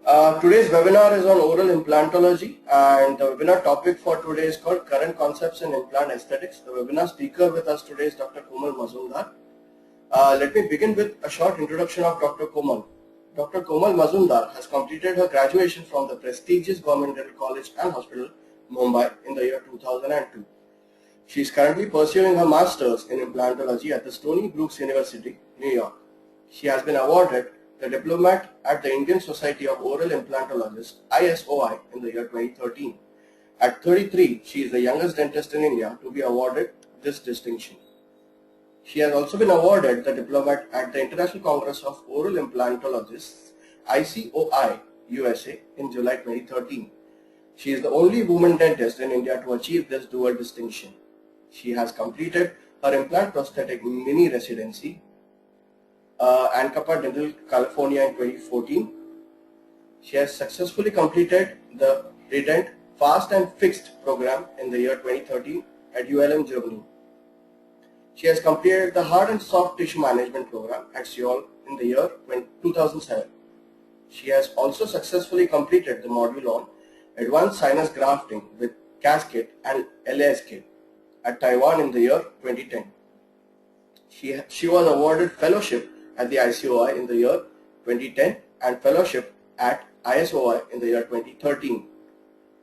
Today's webinar is on oral implantology, and the webinar topic for today is called Current Concepts in Implant Aesthetics. The webinar speaker with us today is Dr. Komal Majumdar. Let me begin with a short introduction of Dr. Komal. Dr. Komal Majumdar has completed her graduation from the prestigious Government Dental College and Hospital, Mumbai in the year 2002. She is currently pursuing her Masters in Implantology at the Stony Brook University, New York. She has been awarded the Diplomat at the Indian Society of Oral Implantologists (ISOI) in the year 2013. At 33, she is the youngest dentist in India to be awarded this distinction. She has also been awarded the Diplomat at the International Congress of Oral Implantologists (ICOI) USA in July 2013. She is the only woman dentist in India to achieve this dual distinction. She has completed her implant prosthetic mini residency Ancapa Dental, California in 2014. She has successfully completed the Redent Fast and Fixed program in the year 2013 at ULM, Germany. She has completed the Hard and Soft Tissue Management program at Seoul in the year 2007. She has also successfully completed the module on Advanced Sinus Grafting with Cascade and LASK at Taiwan in the year 2010. She was awarded fellowship at the ICOI in the year 2010 and fellowship at ISOI in the year 2013.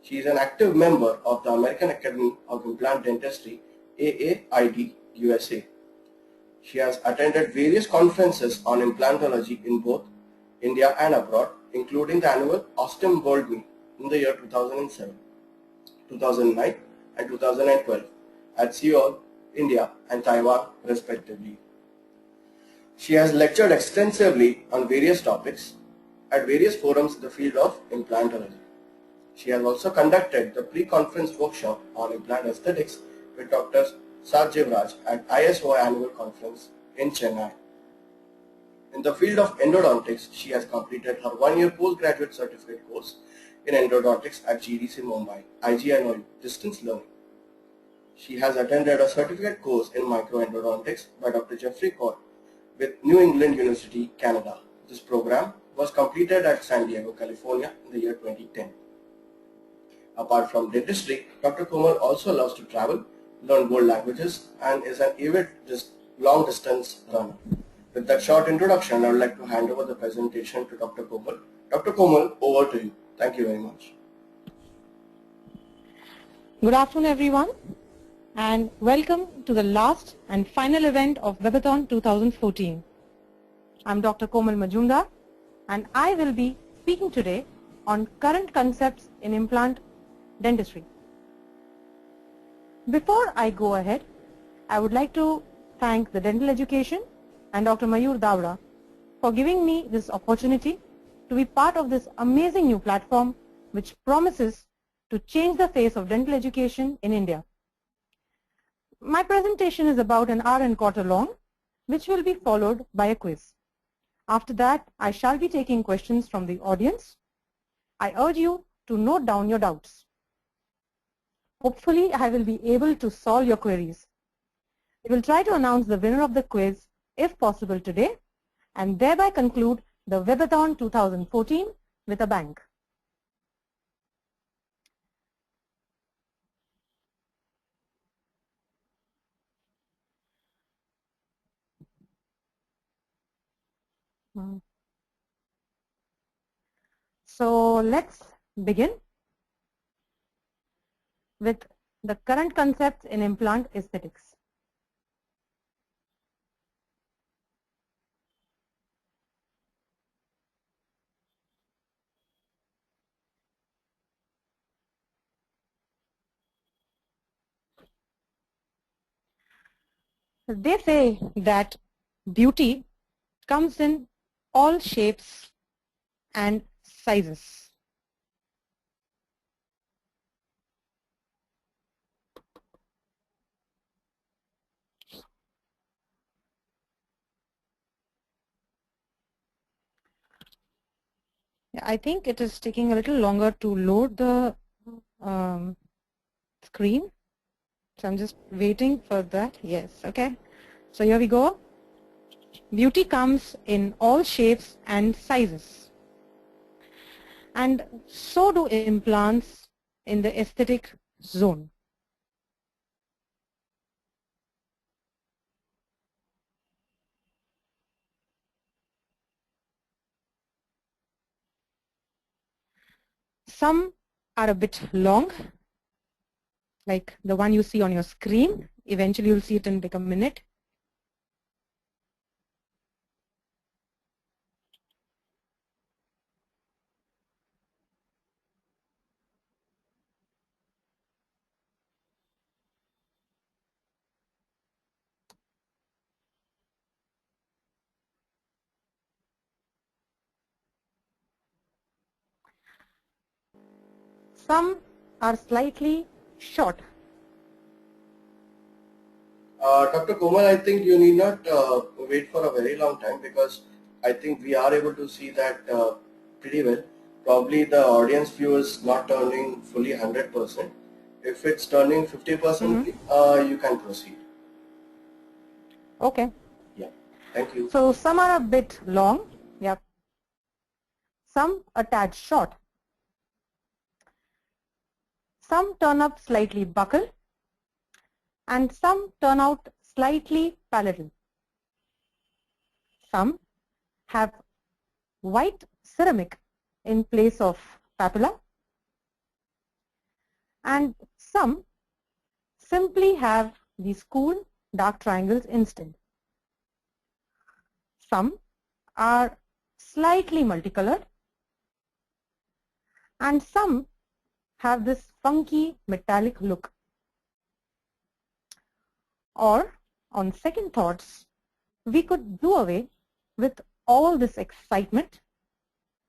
She is an active member of the American Academy of Implant Dentistry AAID USA. She has attended various conferences on implantology in both India and abroad, including the annual Austin World Meet in the year 2007, 2009 and 2012 at Seoul, India and Taiwan respectively. She has lectured extensively on various topics at various forums in the field of implantology. She has also conducted the pre-conference workshop on implant aesthetics with Dr. Sajjiv Raj at ISOI Annual Conference in Chennai. In the field of endodontics, she has completed her one-year postgraduate certificate course in endodontics at GDC Mumbai, IGNOU, distance learning. She has attended a certificate course in microendodontics by Dr. Jeffrey Coyle with New England University, Canada. This program was completed at San Diego, California in the year 2010. Apart from dentistry, Dr. Komal also loves to travel, learn world languages and is an avid long distance runner. With that short introduction, I would like to hand over the presentation to Dr. Komal. Dr. Komal, over to you. Thank you very much. Good afternoon, everyone, and welcome to the last and final event of Webathon 2014. I'm Dr. Komal Majumdar, and I will be speaking today on current concepts in implant dentistry. Before I go ahead, I would like to thank the Dental Education and Dr. Mayur Davda for giving me this opportunity to be part of this amazing new platform which promises to change the face of dental education in India. My presentation is about an hour and a quarter long, which will be followed by a quiz. After that, I shall be taking questions from the audience. I urge you to note down your doubts. Hopefully, I will be able to solve your queries. We will try to announce the winner of the quiz, if possible today, and thereby conclude the Webathon 2014 with a bang. So let's begin with the current concepts in implant aesthetics. They say that beauty comes in all shapes and sizes. I think it is taking a little longer to load the screen. So I'm just waiting for that. Yes, okay. So here we go. Beauty comes in all shapes and sizes. and so do implants in the aesthetic zone. Some are a bit long, like the one you see on your screen. Eventually you'll see it in like a minute. Some are slightly short. Dr. Komal, I think you need not wait for a very long time, because I think we are able to see that pretty well. Probably the audience view is not turning fully 100%. If it's turning 50%, you can proceed. Okay. Yeah. Thank you. So some are a bit long. Yep. Some a tad short. Some turn up slightly buccal, and some turn out slightly palatal. Some have white ceramic in place of papilla, and some simply have these cool dark triangles instead. Some are slightly multicolored, and some have this funky metallic look. Or, on second thoughts, we could do away with all this excitement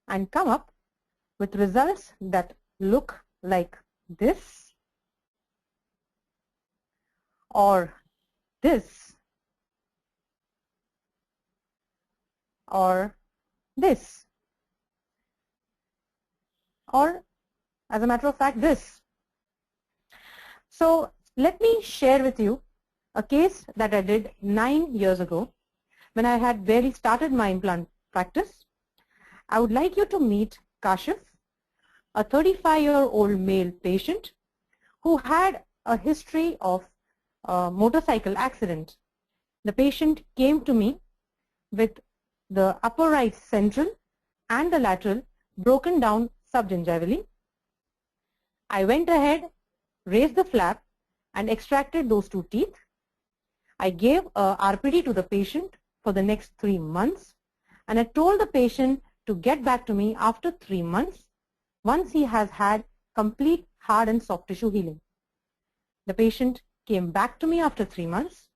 and come up with results that look like this, or this, or this, or as a matter of fact this. So let me share with you a case that I did 9 years ago when I had barely started my implant practice. I would like you to meet Kashif, a 35-year-old male patient who had a history of a motorcycle accident. The patient came to me with the upper right central and the lateral broken down subgingivally. I went ahead, raised the flap, and extracted those two teeth. I gave a RPD to the patient for the next 3 months, and I told the patient to get back to me after 3 months once he has had complete hard and soft tissue healing. The patient came back to me after 3 months.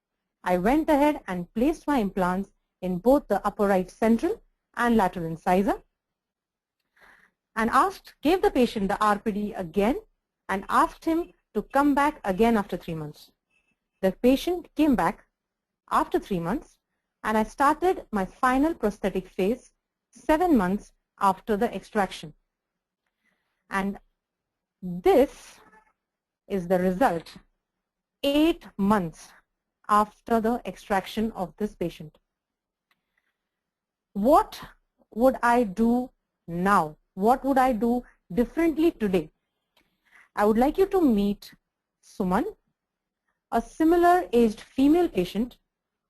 I went ahead and placed my implants in both the upper right central and lateral incisor, and gave the patient the RPD again and asked him to come back again after 3 months. The patient came back after 3 months, and I started my final prosthetic phase 7 months after the extraction. And this is the result 8 months after the extraction of this patient. What would I do now? What would I do differently today? I would like you to meet Suman, a similar aged female patient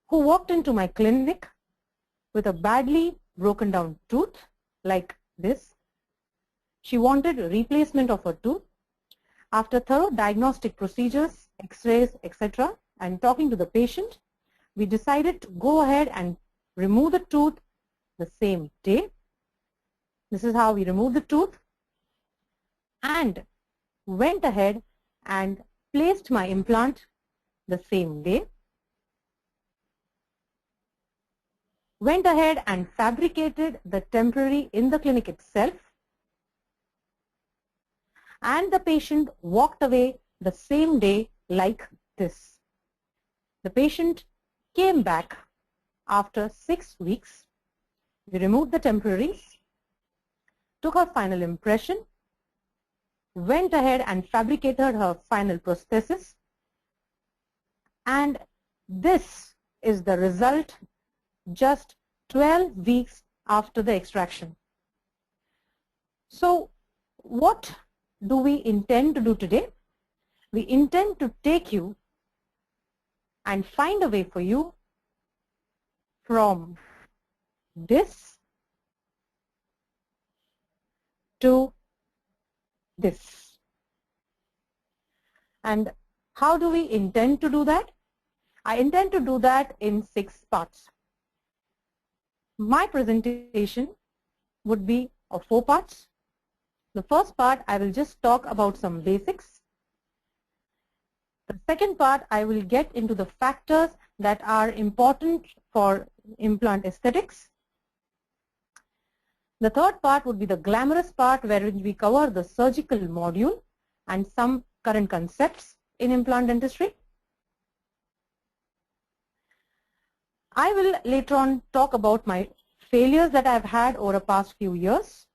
who walked into my clinic with a badly broken down tooth like this. She wanted replacement of her tooth. After thorough diagnostic procedures, x-rays, etc., and talking to the patient, we decided to go ahead and remove the tooth the same day. This is how we removed the tooth, and went ahead and placed my implant the same day. Went ahead and fabricated the temporary in the clinic itself, and the patient walked away the same day like this. The patient came back after 6 weeks. We removed the temporaries, took her final impression, went ahead and fabricated her final prosthesis, and this is the result just 12 weeks after the extraction. So what do we intend to do today? We intend to take you and find a way for you from this to this. And how do we intend to do that? I intend to do that in 6 parts. My presentation would be of 4 parts. The first part, I will just talk about some basics. The second part, I will get into the factors that are important for implant aesthetics. The third part would be the glamorous part, wherein we cover the surgical module and some current concepts in implant dentistry. I will later on talk about my failures that I've had over the past few years.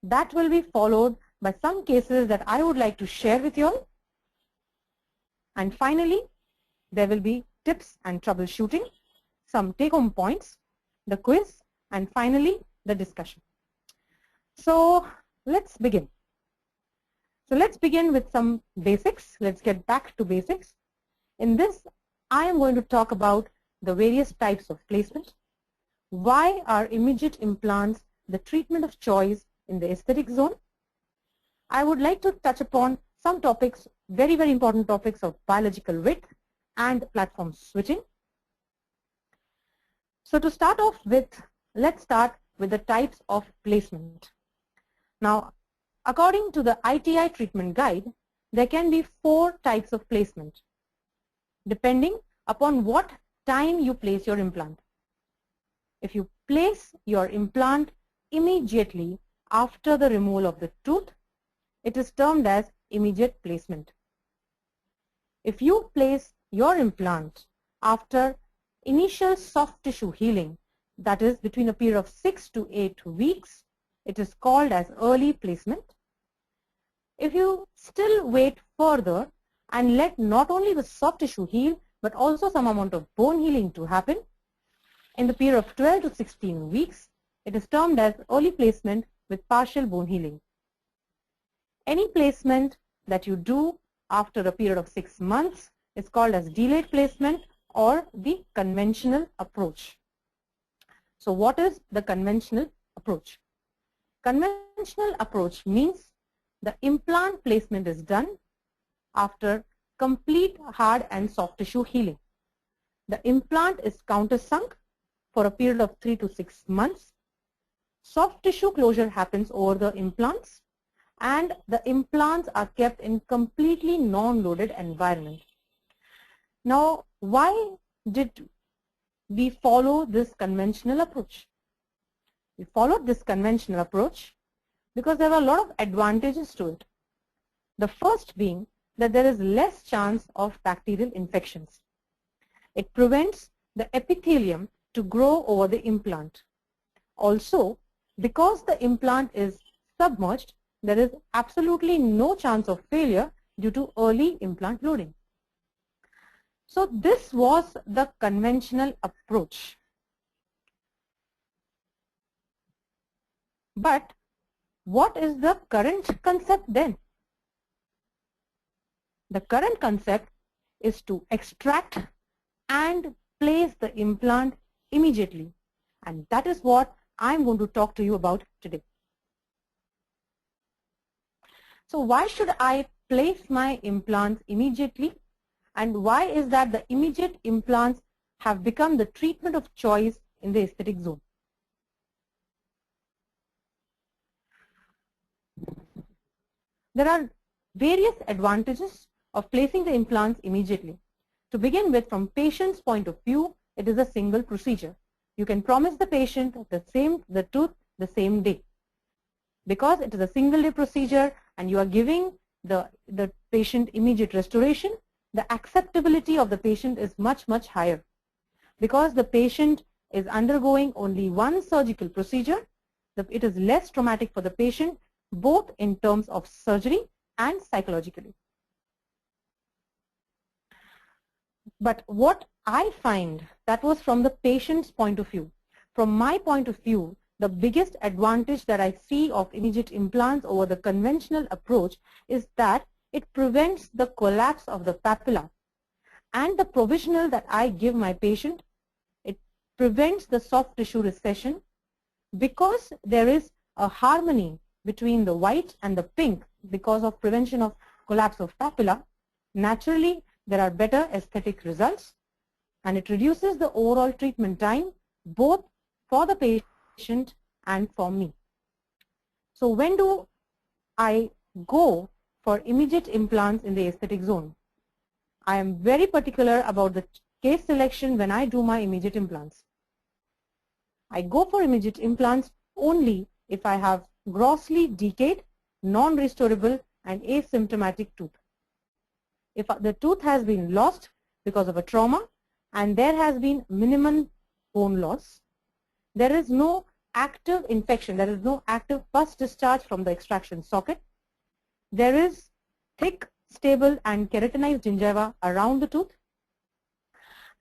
That will be followed by some cases that I would like to share with you all. And finally, there will be tips and troubleshooting, some take-home points, the quiz, and finally, the discussion. So let's begin. So let's begin with some basics. Let's get back to basics. In this, I am going to talk about the various types of placement. Why are immediate implants the treatment of choice in the aesthetic zone? I would like to touch upon some topics, very, very important topics of biological width and platform switching. So to start off with, let's start with the types of placement. Now, according to the ITI treatment guide, there can be 4 types of placement, depending upon what time you place your implant. If you place your implant immediately after the removal of the tooth, it is termed as immediate placement. If you place your implant after initial soft tissue healing, that is between a period of 6 to 8 weeks, it is called as early placement. If you still wait further and let not only the soft tissue heal, but also some amount of bone healing to happen, in the period of 12 to 16 weeks, it is termed as early placement with partial bone healing. Any placement that you do after a period of 6 months is called as delayed placement or the conventional approach. So what is the conventional approach? Conventional approach means the implant placement is done after complete hard and soft tissue healing. The implant is countersunk for a period of 3 to 6 months. Soft tissue closure happens over the implants, and the implants are kept in completely non-loaded environment. Now, why did we follow this conventional approach? We followed this conventional approach because there were a lot of advantages to it. The first being that there is less chance of bacterial infections. It prevents the epithelium to grow over the implant. Also, because the implant is submerged, there is absolutely no chance of failure due to early implant loading. So this was the conventional approach. But what is the current concept then? The current concept is to extract and place the implant immediately, and that is what I'm going to talk to you about today. So why should I place my implants immediately, and why is that the immediate implants have become the treatment of choice in the aesthetic zone? There are various advantages of placing the implants immediately. To begin with, from patient's point of view, it is a single procedure. You can promise the patient the tooth the same day. Because it is a single day procedure and you are giving the patient immediate restoration, the acceptability of the patient is much, much higher. Because the patient is undergoing only one surgical procedure, it is less traumatic for the patient, both in terms of surgery and psychologically. But what I find, that was from the patient's point of view. From my point of view, the biggest advantage that I see of immediate implants over the conventional approach is that it prevents the collapse of the papilla, and the provisional that I give my patient, it prevents the soft tissue recession. Because there is a harmony between the white and the pink because of prevention of collapse of papilla, naturally there are better aesthetic results, and it reduces the overall treatment time both for the patient and for me. So when do I go for immediate implants in the aesthetic zone? I am very particular about the case selection when I do my immediate implants. I go for immediate implants only if I have grossly decayed, non-restorable and asymptomatic tooth. If the tooth has been lost because of a trauma and there has been minimum bone loss, there is no active infection, there is no active pus discharge from the extraction socket, there is thick, stable and keratinized gingiva around the tooth,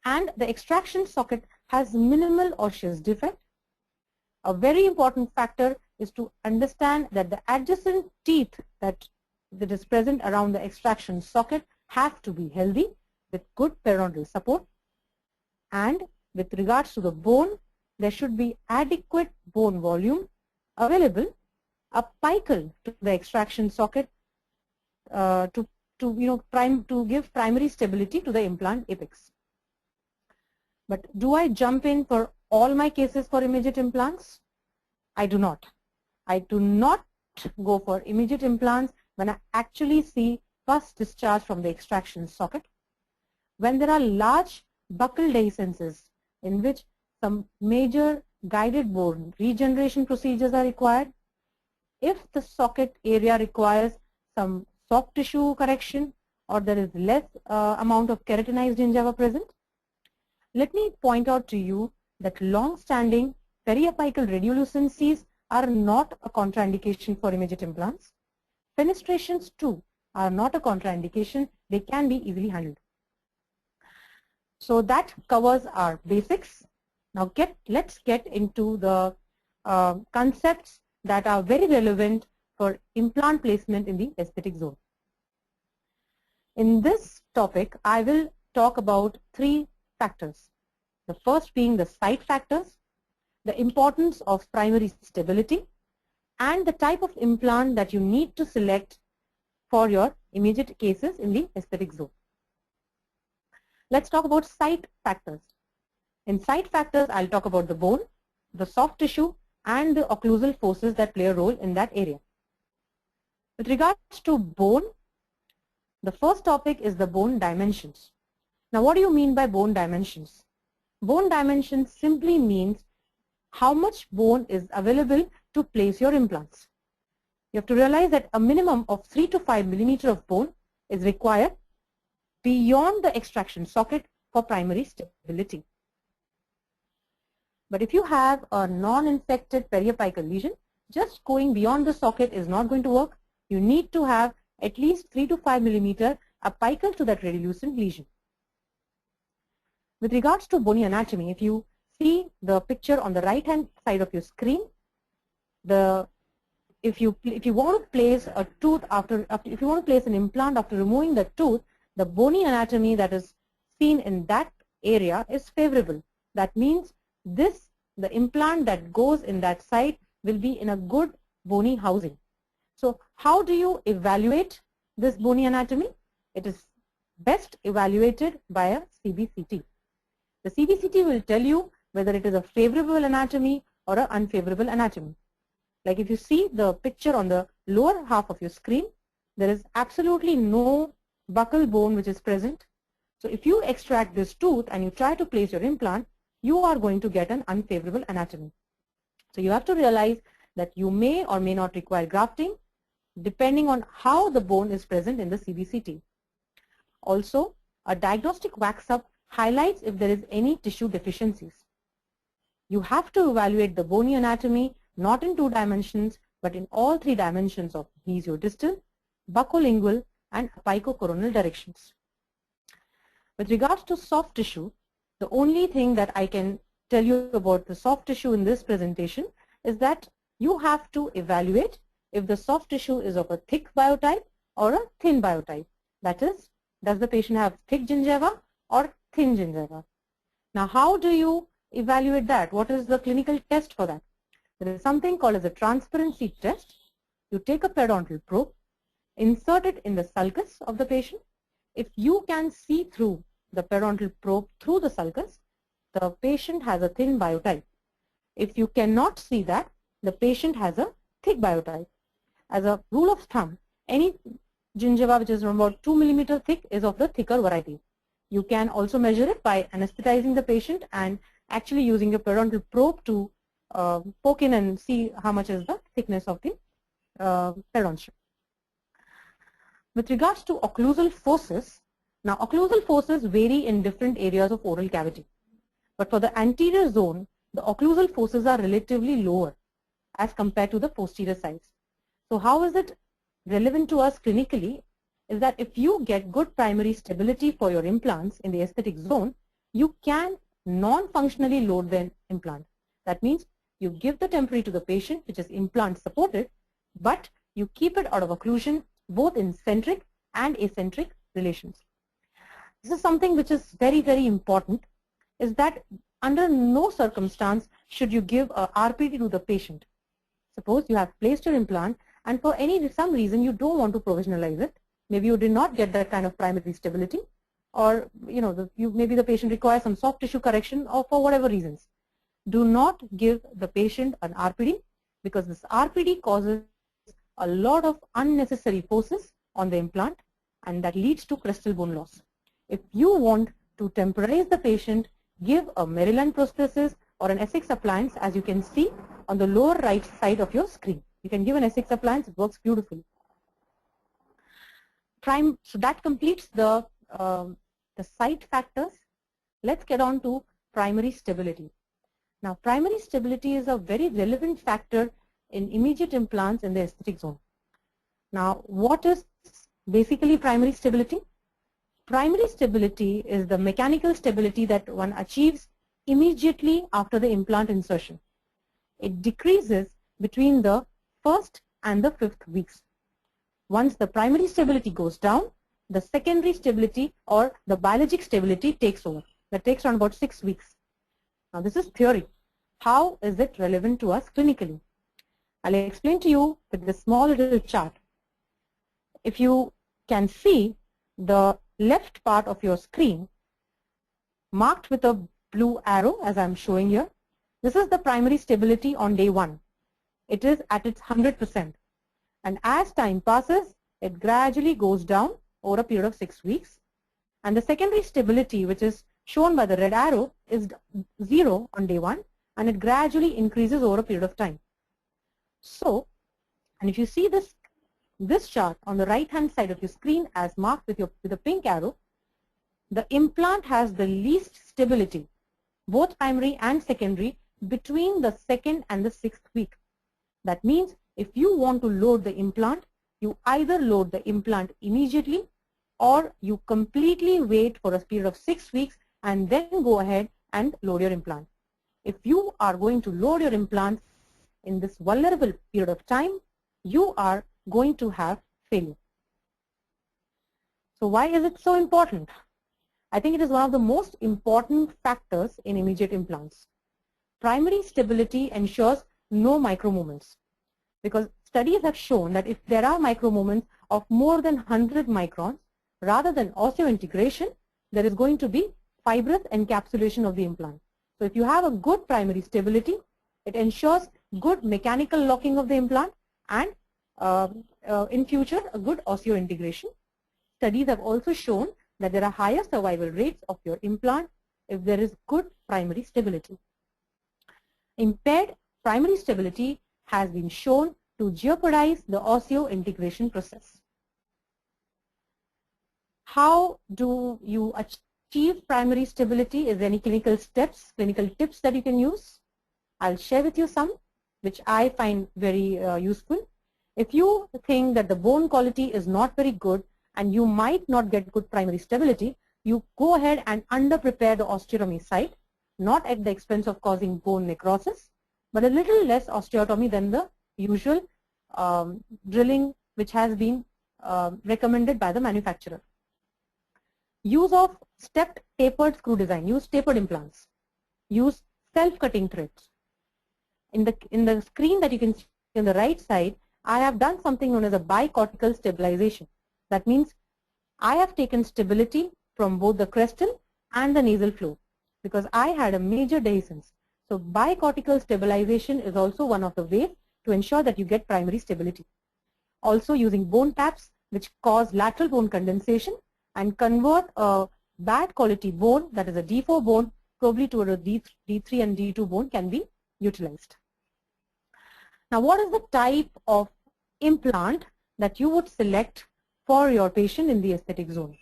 and the extraction socket has minimal osseous defect. A very important factor is to understand that the adjacent teeth that is present around the extraction socket have to be healthy with good periodontal support, and with regards to the bone, there should be adequate bone volume available, apical to the extraction socket to give primary stability to the implant apex. But do I jump in for all my cases for immediate implants? I do not. I do not go for immediate implants when I actually see pus discharge from the extraction socket. When there are large buccal dehiscences in which some major guided bone regeneration procedures are required, if the socket area requires some soft tissue correction or there is less amount of keratinized gingiva present, let me point out to you that long-standing periapical radiolucencies are not a contraindication for immediate implants. Fenestrations too are not a contraindication. They can be easily handled. So that covers our basics. Now let's get into the concepts that are very relevant for implant placement in the aesthetic zone. In this topic, I will talk about three factors. The first being the site factors, the importance of primary stability, and the type of implant that you need to select for your immediate cases in the aesthetic zone. Let's talk about site factors. In site factors, I'll talk about the bone, the soft tissue, and the occlusal forces that play a role in that area. With regards to bone, the first topic is the bone dimensions. Now, what do you mean by bone dimensions? Bone dimensions simply means how much bone is available to place your implants. You have to realize that a minimum of 3 to 5 millimeter of bone is required beyond the extraction socket for primary stability. But if you have a non-infected periapical lesion, just going beyond the socket is not going to work. You need to have at least 3 to 5 millimeter apical to that radiolucent lesion. With regards to bony anatomy, if you see the picture on the right hand side of your screen, if you want to place a tooth if you want to place an implant after removing the tooth, the bony anatomy that is seen in that area is favorable. That means the implant that goes in that site will be in a good bony housing. So how do you evaluate this bony anatomy? It is best evaluated by a CBCT. The CBCT will tell you whether it is a favorable anatomy or an unfavorable anatomy. Like if you see the picture on the lower half of your screen, there is absolutely no buccal bone which is present. So if you extract this tooth and you try to place your implant, you are going to get an unfavorable anatomy. So you have to realize that you may or may not require grafting depending on how the bone is present in the CBCT. Also, a diagnostic wax-up highlights if there is any tissue deficiencies. You have to evaluate the bony anatomy not in 2 dimensions but in all 3 dimensions of mesiodistal, buccolingual and apicocoronal directions. With regards to soft tissue, the only thing that I can tell you about the soft tissue in this presentation is that you have to evaluate if the soft tissue is of a thick biotype or a thin biotype. That is, does the patient have thick gingiva or thin gingiva? Now, how do you evaluate that? What is the clinical test for that? There is something called as a transparency test. You take a periodontal probe, insert it in the sulcus of the patient. If you can see through the periodontal probe through the sulcus, the patient has a thin biotype. If you cannot see that, the patient has a thick biotype. As a rule of thumb, any gingiva which is about 2 mm thick is of the thicker variety. You can also measure it by anesthetizing the patient and actually using a periodontal probe to poke in and see how much is the thickness of the periodontium. With regards to occlusal forces, now occlusal forces vary in different areas of oral cavity. But for the anterior zone, the occlusal forces are relatively lower as compared to the posterior sides. So how is it relevant to us clinically is that if you get good primary stability for your implants in the aesthetic zone, you can non-functionally load the implant. That means you give the temporary to the patient, which is implant supported, but you keep it out of occlusion both in centric and eccentric relations. This is something which is very, very important, is that under no circumstance should you give a RPT to the patient. Suppose you have placed your implant and for some reason you don't want to provisionalize it. Maybe you did not get that kind of primary stability, or maybe the patient requires some soft tissue correction, or for whatever reasons. Do not give the patient an RPD, because this RPD causes a lot of unnecessary forces on the implant and that leads to crestal bone loss. If you want to temporize the patient, give a Maryland prosthesis or an Essex appliance, as you can see on the lower right side of your screen. You can give an Essex appliance, it works beautifully. So that completes the site factors. Let's get on to primary stability. Now, primary stability is a very relevant factor in immediate implants in the aesthetic zone. Now, what is basically primary stability? Primary stability is the mechanical stability that one achieves immediately after the implant insertion. It decreases between the 1st and the 5th weeks. Once the primary stability goes down, the secondary stability or the biologic stability takes over. That takes around about 6 weeks. Now, this is theory. How is it relevant to us clinically? I'll explain to you with this small little chart. If you can see the left part of your screen marked with a blue arrow, as I'm showing here, this is the primary stability on day 1. It is at its 100%. And as time passes, it gradually goes down over a period of 6 weeks. And the secondary stability, which is shown by the red arrow, is 0 on day 1, and it gradually increases over a period of time. So, and if you see this chart on the right-hand side of your screen as marked with a pink arrow, the implant has the least stability, both primary and secondary, between the 2nd and the 6th week. That means if you want to load the implant, you either load the implant immediately or you completely wait for a period of 6 weeks and then go ahead and load your implant. If you are going to load your implant in this vulnerable period of time, you are going to have failure. So why is it so important? I think it is one of the most important factors in immediate implants. Primary stability ensures no micro movements, because studies have shown that if there are micro movements of more than 100 microns, rather than osseointegration, there is going to be fibrous encapsulation of the implant. So if you have a good primary stability, it ensures good mechanical locking of the implant and in future a good osseointegration. Studies have also shown that there are higher survival rates of your implant if there is good primary stability. Impaired primary stability has been shown to jeopardize the osseointegration process. How do you achieve primary stability? Is there any clinical steps, clinical tips that you can use? I'll share with you some which I find very useful. If you think that the bone quality is not very good and you might not get good primary stability, you go ahead and under-prepare the osteotomy site, not at the expense of causing bone necrosis, but a little less osteotomy than the usual drilling which has been recommended by the manufacturer. Use of stepped tapered screw design, use tapered implants, use self-cutting threads. In the screen that you can see on the right side, I have done something known as a bicortical stabilization. That means I have taken stability from both the crestal and the nasal floor because I had a major dehiscence. So bicortical stabilization is also one of the ways to ensure that you get primary stability. Also using bone taps which cause lateral bone condensation and convert a bad quality bone, that is a D4 bone, probably to a D3 and D2 bone can be utilized. Now what is the type of implant that you would select for your patient in the aesthetic zone?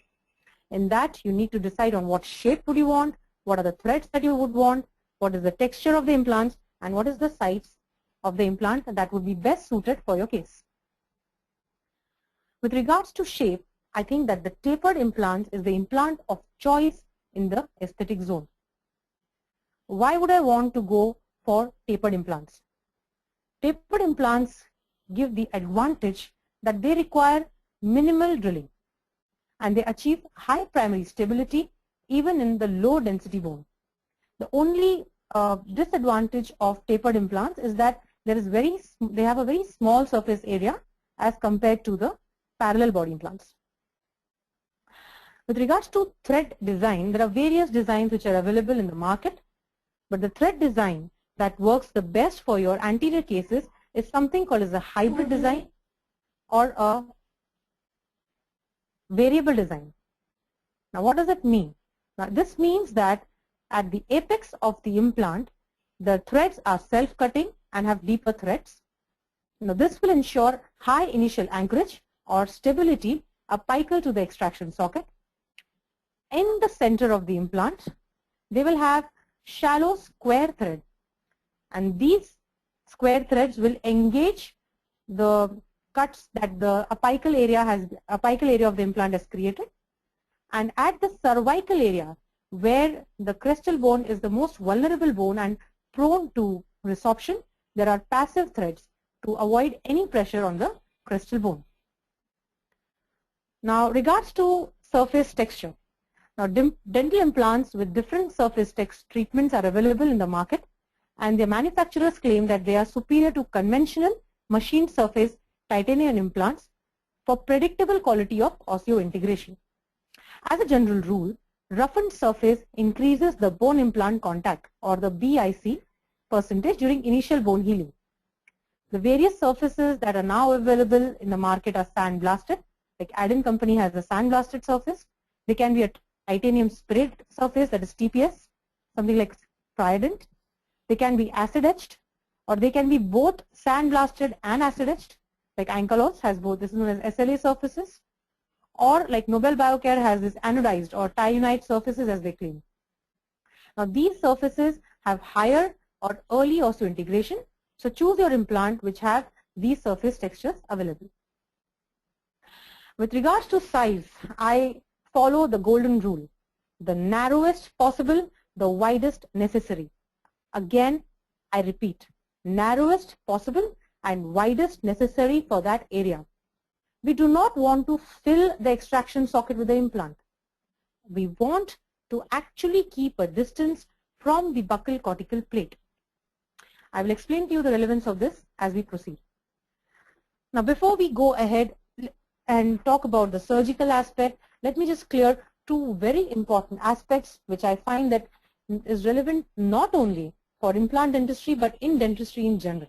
In that you need to decide on what shape would you want, what are the threads that you would want, what is the texture of the implants, and what is the size of the implant that would be best suited for your case. With regards to shape, I think that the tapered implant is the implant of choice in the aesthetic zone. Why would I want to go for tapered implants? Tapered implants give the advantage that they require minimal drilling and they achieve high primary stability even in the low density bone. The only disadvantage of tapered implants is that they have a very small surface area as compared to the parallel body implants. With regards to thread design, there are various designs which are available in the market, but the thread design that works the best for your anterior cases is something called as a hybrid design or a variable design. Now what does it mean? Now this means that at the apex of the implant, the threads are self-cutting and have deeper threads. Now this will ensure high initial anchorage or stability apical to the extraction socket. In the center of the implant, they will have shallow square thread, and these square threads will engage the cuts that the apical area of the implant has created. And at the cervical area, where the crestal bone is the most vulnerable bone and prone to resorption, there are passive threads to avoid any pressure on the crestal bone. Now, regards to surface texture. Now, dental implants with different surface texture treatments are available in the market, and the manufacturers claim that they are superior to conventional machined surface titanium implants for predictable quality of osseointegration. As a general rule, roughened surface increases the bone implant contact or the BIC percentage during initial bone healing. The various surfaces that are now available in the market are sandblasted, like Adin company has a sandblasted surface. They can be a titanium sprayed surface, that is TPS, something like Trident. They can be acid etched, or they can be both sandblasted and acid etched, like Ankylos has both. This is known as SLA surfaces, or like Nobel Biocare has this anodized or Tyrionite surfaces as they claim. Now these surfaces have higher or early osseointegration, so choose your implant which have these surface textures available. With regards to size, I follow the golden rule: the narrowest possible, the widest necessary. Again, I repeat, narrowest possible and widest necessary for that area. We do not want to fill the extraction socket with the implant. We want to actually keep a distance from the buccal cortical plate. I will explain to you the relevance of this as we proceed. Now, before we go ahead and talk about the surgical aspect, let me just clear two very important aspects which I find that is relevant not only for implant dentistry but in dentistry in general.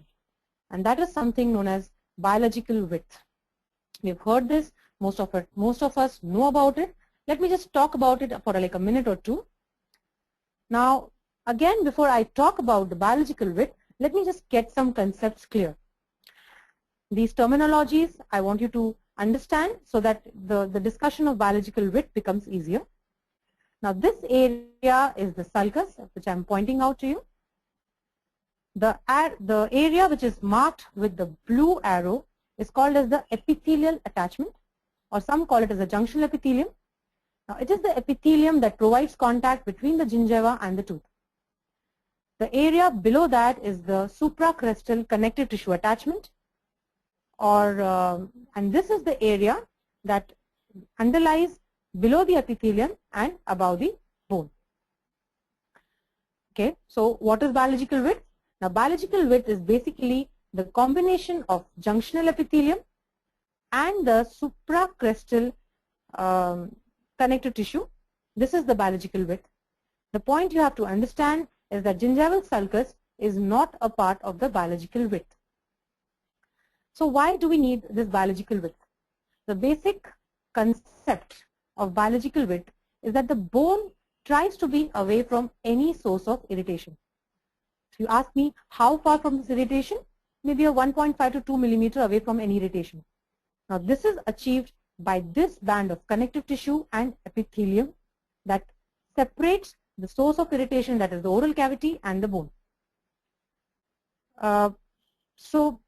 And that is something known as biological width. We've heard this, most of us know about it. Let me just talk about it for like a minute or two. Now, again, before I talk about the biological width, let me just get some concepts clear. These terminologies I want you to understand so that the discussion of biological width becomes easier. Now, this area is the sulcus, which I'm pointing out to you. The area which is marked with the blue arrow is called as the epithelial attachment, or some call it as a junctional epithelium. Now, it is the epithelium that provides contact between the gingiva and the tooth. The area below that is the supracrestal connective tissue attachment, and this is the area that underlies below the epithelium and above the bone. Okay, so what is biological width? Now, biological width is basically the combination of junctional epithelium and the supracrestal connective tissue. This is the biological width. The point you have to understand is that gingival sulcus is not a part of the biological width. So why do we need this biological width? The basic concept of biological width is that the bone tries to be away from any source of irritation. If you ask me how far from this irritation, maybe a 1.5 to 2 millimeter away from any irritation. Now this is achieved by this band of connective tissue and epithelium that separates the source of irritation, that is the oral cavity, and the bone. So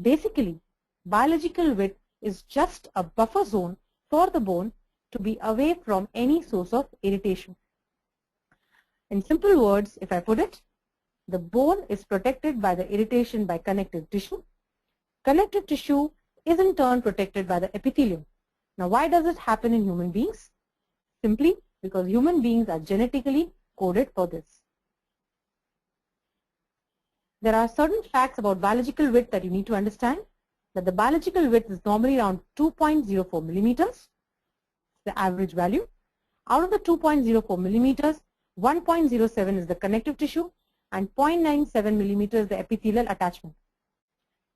basically, biological width is just a buffer zone for the bone to be away from any source of irritation. In simple words, if I put it, the bone is protected by the irritation by connective tissue. Connective tissue is in turn protected by the epithelium. Now, why does it happen in human beings? Simply because human beings are genetically coded for this. There are certain facts about biological width that you need to understand. That the biological width is normally around 2.04 millimeters, the average value. Out of the 2.04 millimeters, 1.07 is the connective tissue and 0.97 millimeters is the epithelial attachment.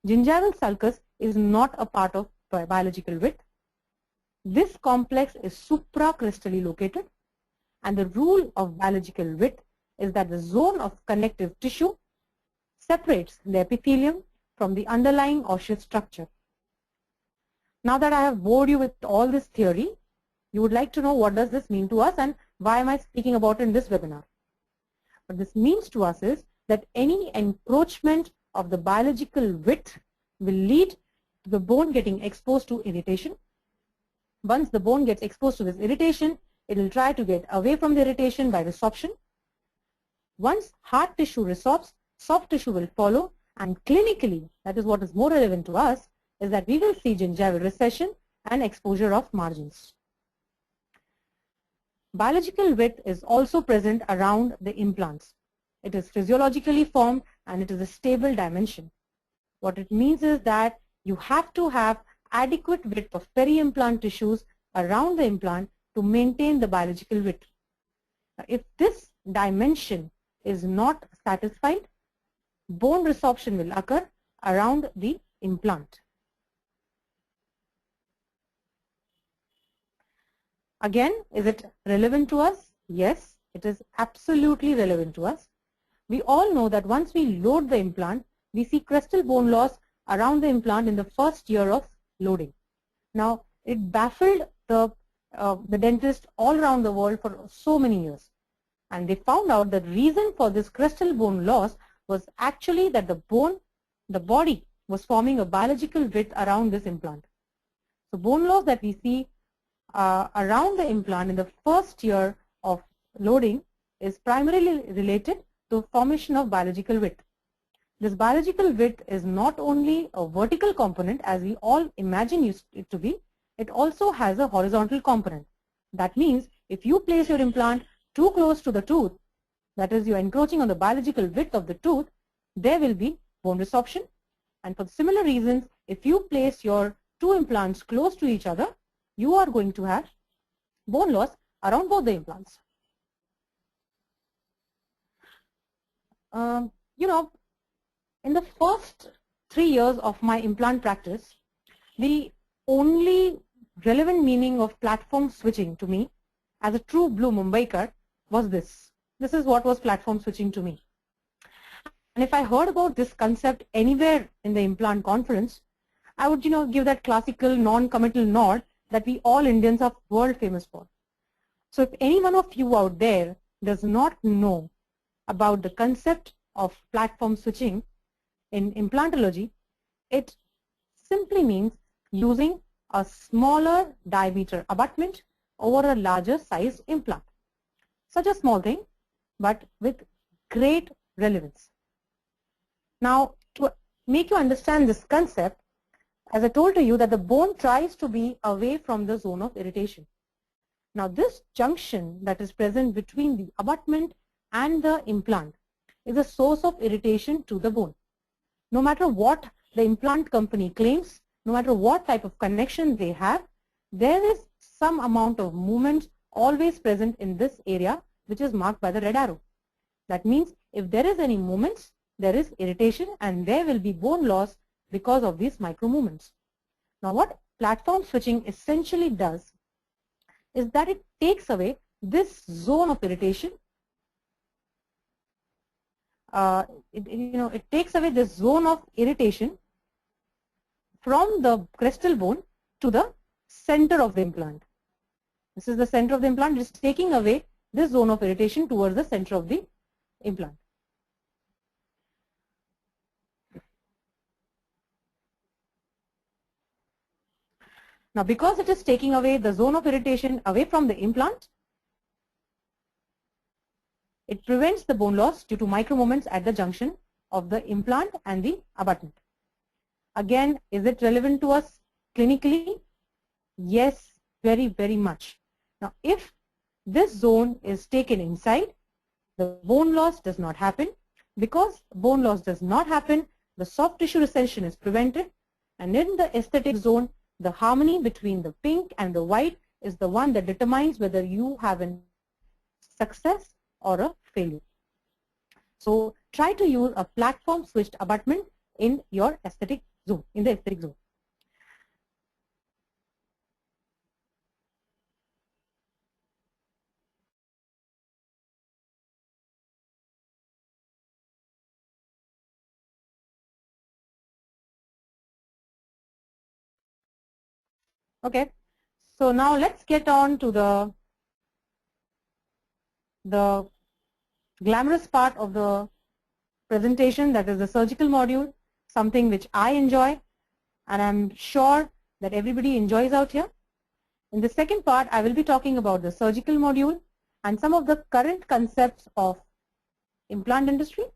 Gingival sulcus is not a part of biological width. This complex is supracrestally located, and the rule of biological width is that the zone of connective tissue separates the epithelium from the underlying osseous structure. Now that I have bored you with all this theory, you would like to know what does this mean to us and why am I speaking about it in this webinar. What this means to us is that any encroachment of the biological width will lead to the bone getting exposed to irritation. Once the bone gets exposed to this irritation, it will try to get away from the irritation by resorption. Once hard tissue resorbs, soft tissue will follow, and clinically, that is what is more relevant to us, is that we will see gingival recession and exposure of margins. Biological width is also present around the implants. It is physiologically formed and it is a stable dimension. What it means is that you have to have adequate width of peri-implant tissues around the implant to maintain the biological width. If this dimension is not satisfied, bone resorption will occur around the implant. Again, is it relevant to us? Yes, it is absolutely relevant to us. We all know that once we load the implant, we see crestal bone loss around the implant in the first year of loading. Now, it baffled the dentist all around the world for so many years. And they found out the reason for this crestal bone loss was actually that the body was forming a biological width around this implant. So bone loss that we see around the implant in the first year of loading is primarily related to formation of biological width. This biological width is not only a vertical component as we all imagine it to be, it also has a horizontal component. That means if you place your implant too close to the tooth, that is, you're encroaching on the biological width of the tooth, there will be bone resorption. And for similar reasons, if you place your two implants close to each other, you are going to have bone loss around both the implants. You know, in the first 3 years of my implant practice, the only relevant meaning of platform switching to me as a true blue Mumbaikar was this. This is what was platform switching to me. And if I heard about this concept anywhere in the implant conference, I would, give that classical non-committal nod that we all Indians are world famous for. So if any one of you out there does not know about the concept of platform switching in implantology, it simply means using a smaller diameter abutment over a larger size implant. Such a small thing, but with great relevance. Now, to make you understand this concept, as I told to you that the bone tries to be away from the zone of irritation. Now, this junction that is present between the abutment and the implant is a source of irritation to the bone. No matter what the implant company claims, no matter what type of connection they have, there is some amount of movement always present in this area, which is marked by the red arrow. That means if there is any movements, there is irritation and there will be bone loss because of these micro movements. Now, what platform switching essentially does is that it takes away this zone of irritation. It takes away this zone of irritation from the crestal bone to the center of the implant. This is the center of the implant. It is taking away this zone of irritation towards the center of the implant. Now, because it is taking away the zone of irritation away from the implant, it prevents the bone loss due to micro movements at the junction of the implant and the abutment. Again, is it relevant to us clinically? Yes, very, very much. Now, if this zone is taken inside, the bone loss does not happen. Because bone loss does not happen, the soft tissue recension is prevented, and in the aesthetic zone, the harmony between the pink and the white is the one that determines whether you have a success or a failure. So try to use a platform switched abutment in your aesthetic zone, in the aesthetic zone. Okay, so now let's get on to the glamorous part of the presentation, that is the surgical module, something which I enjoy and I'm sure that everybody enjoys out here. In the second part, I will be talking about the surgical module and some of the current concepts of implant industry.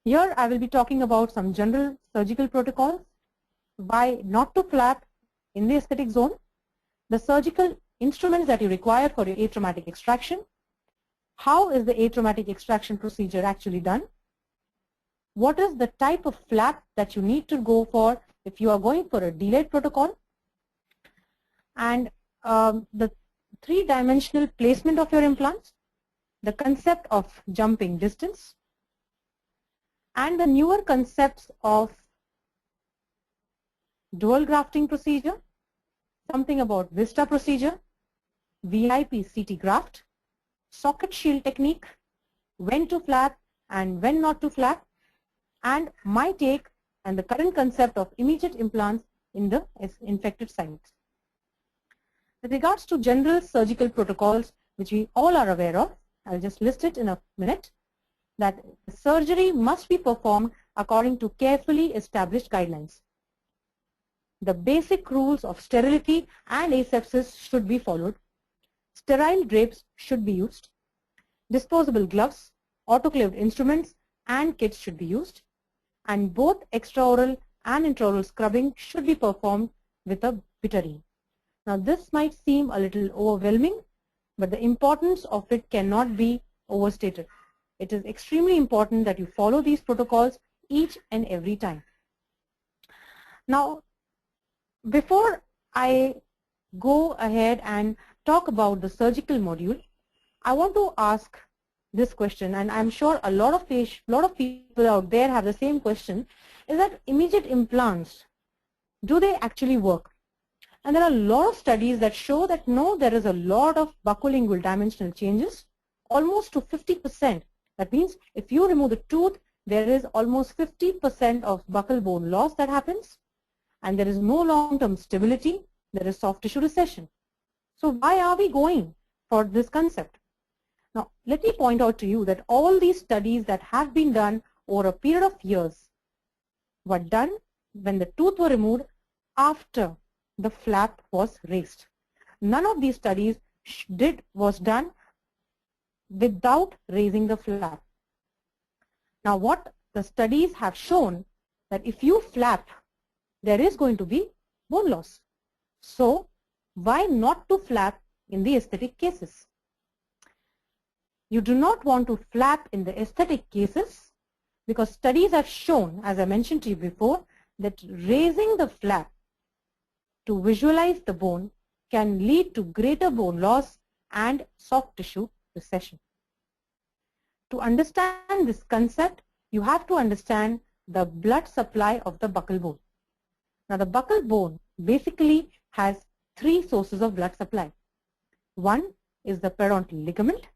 Here I will be talking about some general surgical protocols, why not to flap in the aesthetic zone, the surgical instruments that you require for your atraumatic extraction, how is the atraumatic extraction procedure actually done, what is the type of flap that you need to go for if you are going for a delayed protocol, and the three-dimensional placement of your implants, the concept of jumping distance, and the newer concepts of dual grafting procedure, something about Vista procedure, VIP CT graft, socket shield technique, when to flap and when not to flap, and my take and the current concept of immediate implants in the infected sites. With regards to general surgical protocols, which we all are aware of, I'll just list it in a minute, that surgery must be performed according to carefully established guidelines. The basic rules of sterility and asepsis should be followed. Sterile drapes should be used. Disposable gloves, autoclaved instruments, and kits should be used. And both extraoral and intraoral scrubbing should be performed with a Bitterine. Now, this might seem a little overwhelming, but the importance of it cannot be overstated. It is extremely important that you follow these protocols each and every time. Now, before I go ahead and talk about the surgical module, I want to ask this question, and I'm sure a lot of people out there have the same question, is that immediate implants, do they actually work? And there are a lot of studies that show that no, there is a lot of buccolingual dimensional changes, almost to 50%. That means if you remove the tooth, there is almost 50% of buccal bone loss that happens, and there is no long-term stability, there is soft tissue recession. So why are we going for this concept? Now, let me point out to you that all these studies that have been done over a period of years were done when the tooth were removed after the flap was raised. None of these studies was done without raising the flap. Now what the studies have shown that if you flap, there is going to be bone loss. So why not to flap in the aesthetic cases? You do not want to flap in the aesthetic cases because studies have shown, as I mentioned to you before, that raising the flap to visualize the bone can lead to greater bone loss and soft tissue recession. To understand this concept, you have to understand the blood supply of the buccal bone. Now the buccal bone basically has three sources of blood supply. One is the periodontal ligament,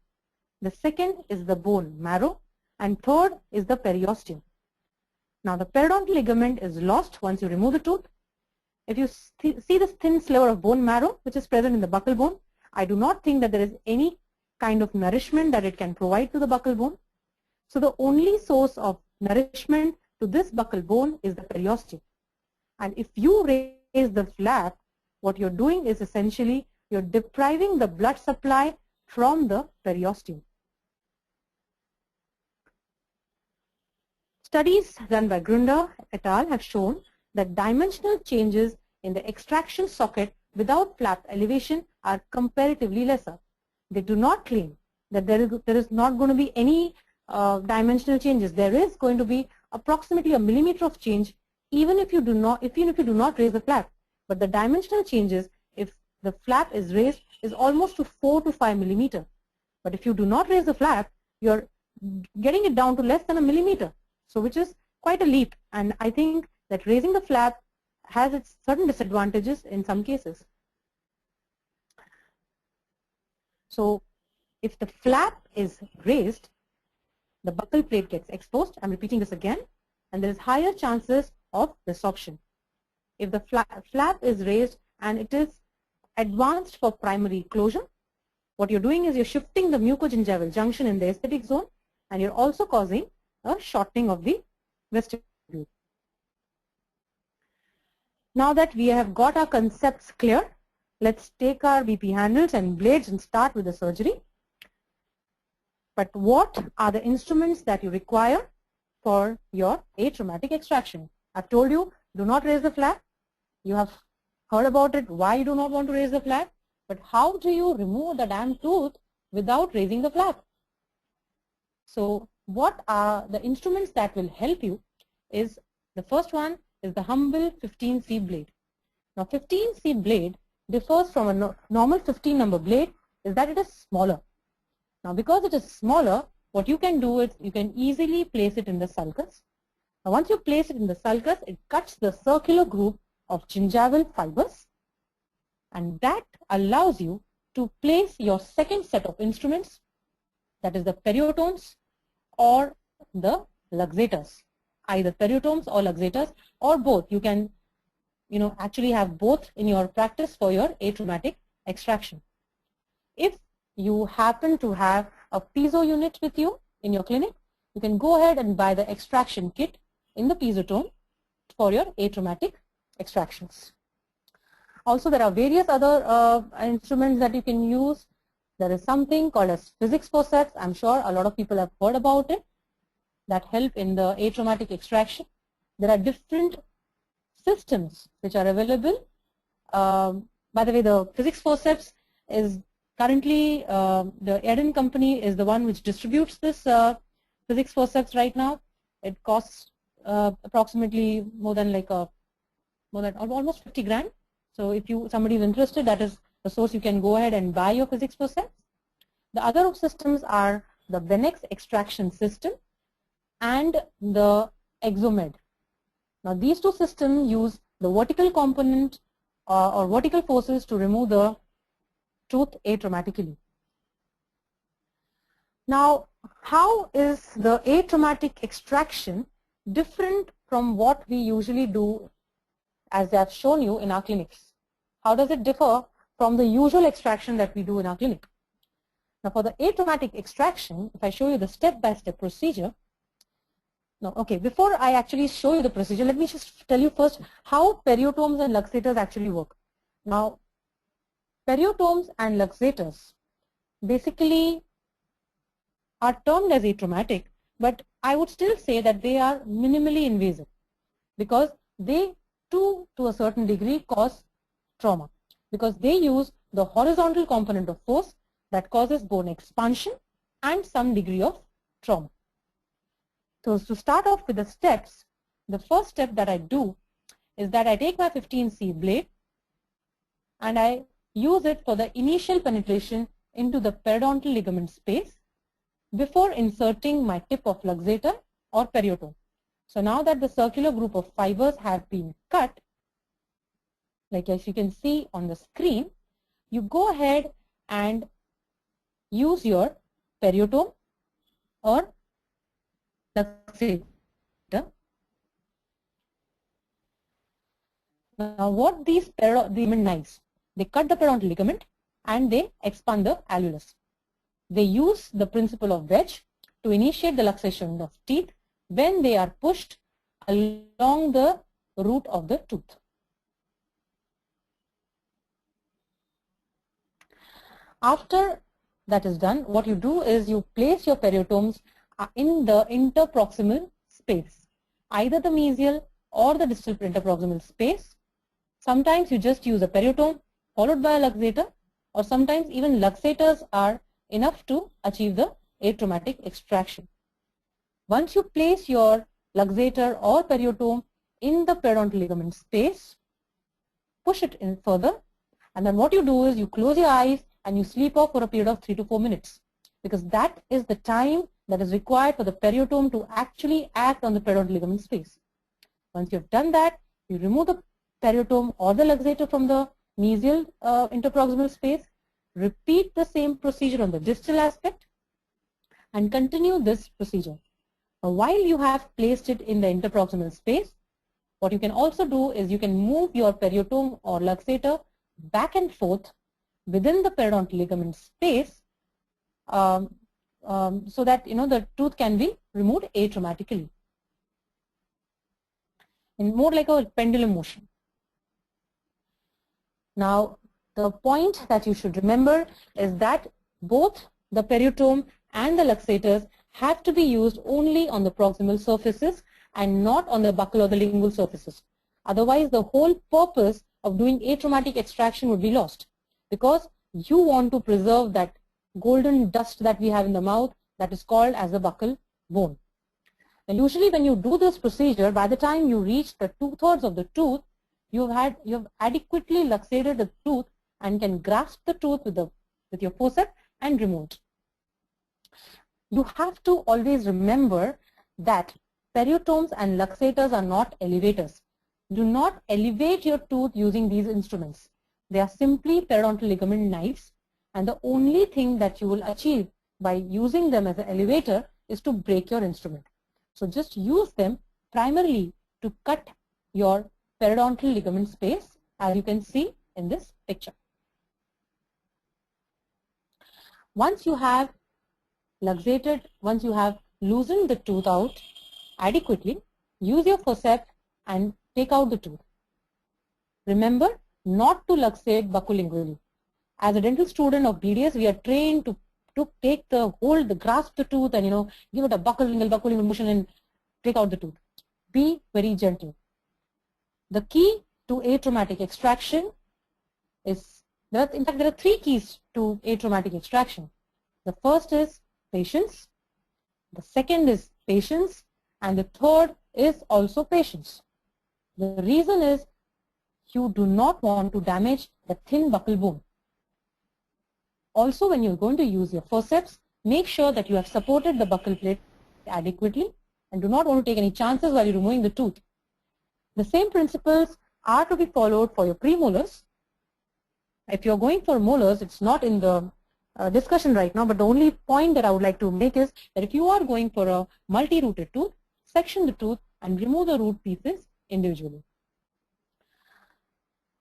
the second is the bone marrow, and third is the periosteum. Now the periodontal ligament is lost once you remove the tooth. If you see this thin sliver of bone marrow which is present in the buccal bone, I do not think that there is any kind of nourishment that it can provide to the buccal bone. So the only source of nourishment to this buccal bone is the periosteum. And if you raise the flap, what you're doing is essentially you're depriving the blood supply from the periosteum. Studies done by Grunder et al. Have shown that dimensional changes in the extraction socket without flap elevation are comparatively lesser. They do not claim that there is not going to be any dimensional changes. There is going to be approximately a millimeter of change even if you do not raise the flap. But the dimensional changes, if the flap is raised, is almost to 4 to 5 millimeter. But if you do not raise the flap, you're getting it down to less than a millimeter. So which is quite a leap, and I think that raising the flap has its certain disadvantages in some cases. So if the flap is raised, the buccal plate gets exposed. I'm repeating this again, and there is higher chances of resorption. If the flap is raised and it is advanced for primary closure, what you're doing is you're shifting the mucogingival junction in the aesthetic zone, and you're also causing a shortening of the vestibule. Now that we have got our concepts clear, let's take our BP handles and blades and start with the surgery. But what are the instruments that you require for your atraumatic extraction? I've told you, do not raise the flap. You have heard about it, why you do not want to raise the flap. But how do you remove the damn tooth without raising the flap? So what are the instruments that will help you is, the first one is the humble 15C blade. Now 15C blade differs from a normal 15 number blade is that it is smaller. Now because it is smaller, what you can do is you can easily place it in the sulcus. Now once you place it in the sulcus, it cuts the circular groove of gingival fibers, and that allows you to place your second set of instruments, that is the periotomes or the luxators, either periotomes or luxators or both. You can actually have both in your practice for your atraumatic extraction. If you happen to have a piezo unit with you in your clinic, you can go ahead and buy the extraction kit in the piezotome for your atraumatic extractions. Also, there are various other instruments that you can use. There is something called as physics forceps. I'm sure a lot of people have heard about it, that help in the atraumatic extraction. There are different systems which are available. By the way, the physics forceps is currently, the Eden company is the one which distributes this physics forceps right now. It costs approximately almost 50 grand. So if somebody is interested, that is the source. You can go ahead and buy your physics forceps. The other systems are the Venex extraction system and the Exomed. Now these two systems use the vertical component or vertical forces to remove the tooth atraumatically. Now, how is the atraumatic extraction different from what we usually do, as I have shown you in our clinics? How does it differ from the usual extraction that we do in our clinic? Now, for the atraumatic extraction, if I show you the step-by-step procedure. No, okay, before I actually show you the procedure, let me just tell you first how periotomes and luxators actually work. Now, periotomes and luxators basically are termed as atraumatic, but I would still say that they are minimally invasive because they too, to a certain degree, cause trauma because they use the horizontal component of force that causes bone expansion and some degree of trauma. So to start off with the steps, the first step that I do is that I take my 15C blade and I use it for the initial penetration into the periodontal ligament space before inserting my tip of luxator or periotome. So now that the circular group of fibers have been cut, like as you can see on the screen, you go ahead and use your periotome or luxator. Now what these ligament knives, they cut the periodontal ligament and they expand the annulus. They use the principle of wedge to initiate the luxation of teeth when they are pushed along the root of the tooth. After that is done, what you do is you place your periotomes in the interproximal space, either the mesial or the distal interproximal space. Sometimes you just use a periotome followed by a luxator, or sometimes even luxators are enough to achieve the atraumatic extraction. Once you place your luxator or periotome in the periodontal ligament space, push it in further, and then what you do is you close your eyes and you sleep off for a period of 3 to 4 minutes, because that is the time that is required for the periotome to actually act on the periodontal ligament space. Once you have done that, you remove the periotome or the luxator from the mesial interproximal space, repeat the same procedure on the distal aspect, and continue this procedure. Now, while you have placed it in the interproximal space, what you can also do is you can move your periotome or luxator back and forth within the periodontal ligament space so that the tooth can be removed atraumatically in more like a pendulum motion. Now, the point that you should remember is that both the periotome and the luxators have to be used only on the proximal surfaces and not on the buccal or the lingual surfaces. Otherwise, the whole purpose of doing atraumatic extraction would be lost, because you want to preserve that golden dust that we have in the mouth that is called as the buccal bone. And usually when you do this procedure, by the time you reach the 2/3 of the tooth, you have adequately luxated the tooth and can grasp the tooth with your forceps and remove it. You have to always remember that periotomes and luxators are not elevators. Do not elevate your tooth using these instruments. They are simply periodontal ligament knives, and the only thing that you will achieve by using them as an elevator is to break your instrument. So just use them primarily to cut your periodontal ligament space, as you can see in this picture. Once you have luxated, once you have loosened the tooth out adequately, use your forceps and take out the tooth. Remember not to luxate buccolingually. As a dental student of BDS, we are trained to take the grasp the tooth and give it a buccolingual motion and take out the tooth. Be very gentle. The key to atraumatic extraction is, in fact, there are 3 keys to atraumatic extraction. The first is patience, the second is patience, and the third is also patience. The reason is you do not want to damage the thin buccal bone. Also, when you're going to use your forceps, make sure that you have supported the buccal plate adequately and do not want to take any chances while you're removing the tooth. The same principles are to be followed for your premolars. If you're going for molars, it's not in the discussion right now, but the only point that I would like to make is that if you are going for a multi-rooted tooth, section the tooth and remove the root pieces individually.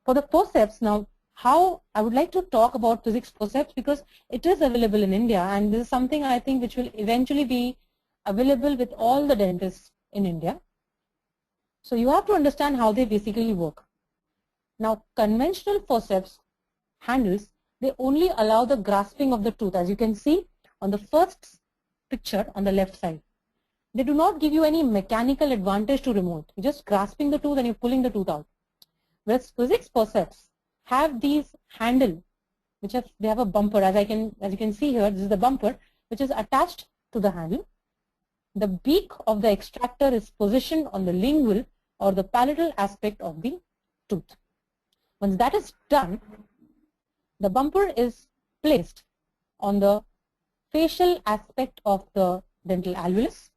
For the forceps, now how I would like to talk about physics forceps, because it is available in India, and this is something I think which will eventually be available with all the dentists in India. So you have to understand how they basically work. Now, conventional forceps handles, they only allow the grasping of the tooth. As you can see on the first picture on the left side. They do not give you any mechanical advantage to remove. You're just grasping the tooth and you're pulling the tooth out. Whereas physics forceps have these handle, they have a bumper, as you can see here. This is the bumper which is attached to the handle. The beak of the extractor is positioned on the lingual or the palatal aspect of the tooth. Once that is done, the bumper is placed on the facial aspect of the dental alveolus.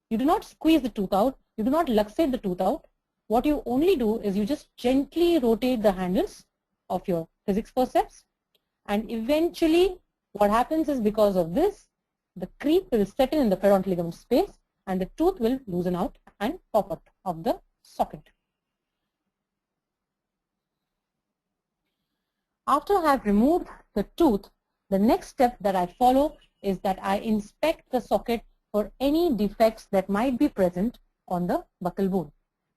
You do not squeeze the tooth out, you do not luxate the tooth out. What you only do is you just gently rotate the handles of your physics forceps, and eventually what happens is, because of this, the creep will settle in the periodontal ligament space and the tooth will loosen out and pop out of the socket. After I have removed the tooth, the next step that I follow is that I inspect the socket for any defects that might be present on the buccal bone.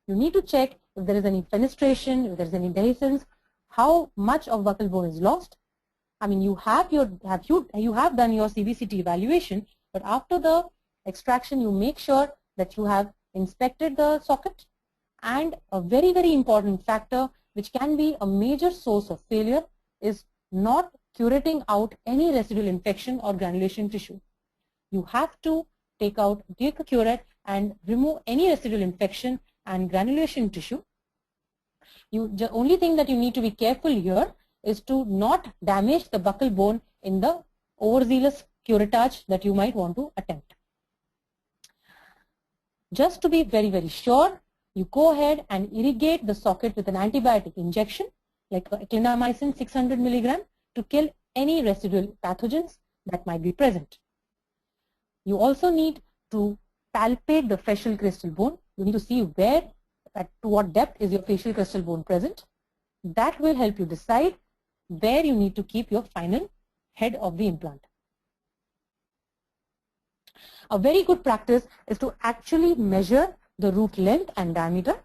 You need to check if there is any fenestration, if there is any dehiscence, how much of buccal bone is lost. I mean, you have done your CBCT evaluation, but after the extraction, you make sure that you have inspected the socket. And a very, very important factor, which can be a major source of failure, is not curating out any residual infection or granulation tissue. You have to take a curette and remove any residual infection and granulation tissue. The only thing that you need to be careful here is to not damage the buccal bone in the overzealous curettage that you might want to attempt. Just to be very, very sure, you go ahead and irrigate the socket with an antibiotic injection like clindamycin 600 milligram to kill any residual pathogens that might be present. You also need to palpate the facial crestal bone. You need to see to what depth is your facial crestal bone present. That will help you decide where you need to keep your final head of the implant. A very good practice is to actually measure the root length and diameter.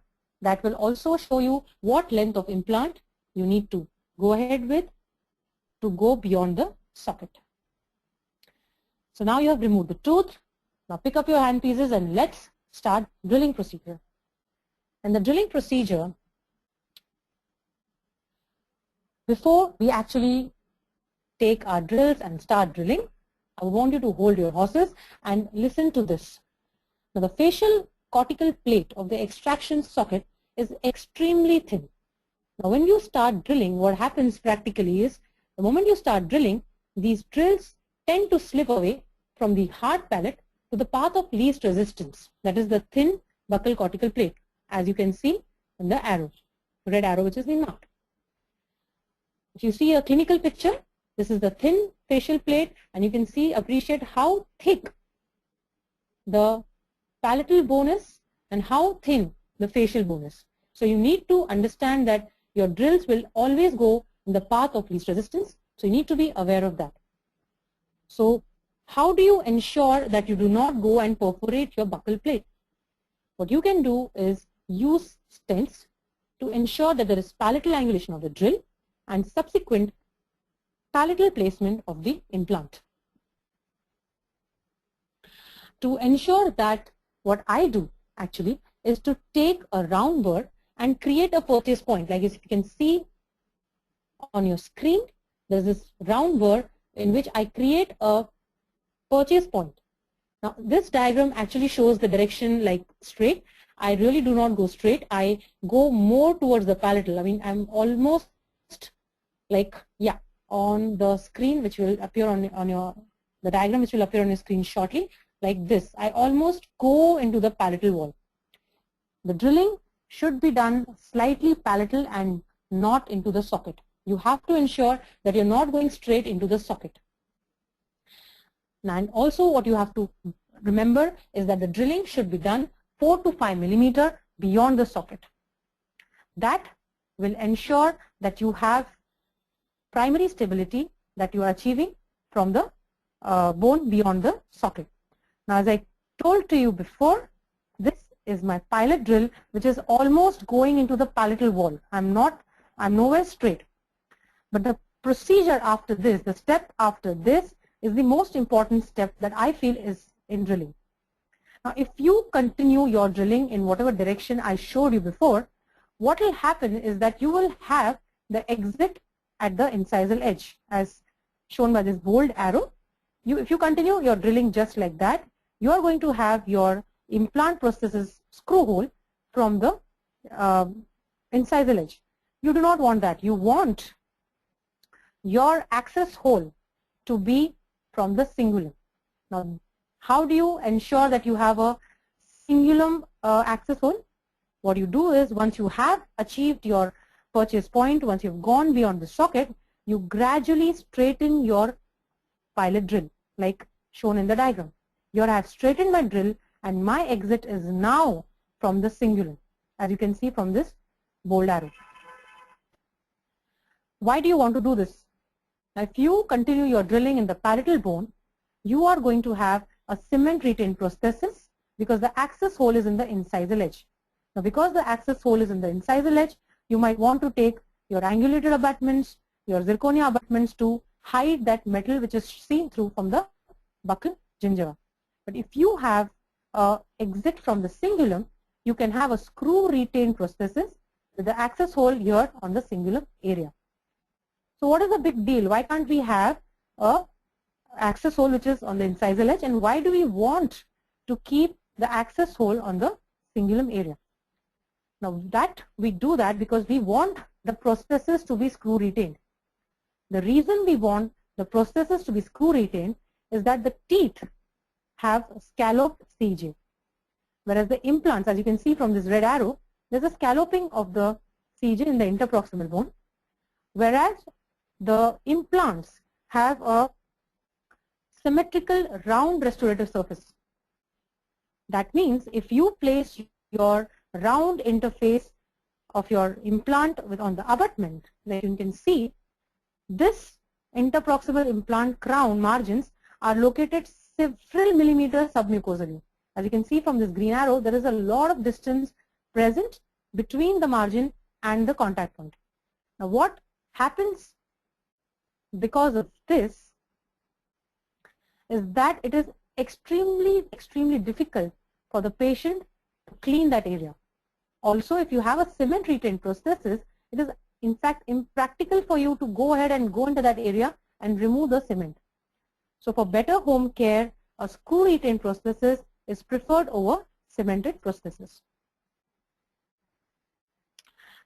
That will also show you what length of implant you need to go ahead with to go beyond the socket. So now you have removed the tooth. Now pick up your hand pieces and let's start drilling procedure. And the drilling procedure, before we actually take our drills and start drilling, I want you to hold your horses and listen to this. Now the facial cortical plate of the extraction socket is extremely thin. Now when you start drilling, what happens practically is, the moment you start drilling, these drills tend to slip away from the hard palate to the path of least resistance, that is the thin buccal cortical plate, as you can see in the arrow, red arrow which is been marked. If you see a clinical picture, this is the thin facial plate, and you can appreciate how thick the palatal bone is and how thin the facial bone is. So you need to understand that your drills will always go in the path of least resistance, so you need to be aware of that. So how do you ensure that you do not go and perforate your buccal plate? What you can do is use stents to ensure that there is palatal angulation of the drill and subsequent palatal placement of the implant. To ensure that, what I do actually is to take a round burr and create a purchase point. Like as you can see on your screen, there's this round burr in which I create a purchase point. Now this diagram actually shows the direction like straight. I really do not go straight. I go more towards the palatal. I mean, I'm almost like, yeah, on the screen which will appear on the diagram which will appear on your screen shortly, like this. I almost go into the palatal wall. The drilling should be done slightly palatal and not into the socket. You have to ensure that you're not going straight into the socket. And also what you have to remember is that the drilling should be done 4 to 5 millimeter beyond the socket. That will ensure that you have primary stability that you are achieving from the bone beyond the socket. Now as I told to you before, this is my pilot drill which is almost going into the palatal wall. I'm nowhere straight. But the procedure after this, the step after this, is the most important step that I feel is in drilling. Now, if you continue your drilling in whatever direction I showed you before, what will happen is that you will have the exit at the incisal edge, as shown by this bold arrow. If you continue your drilling just like that, you are going to have your implant prosthesis screw hole from the incisal edge. You do not want that. You want your access hole to be from the cingulum. Now, how do you ensure that you have a cingulum access hole? What you do is, once you have achieved your purchase point, once you've gone beyond the socket, you gradually straighten your pilot drill, like shown in the diagram. Here I have straightened my drill and my exit is now from the cingulum, as you can see from this bold arrow. Why do you want to do this? Now, if you continue your drilling in the palatal bone, you are going to have a cement retained prosthesis because the access hole is in the incisal edge. Now, because the access hole is in the incisal edge, you might want to take your angulated abutments, your zirconia abutments to hide that metal which is seen through from the buccal gingiva. But if you have an exit from the cingulum, you can have a screw retained prosthesis with the access hole here on the cingulum area. So what is the big deal? Why can't we have a access hole which is on the incisal edge, and why do we want to keep the access hole on the cingulum area? Now that we do that because we want the prosthesis to be screw retained. The reason we want the prosthesis to be screw retained is that the teeth have scalloped CJ, whereas the implants, as you can see from this red arrow, there's a scalloping of the CJ in the interproximal bone, whereas the implants have a symmetrical round restorative surface. That means if you place your round interface of your implant on the abutment, like you can see, this interproximal implant crown margins are located several millimeters submucosally. As you can see from this green arrow, there is a lot of distance present between the margin and the contact point. Now what happens because of this is that it is extremely difficult for the patient to clean that area. Also, if you have a cement retained prosthesis, it is in fact impractical for you to go ahead and go into that area and remove the cement. So for better home care, a screw retained prosthesis is preferred over cemented prosthesis.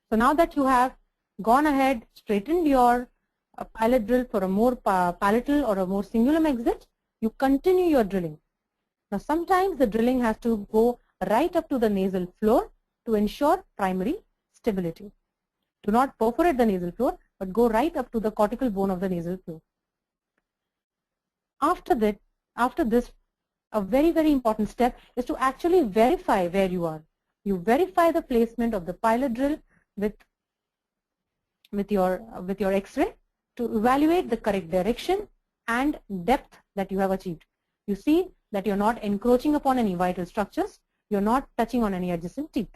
So now that you have gone ahead, straightened your pilot drill for a more palatal or a more cingulum exit, you continue your drilling. Now sometimes the drilling has to go right up to the nasal floor to ensure primary stability. Do not perforate the nasal floor, but go right up to the cortical bone of the nasal floor. After this, a very important step is to actually verify where you are. You verify the placement of the pilot drill with your X-ray to evaluate the correct direction and depth that you have achieved. You see that you're not encroaching upon any vital structures, you're not touching on any adjacent teeth.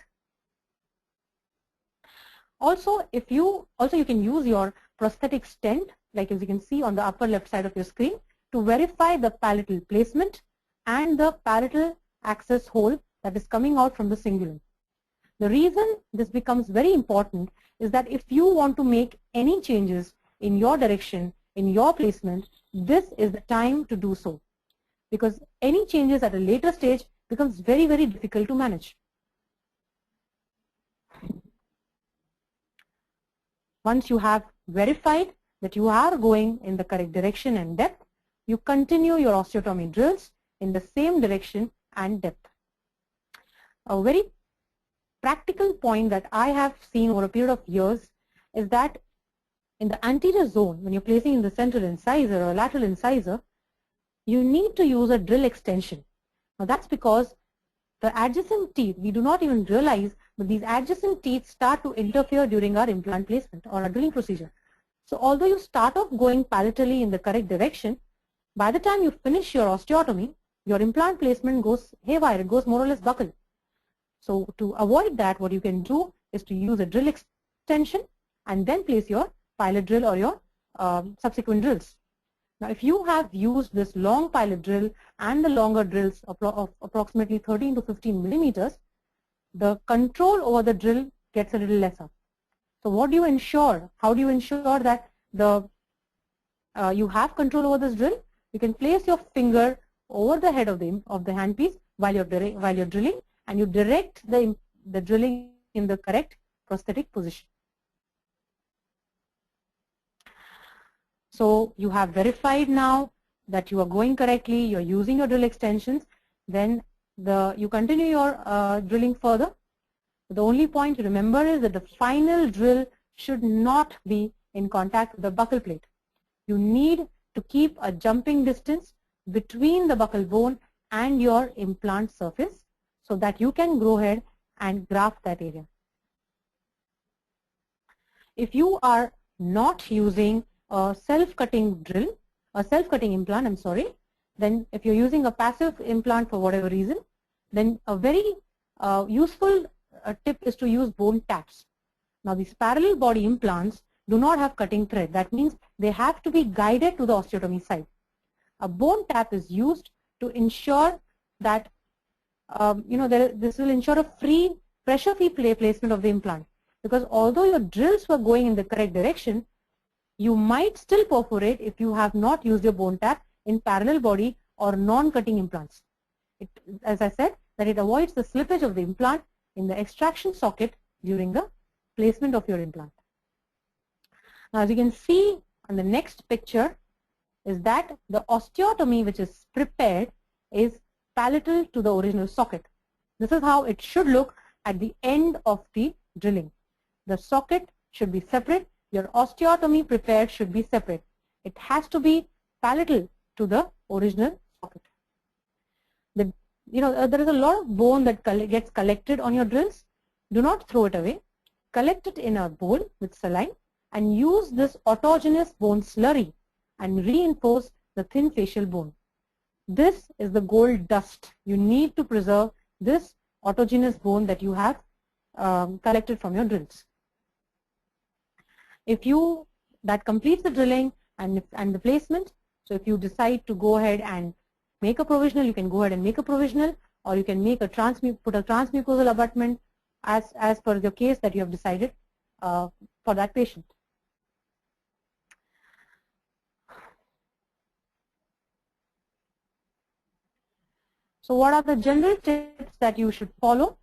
Also, you can use your prosthetic stent, like as you can see on the upper left side of your screen, to verify the palatal placement and the palatal access hole that is coming out from the cingulum. The reason this becomes very important is that if you want to make any changes in your direction, in your placement, this is the time to do so, because any changes at a later stage becomes very difficult to manage. Once you have verified that you are going in the correct direction and depth, you continue your osteotomy drills in the same direction and depth. A very practical point that I have seen over a period of years is that in the anterior zone, when you're placing in the central incisor or lateral incisor, you need to use a drill extension. Now that's because the adjacent teeth, we do not even realize, but these adjacent teeth start to interfere during our implant placement or our drilling procedure. So although you start off going palatally in the correct direction, by the time you finish your osteotomy, your implant placement goes haywire, it goes more or less buccal. So to avoid that, what you can do is to use a drill extension and then place your pilot drill or your subsequent drills. Now, if you have used this long pilot drill and the longer drills of approximately 13 to 15 millimeters, the control over the drill gets a little lesser. So what do you ensure? How do you ensure that you have control over this drill? You can place your finger over the head of the handpiece while you're drilling, and you direct the drilling in the correct prosthetic position. So you have verified now that you are going correctly, you're using your drill extensions, then you continue your drilling further. The only point to remember is that the final drill should not be in contact with the buccal plate. You need to keep a jumping distance between the buccal bone and your implant surface so that you can go ahead and graft that area. If you are not using a self-cutting drill, a self-cutting implant, I'm sorry, then if you're using a passive implant for whatever reason, then a very useful tip is to use bone taps. Now, these parallel body implants do not have cutting thread. That means they have to be guided to the osteotomy site. A bone tap is used to ensure that this will ensure a pressure-free placement of the implant. Because although your drills were going in the correct direction, you might still perforate if you have not used your bone tap in parallel body or non-cutting implants. As I said, that it avoids the slippage of the implant in the extraction socket during the placement of your implant. Now, as you can see on the next picture, is that the osteotomy which is prepared is palatal to the original socket. This is how it should look at the end of the drilling. The socket should be separate. Your osteotomy prepared should be separate. It has to be palatal to the original socket. There is a lot of bone that gets collected on your drills. Do not throw it away. Collect it in a bowl with saline and use this autogenous bone slurry and reinforce the thin facial bone. This is the gold dust. You need to preserve this autogenous bone that you have collected from your drills. That completes the drilling and the placement. So if you decide to go ahead and make a provisional, you can go ahead and make a provisional, or you can make put a transmucosal abutment as per the case that you have decided for that patient. So what are the general tips that you should follow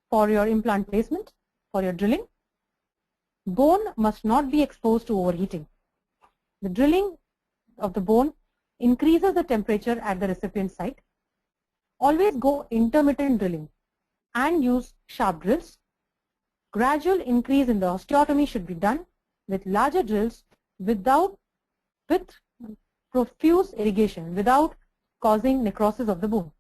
for your implant placement, for your drilling? Bone must not be exposed to overheating. The drilling of the bone increases the temperature at the recipient site. Always go intermittent drilling and use sharp drills. Gradual increase in the osteotomy should be done with larger drills with profuse irrigation, without causing necrosis of the bone.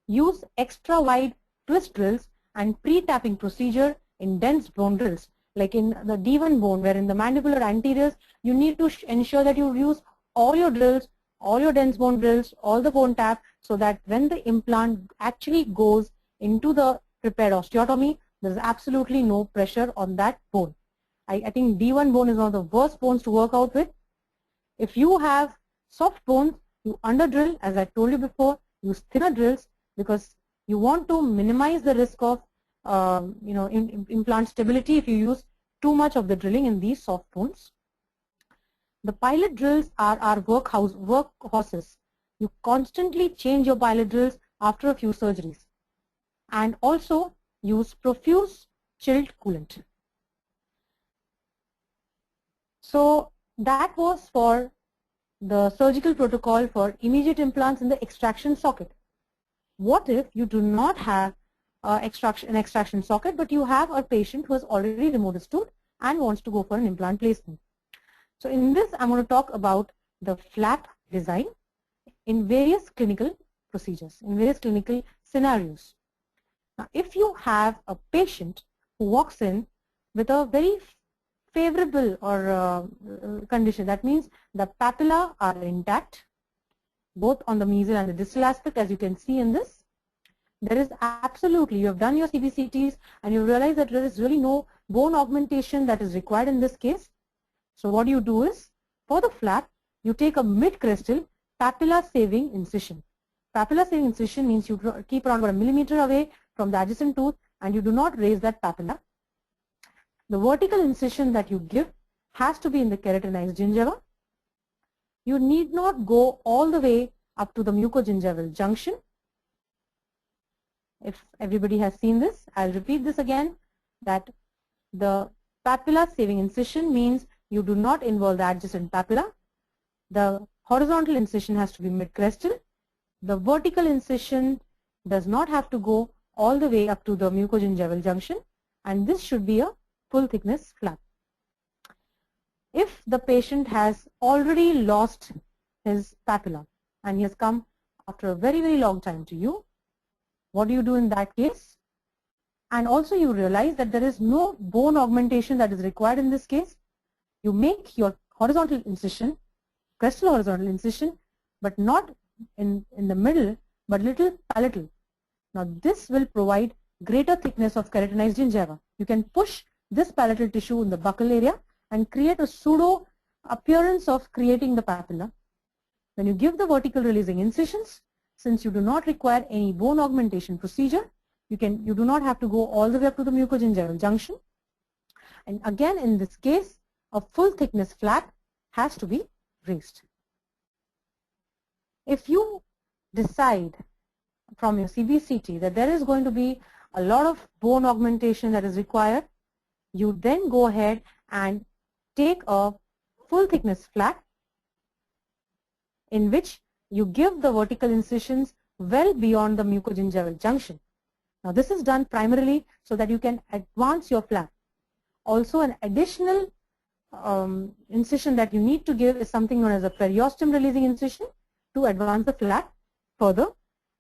Use extra wide twist drills and pre-tapping procedure in dense bone drills, like in the D1 bone, where in the mandibular anteriors, you need to ensure that you use all your drills, all your dense bone drills, all the bone tap, so that when the implant actually goes into the prepared osteotomy, there is absolutely no pressure on that bone. I think D1 bone is one of the worst bones to work out with. If you have soft bones, you under drill, as I told you before, use thinner drills, because you want to minimize the risk of implant stability if you use too much of the drilling in these soft bones. The pilot drills are our workhorses. You constantly change your pilot drills after a few surgeries, and also use profuse chilled coolant. So that was for the surgical protocol for immediate implants in the extraction socket. What if you do not have an extraction socket, but you have a patient who has already remote stood and wants to go for an implant placement? So in this, I'm going to talk about the flap design in various clinical procedures, in various clinical scenarios. Now, if you have a patient who walks in with a very favorable or condition, that means the papilla are intact, both on the mesial and the distal aspect, as you can see in this. there is absolutely, you have done your CBCTs and you realize that there is really no bone augmentation that is required in this case. So what you do is, for the flap, you take a mid-crestal papilla saving incision. Papilla saving incision means you keep around about 1 millimeter away from the adjacent tooth and you do not raise that papilla. The vertical incision that you give has to be in the keratinized gingiva. You need not go all the way up to the mucogingival junction. If everybody has seen this, I'll repeat this again, that the papilla saving incision means you do not involve the adjacent papilla. The horizontal incision has to be mid-crestal. The vertical incision does not have to go all the way up to the mucogingival junction, and this should be a full thickness flap. If the patient has already lost his papilla and he has come after a very, very long time to you, what do you do in that case? And also you realize that there is no bone augmentation that is required in this case. You make your horizontal incision, crestal horizontal incision, but not in the middle, but little palatal. Now this will provide greater thickness of keratinized gingiva. You can push this palatal tissue in the buccal area and create a pseudo appearance of creating the papilla. When you give the vertical releasing incisions, since you do not require any bone augmentation procedure, you do not have to go all the way up to the mucogingival junction. And again, in this case, a full thickness flap has to be raised. If you decide from your CBCT that there is going to be a lot of bone augmentation that is required, you then go ahead and take a full thickness flap in which you give the vertical incisions well beyond the mucogingival junction. Now this is done primarily so that you can advance your flap. Also an additional incision that you need to give is something known as a periosteum releasing incision to advance the flap further,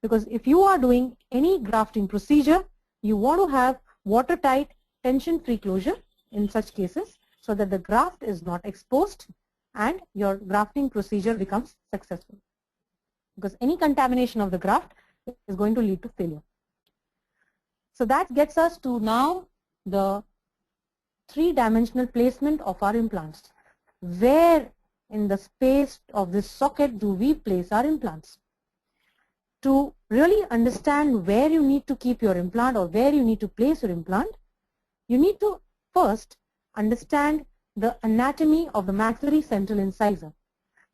because if you are doing any grafting procedure, you want to have watertight tension-free closure in such cases so that the graft is not exposed and your grafting procedure becomes successful, because any contamination of the graft is going to lead to failure. So that gets us to now the three-dimensional placement of our implants. Where in the space of this socket do we place our implants? To really understand where you need to keep your implant or where you need to place your implant, you need to first understand the anatomy of the maxillary central incisor.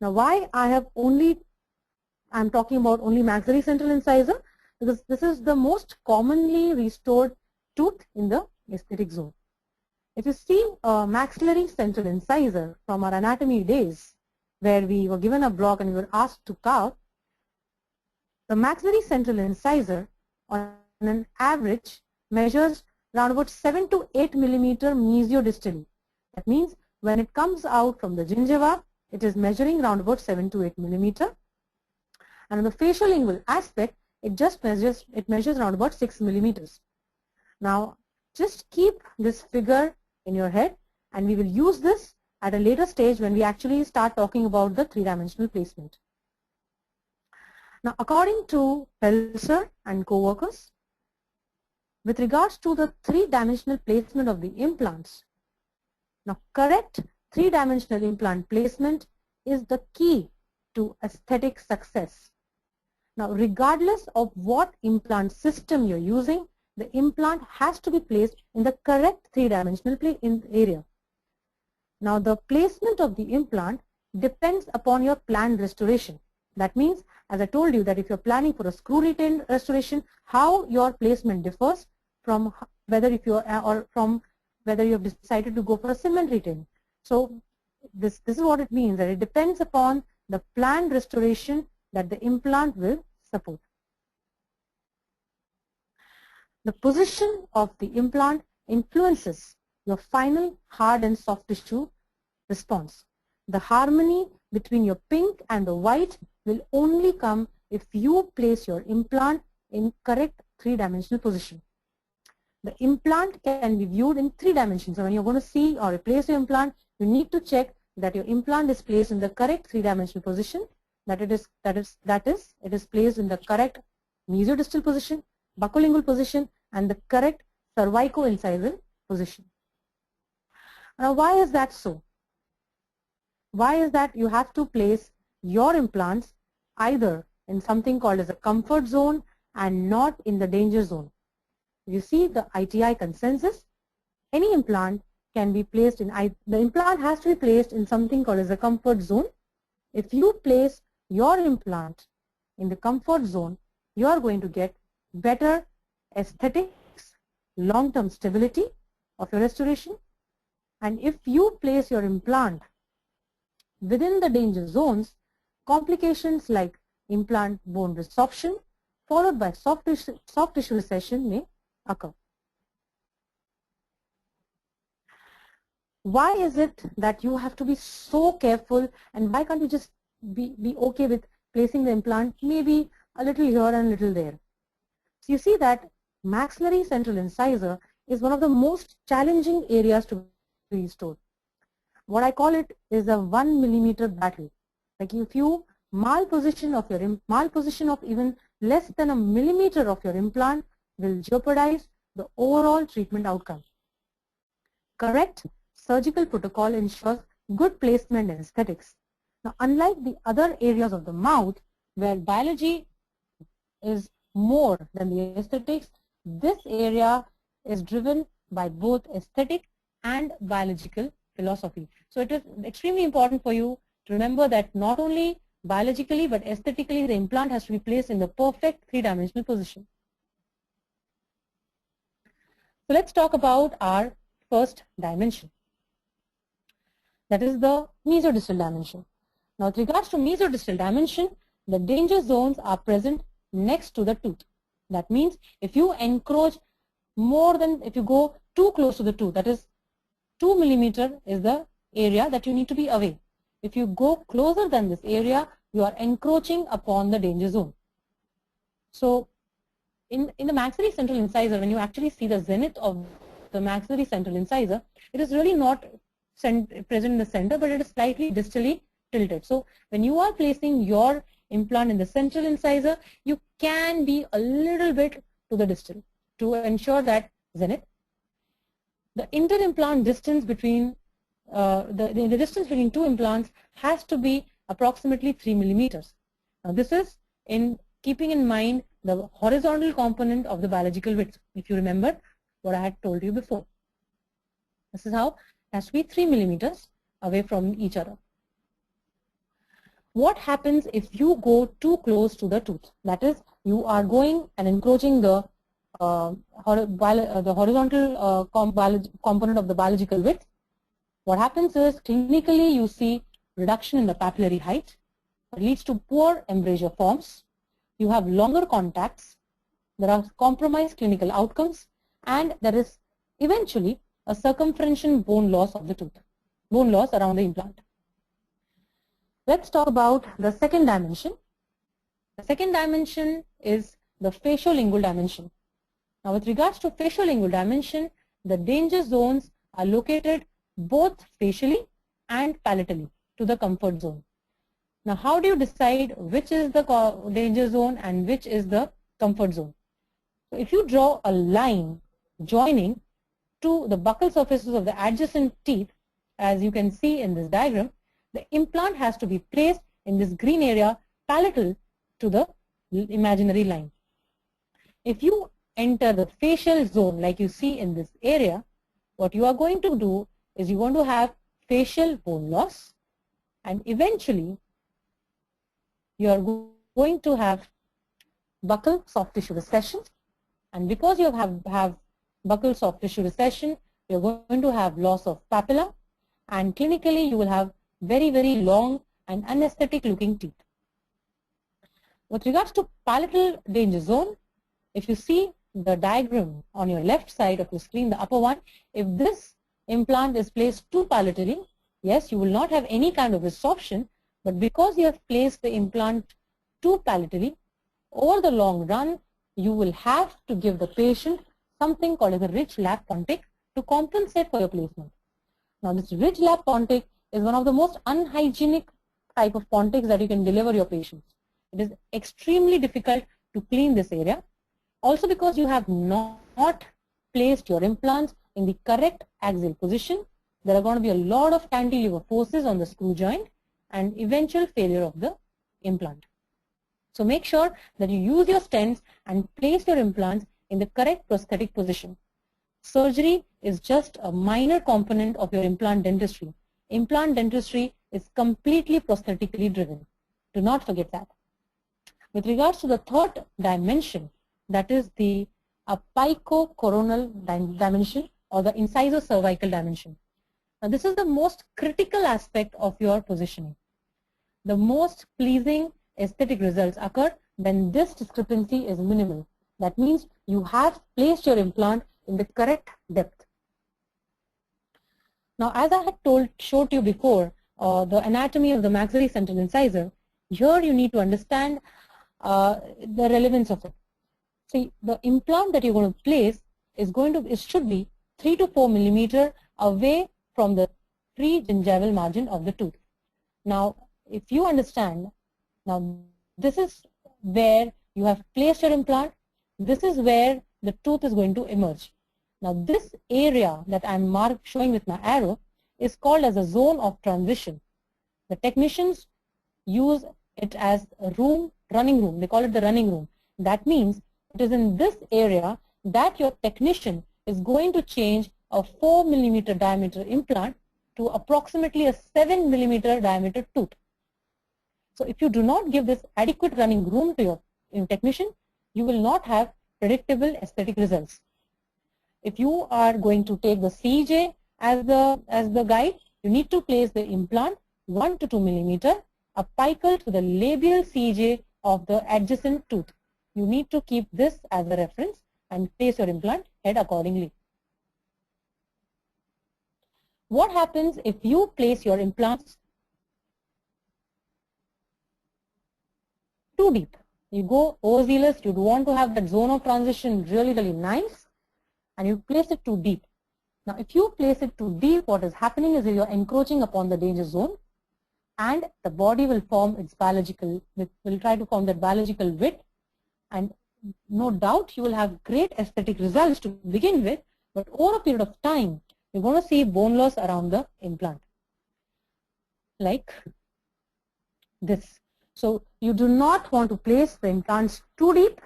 Now why I'm talking about only maxillary central incisor? Because this is the most commonly restored tooth in the aesthetic zone. If you see a maxillary central incisor from our anatomy days, where we were given a block and we were asked to carve, the maxillary central incisor on an average measures around about 7 to 8 millimeter mesiodistally. That means when it comes out from the gingiva, it is measuring around about 7 to 8 millimeter. And on the facial lingual aspect, it measures around about 6 millimeters. Now, just keep this figure in your head, and we will use this at a later stage when we actually start talking about the three-dimensional placement. Now, according to Pelser and co-workers, with regards to the three-dimensional placement of the implants, now correct three-dimensional implant placement is the key to aesthetic success. Now, regardless of what implant system you're using, the implant has to be placed in the correct three-dimensional area. Now, the placement of the implant depends upon your planned restoration. That means, as I told you, that if you're planning for a screw retained restoration, how your placement differs from whether you have decided to go for a cement retain. So this is what it means, that it depends upon the planned restoration that the implant will support. The position of the implant influences your final hard and soft tissue response. The harmony between your pink and the white will only come if you place your implant in correct three-dimensional position. The implant can be viewed in 3 dimensions. So when you're going to see or replace your implant, you need to check that your implant is placed in the correct three-dimensional position, that it is placed in the correct mesiodistal position, buccolingual position and the correct cervico-incisal position. Now, why is that so? Why is that you have to place your implants either in something called as a comfort zone and not in the danger zone? You see the ITI consensus, any implant can be placed in, the implant has to be placed in something called as a comfort zone. If you place your implant in the comfort zone, you are going to get better aesthetics, long-term stability of your restoration. And if you place your implant within the danger zones, complications like implant bone resorption followed by soft tissue recession may occur. Why is it that you have to be so careful, and why can't you just be okay with placing the implant maybe a little here and a little there? So you see that maxillary central incisor is one of the most challenging areas to be restored. What I call it is a 1 millimeter battle. Like if you malposition of even less than a millimeter of your implant will jeopardize the overall treatment outcome. Correct surgical protocol ensures good placement and aesthetics. Now, unlike the other areas of the mouth where biology is more than the aesthetics, this area is driven by both aesthetic and biological philosophy. So it is extremely important for you to remember that not only biologically but aesthetically the implant has to be placed in the perfect three-dimensional position. So let's talk about our first dimension. That is the mesodistal dimension. Now with regards to mesodistal dimension, the danger zones are present next to the tooth. That means if you encroach more than, if you go too close to the tooth, that is 2 millimeter is the area that you need to be away. If you go closer than this area, you are encroaching upon the danger zone. So in the maxillary central incisor, when you actually see the zenith of the maxillary central incisor, it is really not present in the center, but it is slightly distally tilted. So when you are placing your implant in the central incisor, you can be a little bit to the distal to ensure that zenith. The inter-implant distance between the distance between two implants has to be approximately 3 millimeters. Now this is in keeping in mind the horizontal component of the biological width. If you remember what I had told you before, this is how it has to be 3 millimeters away from each other. What happens if you go too close to the tooth? That is, you are going and encroaching the horizontal component of the biological width. What happens is clinically you see reduction in the papillary height. It leads to poor embrasure forms. You have longer contacts. There are compromised clinical outcomes, and there is eventually a circumferential bone loss of the tooth, bone loss around the implant. Let's talk about the second dimension. The second dimension is the facial-lingual dimension. Now with regards to facial-lingual dimension, the danger zones are located both facially and palatally to the comfort zone. Now how do you decide which is the danger zone and which is the comfort zone? So if you draw a line joining to the buccal surfaces of the adjacent teeth, as you can see in this diagram, the implant has to be placed in this green area palatal to the imaginary line. If you enter the facial zone like you see in this area, what you are going to do is you want to have facial bone loss, and eventually you are going to have buccal soft tissue recession, and because you have buccal soft tissue recession, you are going to have loss of papilla, and clinically you will have very, very long and unaesthetic looking teeth. With regards to palatal danger zone, if you see the diagram on your left side of your screen, the upper one, if this implant is placed too palatally, yes, you will not have any kind of resorption, but because you have placed the implant too palatally, over the long run, you will have to give the patient something called as a ridge lap pontic to compensate for your placement. Now this ridge lap pontic is one of the most unhygienic type of pontics that you can deliver your patients. It is extremely difficult to clean this area. Also because you have not placed your implants in the correct axial position, there are going to be a lot of cantilever forces on the screw joint and eventual failure of the implant. So make sure that you use your stents and place your implants in the correct prosthetic position. Surgery is just a minor component of your implant dentistry. Implant dentistry is completely prosthetically driven. Do not forget that. With regards to the third dimension, that is the apicocoronal dimension or the incisor-cervical dimension. Now, this is the most critical aspect of your positioning. The most pleasing aesthetic results occur when this discrepancy is minimal. That means you have placed your implant in the correct depth. Now, as I had showed you before, the anatomy of the maxillary central incisor, here you need to understand the relevance of it. See, the implant that you're going to place is it should be 3 to 4 millimeter away from the pre-gingival margin of the tooth. Now, if you understand, now this is where you have placed your implant. This is where the tooth is going to emerge. Now, this area that I'm showing with my arrow is called as a zone of transition. The technicians use it as a running room. They call it the running room. That means it is in this area that your technician is going to change a 4 millimeter diameter implant to approximately a 7 millimeter diameter tooth. So if you do not give this adequate running room to your technician, you will not have predictable aesthetic results. If you are going to take the CJ as the guide, you need to place the implant 1 to 2 millimeter apical to the labial CJ of the adjacent tooth. You need to keep this as a reference and place your implant head accordingly. What happens if you place your implants too deep? You go overzealous, you want to have that zone of transition really, really nice, and you place it too deep. Now, if you place it too deep, what is happening is you are encroaching upon the danger zone, and the body will form its biological, will try to form that biological width, and no doubt you will have great aesthetic results to begin with, but over a period of time, you're going to see bone loss around the implant, like this. So you do not want to place the implants too deep.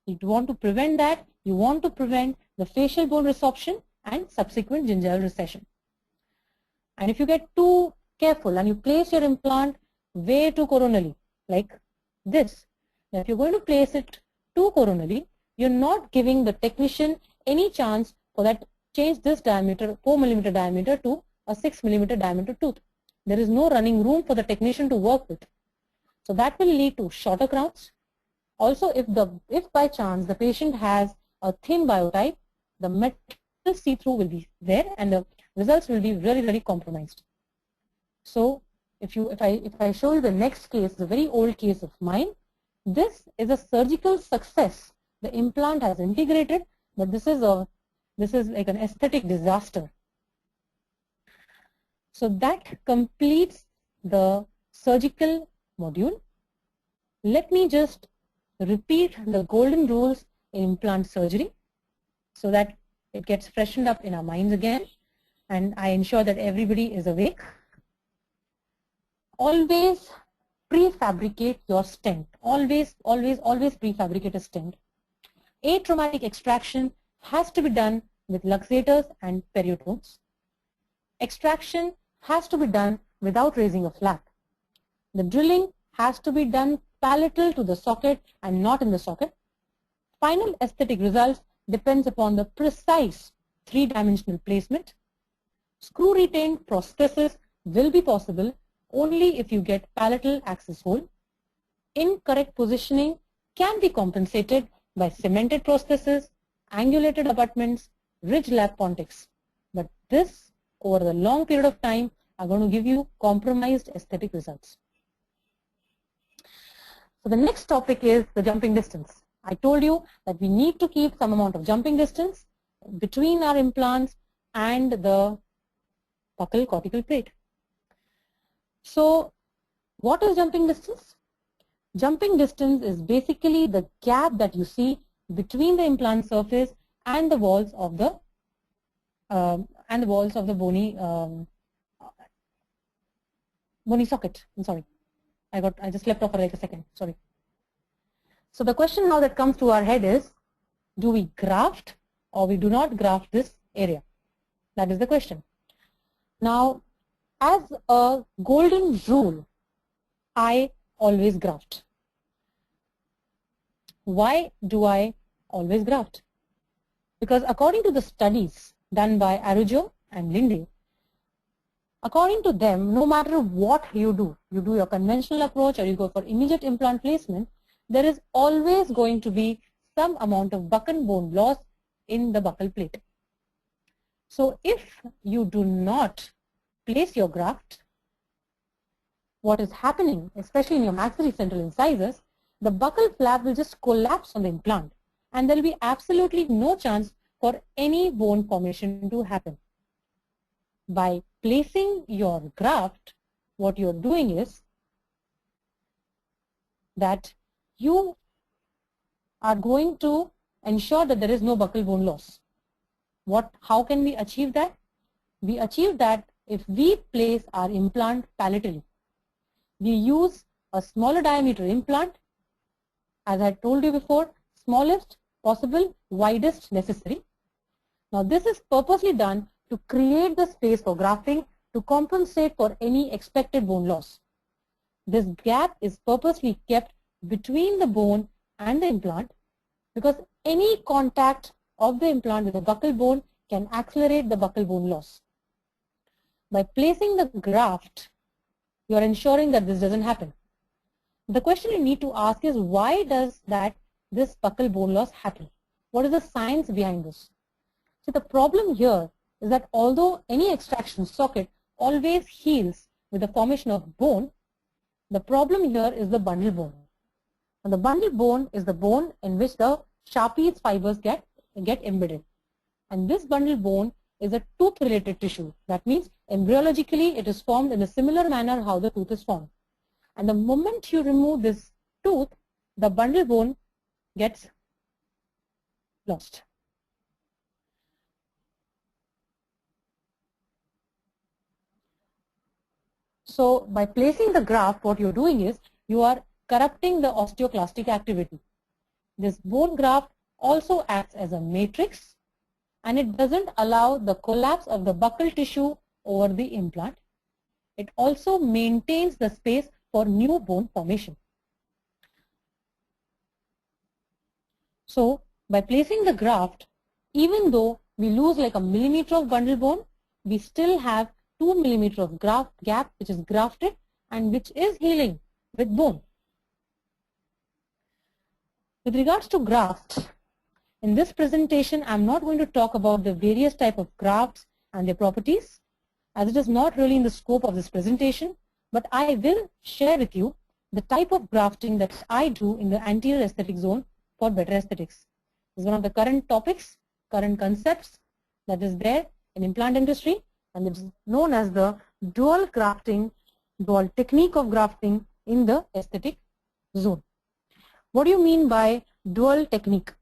You want to prevent that. You want to prevent the facial bone resorption and subsequent gingival recession. And if you get too careful and you place your implant way too coronally, like this, now if you're going to place it too coronally, you're not giving the technician any chance for that change this diameter, 4 millimeter diameter to a 6 millimeter diameter tooth. There is no running room for the technician to work with. So that will lead to shorter crowns. Also, if by chance the patient has a thin biotype, the metal see-through will be there and the results will be really, really compromised. So if I show you the next case, the very old case of mine, this is a surgical success. The implant has integrated, but this is like an aesthetic disaster. So that completes the surgical module. Let me just repeat the golden rules in implant surgery so that it gets freshened up in our minds again, and I ensure that everybody is awake. Always prefabricate your stent. Always, always, always prefabricate a stent. Atraumatic extraction has to be done with luxators and periotomes. Extraction has to be done without raising a flap. The drilling has to be done palatal to the socket and not in the socket. Final aesthetic results depends upon the precise three-dimensional placement. Screw retained prosthesis will be possible only if you get palatal access hole. Incorrect positioning can be compensated by cemented prosthesis, angulated abutments, ridge lap pontics. But this, over the long period of time, are going to give you compromised aesthetic results. So the next topic is the jumping distance. I told you that we need to keep some amount of jumping distance between our implants and the buccal cortical plate. So what is jumping distance? Jumping distance is basically the gap that you see between the implant surface and the walls of the bony socket. I'm sorry, I just slept off for like a second. Sorry. So the question now that comes to our head is, do we graft or we do not graft this area? That is the question. Now, as a golden rule, I always graft. Why do I always graft? Because according to the studies done by Arujo and Linde, according to them, no matter what you do your conventional approach or you go for immediate implant placement, there is always going to be some amount of buccal bone loss in the buccal plate. So if you do not place your graft, what is happening, especially in your maxillary central incisors, the buccal flap will just collapse on the implant and there will be absolutely no chance for any bone formation to happen. By placing your graft, what you're doing is that you are going to ensure that there is no buccal bone loss. How can we achieve that? We achieve that if we place our implant palatally. We use a smaller diameter implant, as I told you before, smallest possible, widest necessary. Now this is purposely done to create the space for grafting to compensate for any expected bone loss. This gap is purposely kept between the bone and the implant because any contact of the implant with the buccal bone can accelerate the buccal bone loss. By placing the graft, you are ensuring that this doesn't happen. The question you need to ask is, why does this buccal bone loss happen? What is the science behind this? So the problem here is that although any extraction socket always heals with the formation of bone, the problem here is the bundle bone. And the bundle bone is the bone in which the Sharpie's fibers get embedded. And this bundle bone is a tooth-related tissue. That means embryologically it is formed in a similar manner how the tooth is formed. And the moment you remove this tooth, the bundle bone gets lost. So by placing the graft, what you're doing is you are corrupting the osteoclastic activity. This bone graft also acts as a matrix and it doesn't allow the collapse of the buccal tissue over the implant. It also maintains the space for new bone formation. So by placing the graft, even though we lose like a millimeter of bundle bone, we still have 2 millimeter of gap which is grafted and which is healing with bone. With regards to grafts, in this presentation I'm not going to talk about the various type of grafts and their properties, as it is not really in the scope of this presentation, but I will share with you the type of grafting that I do in the anterior aesthetic zone for better aesthetics. This is one of the current topics, current concepts that is there in implant industry, and it is known as the dual technique of grafting in the aesthetic zone. What do you mean by dual technique?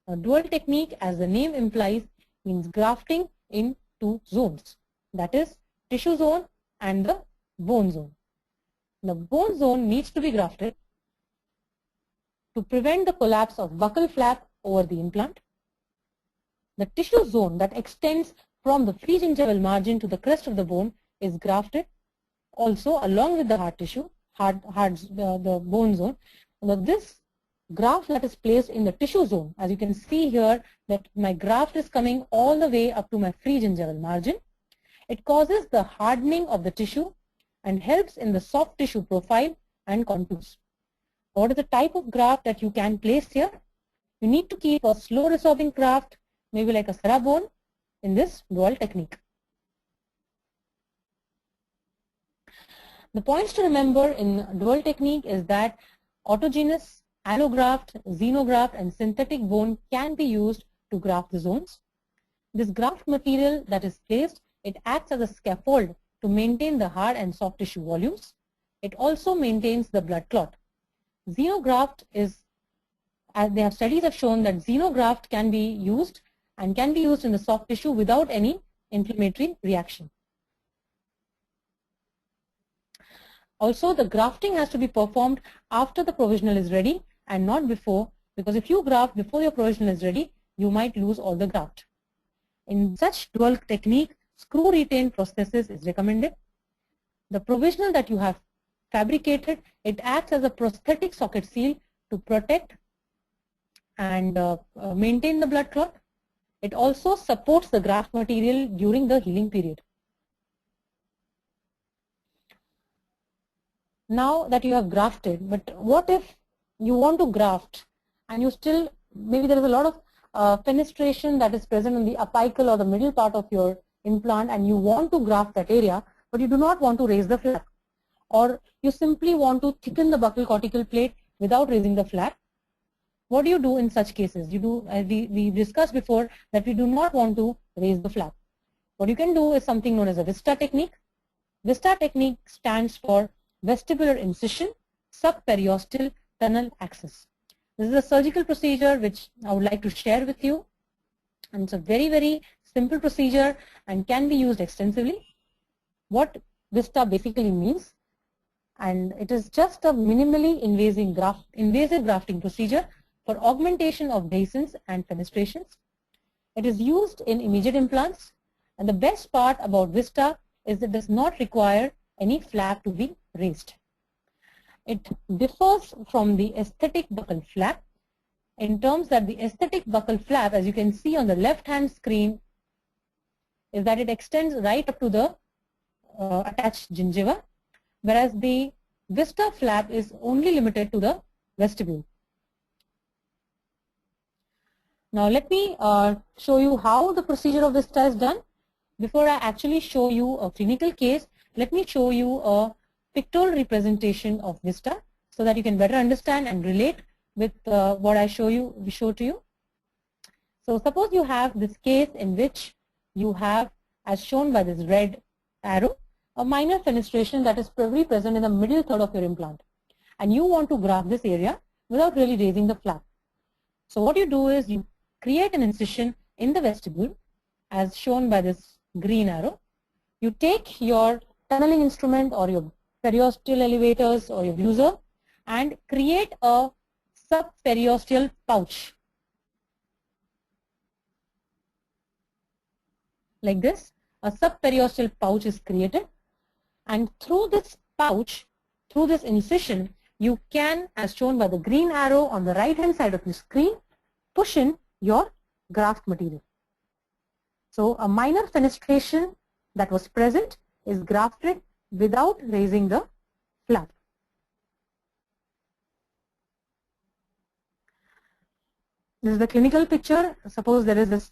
A dual technique, as the name implies, means grafting in two zones, that is tissue zone and the bone zone. The bone zone needs to be grafted to prevent the collapse of buccal flap over the implant. The tissue zone that extends from the free gingival margin to the crest of the bone is grafted also along with the hard tissue, the bone zone. Now this graft that is placed in the tissue zone, as you can see here that my graft is coming all the way up to my free gingival margin. It causes the hardening of the tissue and helps in the soft tissue profile and contours. What is the type of graft that you can place here? You need to keep a slow resorbing graft, maybe like a Serra bone, in this dual technique. The points to remember in dual technique is that autogenous, allograft, xenograft and synthetic bone can be used to graft the zones. This graft material that is placed, it acts as a scaffold to maintain the hard and soft tissue volumes. It also maintains the blood clot. xenograft is, as their studies have shown, that xenograft can be used and can be used in the soft tissue without any inflammatory reaction. Also, the grafting has to be performed after the provisional is ready and not before, because if you graft before your provisional is ready, you might lose all the graft. In such dual technique, screw retain prosthesis is recommended. The provisional that you have fabricated, it acts as a prosthetic socket seal to protect and maintain the blood clot. It also supports the graft material during the healing period. Now that you have grafted, but what if you want to graft and you still, maybe there is a lot of fenestration that is present in the apical or the middle part of your implant, and you want to graft that area, but you do not want to raise the flap, or you simply want to thicken the buccal cortical plate without raising the flap. What do you do in such cases? You do, we discussed before that we do not want to raise the flap. What you can do is something known as a VISTA technique. VISTA technique stands for vestibular incision, subperiosteal tunnel access. This is a surgical procedure which I would like to share with you, and it's a very, very simple procedure and can be used extensively. What VISTA basically means, and it is just a minimally invasive grafting procedure for augmentation of dehiscence and fenestrations. It is used in immediate implants, and the best part about VISTA is it does not require any flap to be raised. It differs from the aesthetic buccal flap in terms that the aesthetic buccal flap, as you can see on the left-hand screen, is that it extends right up to the attached gingiva, whereas the VISTA flap is only limited to the vestibule. Now let me show you how the procedure of VISTA is done. Before I actually show you a clinical case, let me show you a pictorial representation of VISTA so that you can better understand and relate with what I show to you. So suppose you have this case in which you have, as shown by this red arrow, a minor fenestration that is probably present in the middle third of your implant, and you want to graft this area without really raising the flap. So what you do is you create an incision in the vestibule as shown by this green arrow. You take your tunneling instrument or your periosteal elevators or your user and create a subperiosteal pouch. Like this, a subperiosteal pouch is created, and through this pouch, through this incision, you can, as shown by the green arrow on the right hand side of the screen, push in your graft material. So a minor fenestration that was present is grafted without raising the flap. This is the clinical picture. Suppose there is this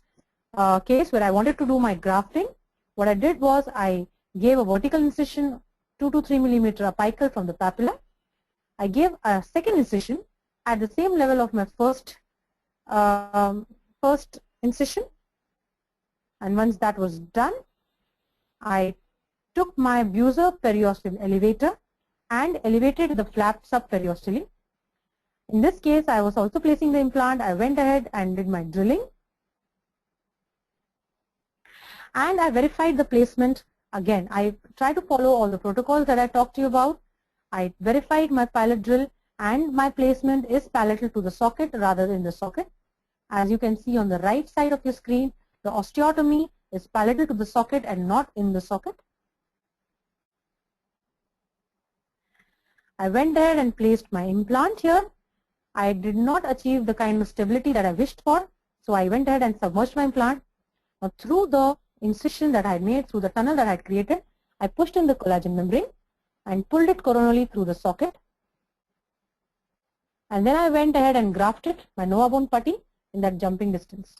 case where I wanted to do my grafting. What I did was I gave a vertical incision 2 to 3 millimeter apical from the papilla. I gave a second incision at the same level of my first incision, and once that was done, I took my Buser periosteal elevator and elevated the flap subperiosteally. In this case, I was also placing the implant. I went ahead and did my drilling, and I verified the placement. Again, I tried to follow all the protocols that I talked to you about. I verified my pilot drill, and my placement is palatal to the socket rather than the socket. As you can see on the right side of your screen, the osteotomy is palatal to the socket and not in the socket. I went ahead and placed my implant here. I did not achieve the kind of stability that I wished for, so I went ahead and submerged my implant. Now, through the incision that I had made, through the tunnel that I had created, I pushed in the collagen membrane and pulled it coronally through the socket. And then I went ahead and grafted my Nova bone putty in that jumping distance.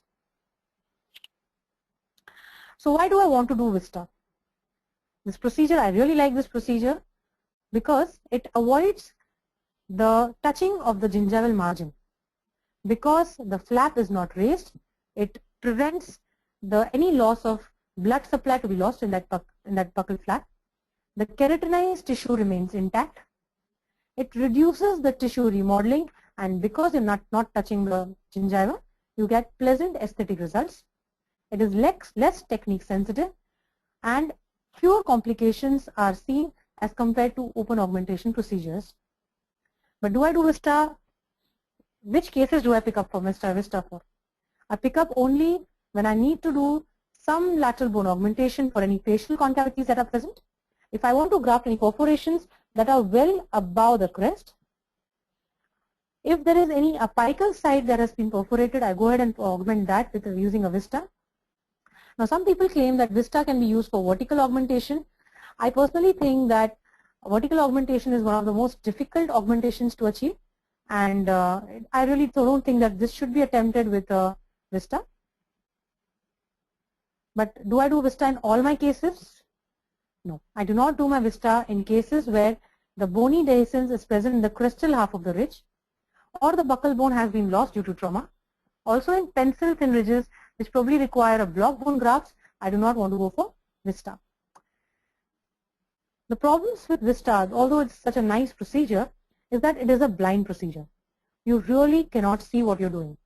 So why do I want to do VISTA? This procedure, I really like this procedure because it avoids the touching of the gingival margin. Because the flap is not raised, it prevents any loss of blood supply to be lost in that buccal flap. The keratinized tissue remains intact. It reduces the tissue remodeling, and because you're not touching the gingiva, you get pleasant aesthetic results. It is less technique sensitive, and fewer complications are seen as compared to open augmentation procedures. But do I do Vista? Which cases do I pick up for Vista for? I pick up only when I need to do some lateral bone augmentation for any facial concavities that are present. If I want to graft any perforations that are well above the crest, if there is any apical site that has been perforated, I go ahead and augment that with using a Vista. Now, some people claim that Vista can be used for vertical augmentation. I personally think that vertical augmentation is one of the most difficult augmentations to achieve, and I really don't think that this should be attempted with Vista. But do I do Vista in all my cases? No, I do not do my Vista in cases where the bony dehiscence is present in the crestal half of the ridge, or the buccal bone has been lost due to trauma. Also in pencil thin ridges which probably require a block bone grafts, I do not want to go for Vista. The problems with Vista, although it's such a nice procedure, is that it is a blind procedure. You really cannot see what you're doing.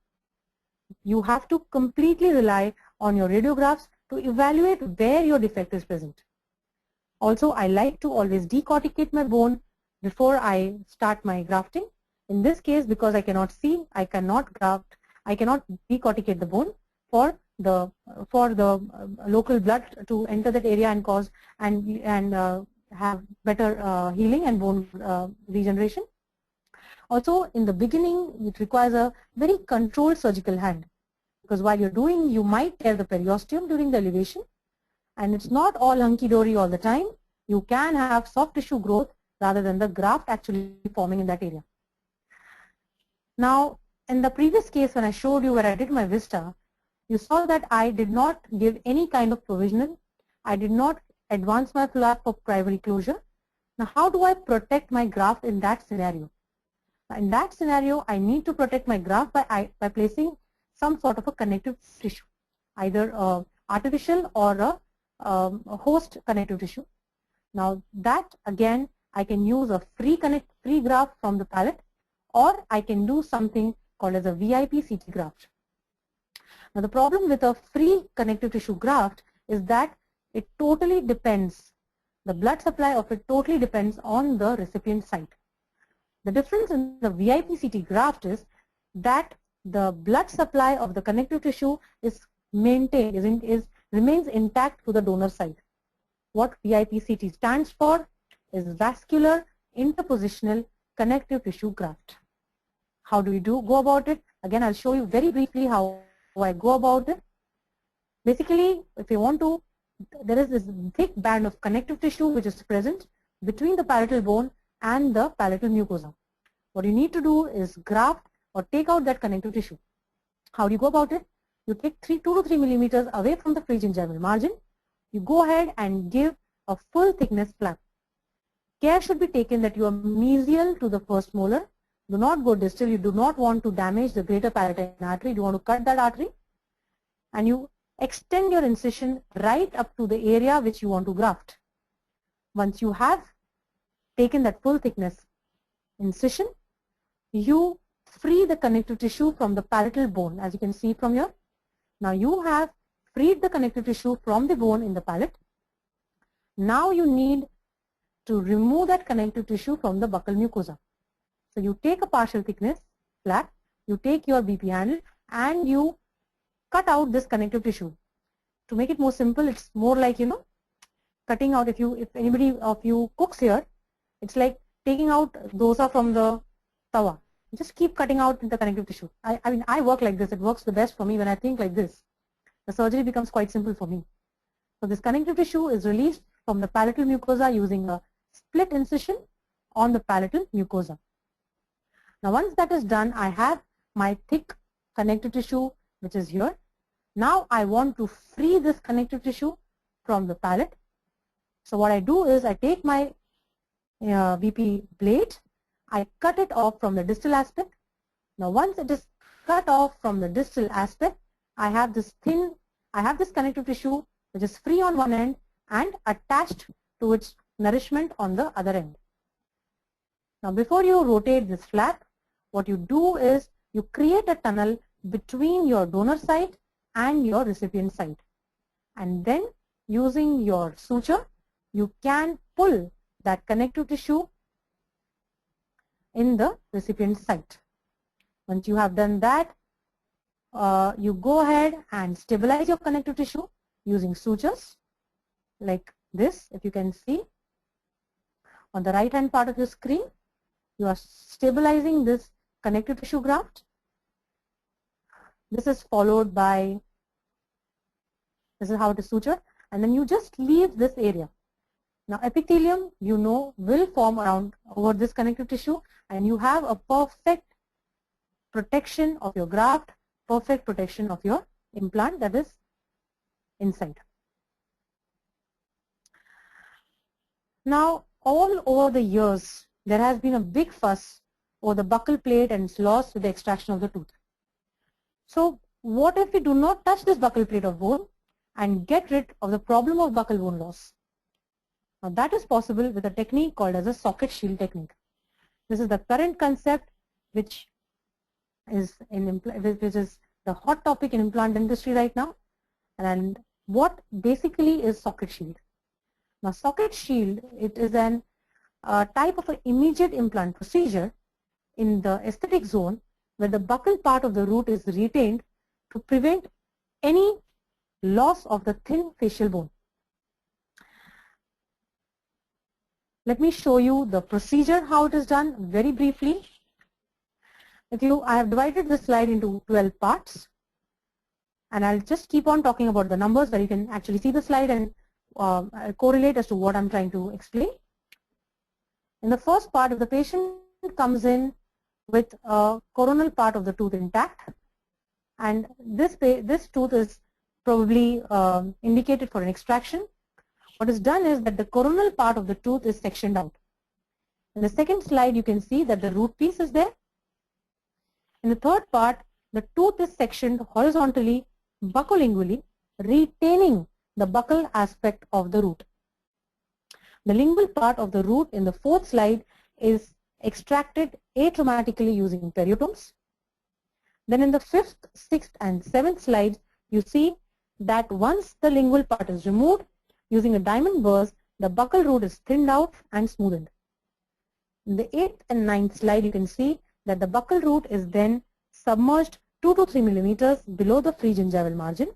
You have to completely rely on your radiographs to evaluate where your defect is present. Also, I like to always decorticate my bone before I start my grafting. In this case, because I cannot see, I cannot graft, I cannot decorticate the bone for the local blood to enter that area and cause and have better healing and bone regeneration. Also, in the beginning, it requires a very controlled surgical hand, because while you're doing, you might tear the periosteum during the elevation, and it's not all hunky-dory all the time. You can have soft tissue growth rather than the graft actually forming in that area. Now, in the previous case when I showed you where I did my Vista, you saw that I did not give any kind of provisional. I did not advance my flap for primary closure. Now, how do I protect my graft in that scenario? In that scenario, I need to protect my graft by placing some sort of a connective tissue, either artificial or a host connective tissue. Now that again, I can use a free graft from the palate, or I can do something called as a VIP CT graft. Now the problem with a free connective tissue graft is that it totally depends, the blood supply of it totally depends on the recipient site. The difference in the VIP CT graft is that the blood supply of the connective tissue is maintained, remains intact to the donor site. What VIP CT stands for is vascular interpositional connective tissue graft. How do we go about it? Again, I'll show you very briefly how I go about it. Basically, if you want to, there is this thick band of connective tissue which is present between the palatal bone and the palatal mucosa. What you need to do is graft or take out that connective tissue. How do you go about it? You take 2 to 3 millimeters away from the pregingival margin. You go ahead and give a full thickness flap. Care should be taken that you are mesial to the first molar. Do not go distal. You do not want to damage the greater palatine artery. You want to cut that artery. And you extend your incision right up to the area which you want to graft. Once you have taken that full thickness incision, you free the connective tissue from the palatal bone, as you can see from here. Now you have freed the connective tissue from the bone in the palate. Now you need to remove that connective tissue from the buccal mucosa. So you take a partial thickness flap, you take your BP handle and you cut out this connective tissue. To make it more simple, it's more like, cutting out, if anybody of you cooks here, it's like taking out dosa from the tawa. Just keep cutting out the connective tissue. I mean, I work like this. It works the best for me when I think like this. The surgery becomes quite simple for me. So this connective tissue is released from the palatal mucosa using a split incision on the palatal mucosa. Now once that is done, I have my thick connective tissue which is here. Now I want to free this connective tissue from the palate. So what I do is I take my VP blade, I cut it off from the distal aspect. Now once it is cut off from the distal aspect, I have this connective tissue which is free on one end and attached to its nourishment on the other end. Now before you rotate this flap, what you do is you create a tunnel between your donor site and your recipient site. And then using your suture, you can pull that connective tissue in the recipient site. Once you have done that, you go ahead and stabilize your connective tissue using sutures like this. If you can see on the right hand part of your screen, you are stabilizing this connective tissue graft. This is followed by, this is how it is sutured, and then you just leave this area. Now epithelium, you know, will form around over this connective tissue, and you have a perfect protection of your graft, perfect protection of your implant that is inside. Now all over the years, there has been a big fuss over the buccal plate and its loss with the extraction of the tooth. So what if we do not touch this buccal plate of bone and get rid of the problem of buccal bone loss? Now that is possible with a technique called as a socket shield technique. This is the current concept which is the hot topic in implant dentistry right now. And what basically is socket shield? Now socket shield, it is an type of an immediate implant procedure in the aesthetic zone where the buccal part of the root is retained to prevent any loss of the thin facial bone. Let me show you the procedure, how it is done very briefly. I have divided this slide into 12 parts, and I'll just keep on talking about the numbers where you can actually see the slide and correlate as to what I'm trying to explain. In the first part, if the patient comes in with a coronal part of the tooth intact, and this tooth is probably indicated for an extraction, what is done is that the coronal part of the tooth is sectioned out. In the second slide, you can see that the root piece is there. In the third part, the tooth is sectioned horizontally, buccolingually, retaining the buccal aspect of the root. The lingual part of the root in the fourth slide is extracted atraumatically using periotomes. Then in the fifth, sixth and seventh slides, you see that once the lingual part is removed, using a diamond burrs, the buccal root is thinned out and smoothened. In the 8th and 9th slide, you can see that the buccal root is then submerged 2 to 3 millimeters below the free gingival margin.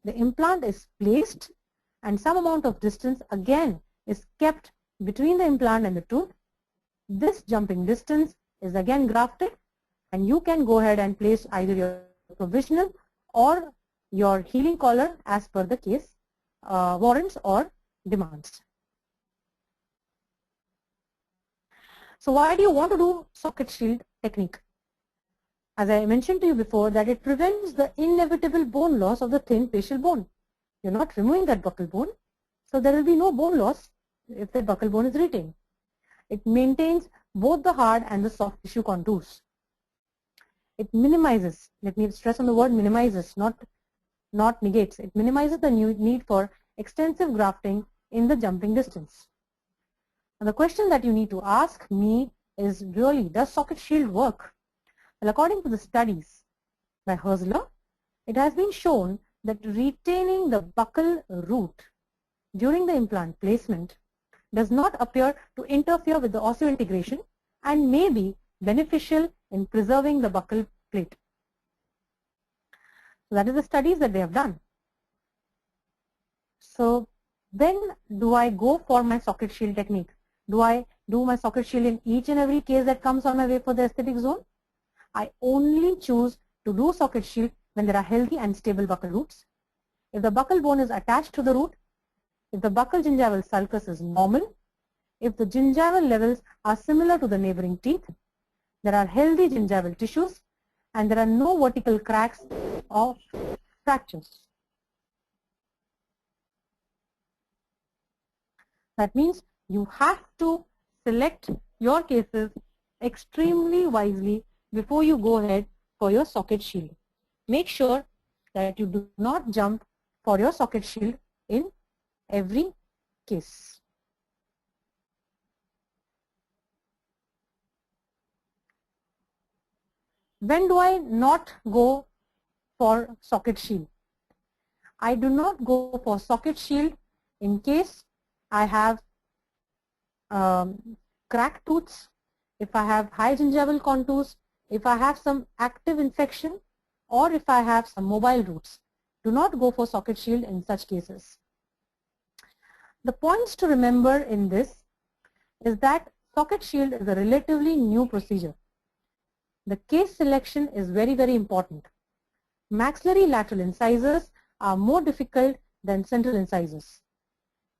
The implant is placed and some amount of distance again is kept between the implant and the tooth. This jumping distance is again grafted, and you can go ahead and place either your provisional or your healing collar as per the case warrants or demands. So why do you want to do socket shield technique? As I mentioned to you before, that it prevents the inevitable bone loss of the thin facial bone. You're not removing that buccal bone, so there will be no bone loss if the buccal bone is retained. It maintains both the hard and the soft tissue contours. It minimizes, let me stress on the word minimizes, not negates. It minimizes the need for extensive grafting in the jumping distance. And the question that you need to ask me is, really, does socket shield work? Well, according to the studies by Herzler, it has been shown that retaining the buccal root during the implant placement does not appear to interfere with the osseointegration and may be beneficial in preserving the buccal plate. So that is the studies that they have done. So when do I go for my socket shield technique? Do I do my socket shield in each and every case that comes on my way for the aesthetic zone? I only choose to do socket shield when there are healthy and stable buccal roots. If the buccal bone is attached to the root, if the buccal gingival sulcus is normal, if the gingival levels are similar to the neighboring teeth, there are healthy gingival tissues, and there are no vertical cracks or fractures. That means you have to select your cases extremely wisely before you go ahead for your socket shield. Make sure that you do not jump for your socket shield in every case. When do I not go for socket shield? I do not go for socket shield in case I have cracked tooths, if I have high gingival contours, if I have some active infection, or if I have some mobile roots. Do not go for socket shield in such cases. The points to remember in this is that socket shield is a relatively new procedure. The case selection is very, very important. Maxillary lateral incisors are more difficult than central incisors.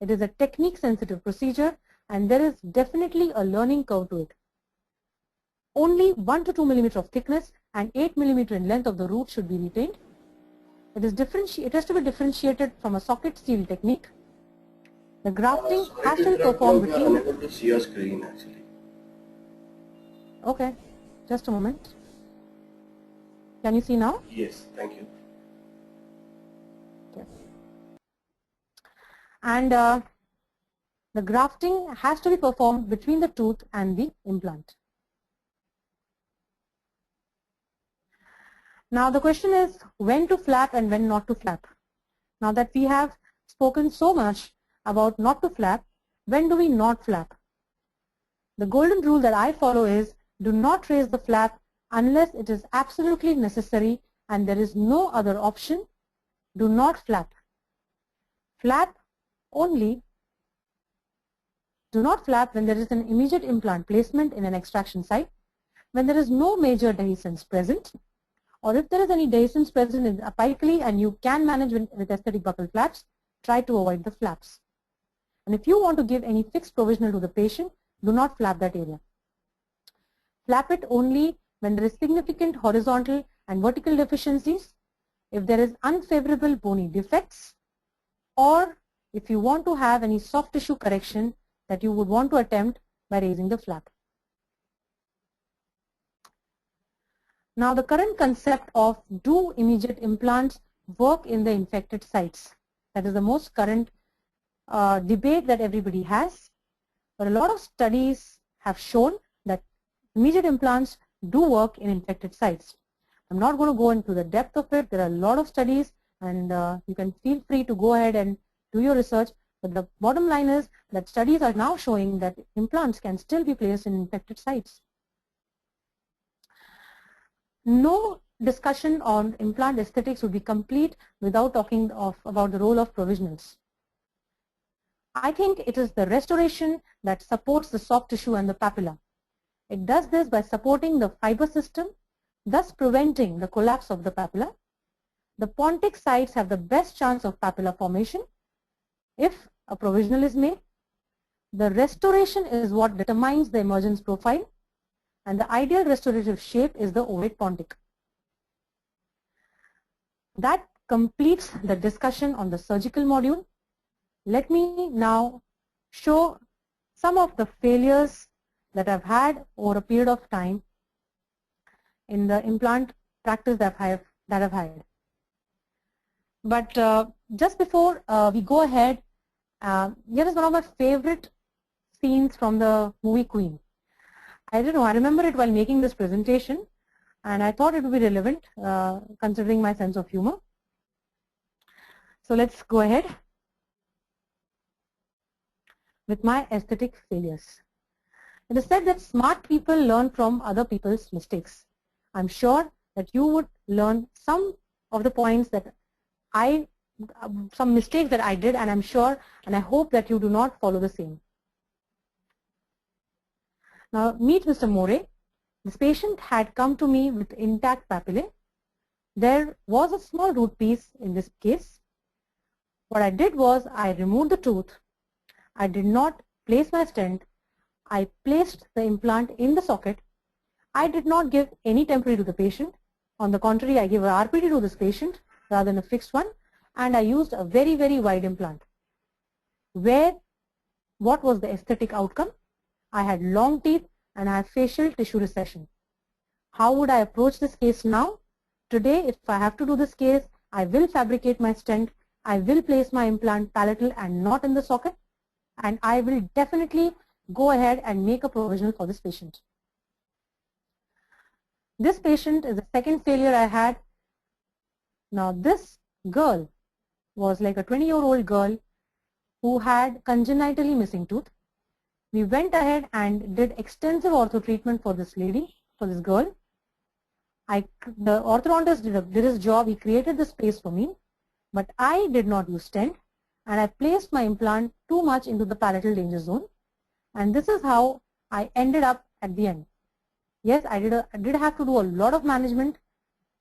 It is a technique sensitive procedure and there is definitely a learning curve to it. Only 1 to 2 millimeter of thickness and 8 millimeter in length of the root should be retained. It has to be differentiated from a socket seal technique. The grafting has to be performed between. We are unable to see your screen actually. Okay, just a moment. Can you see now? Yes, thank you. Okay. And the grafting has to be performed between the tooth and the implant. Now the question is when to flap and when not to flap. Now that we have spoken so much about not to flap, when do we not flap? The golden rule that I follow is do not raise the flap unless it is absolutely necessary and there is no other option. Do not flap. Flap only. Do not flap when there is an immediate implant placement in an extraction site, when there is no major dehiscence present, or if there is any dehiscence present in apically and you can manage with aesthetic buccal flaps, try to avoid the flaps. And if you want to give any fixed provisional to the patient, do not flap that area. Flap it only when there is significant horizontal and vertical deficiencies, if there is unfavorable bony defects, or if you want to have any soft tissue correction that you would want to attempt by raising the flap. Now the current concept of do immediate implants work in the infected sites? That is the most current debate that everybody has. But a lot of studies have shown that immediate implants do work in infected sites. I'm not going to go into the depth of it. There are a lot of studies and you can feel free to go ahead and do your research. But the bottom line is that studies are now showing that implants can still be placed in infected sites. No discussion on implant aesthetics would be complete without talking about the role of provisionals. I think it is the restoration that supports the soft tissue and the papilla. It does this by supporting the fiber system, thus preventing the collapse of the papilla. The pontic sites have the best chance of papilla formation if a provisional is made. The restoration is what determines the emergence profile, and the ideal restorative shape is the ovate pontic. That completes the discussion on the surgical module. Let me now show some of the failures that I've had over a period of time in the implant practice that I've had. But just before we go ahead, here is one of my favorite scenes from the movie Queen. I don't know, I remember it while making this presentation and I thought it would be relevant considering my sense of humor. So let's go ahead with my aesthetic failures. It is said that smart people learn from other people's mistakes. I'm sure that you would learn some of the points that some mistakes that I did, and I'm sure and I hope that you do not follow the same. Now meet Mr. More. This patient had come to me with intact papillae. There was a small root piece in this case. What I did was I removed the tooth. I did not place my stent. I placed the implant in the socket. I did not give any temporary to the patient. On the contrary, I gave a RPT to this patient rather than a fixed one, and I used a very, very wide implant. What was the aesthetic outcome? I had long teeth and I have facial tissue recession. How would I approach this case now? Today, if I have to do this case, I will fabricate my stent. I will place my implant palatal and not in the socket, and I will definitely go ahead and make a provisional for this patient. This patient is the second failure I had. Now this girl was like a 20-year-old girl who had congenitally missing tooth. We went ahead and did extensive ortho treatment for this lady, for this girl. The orthodontist did his job. He created the space for me, but I did not use stent, and I placed my implant too much into the palatal danger zone, and this is how I ended up at the end. Yes, I did have to do a lot of management.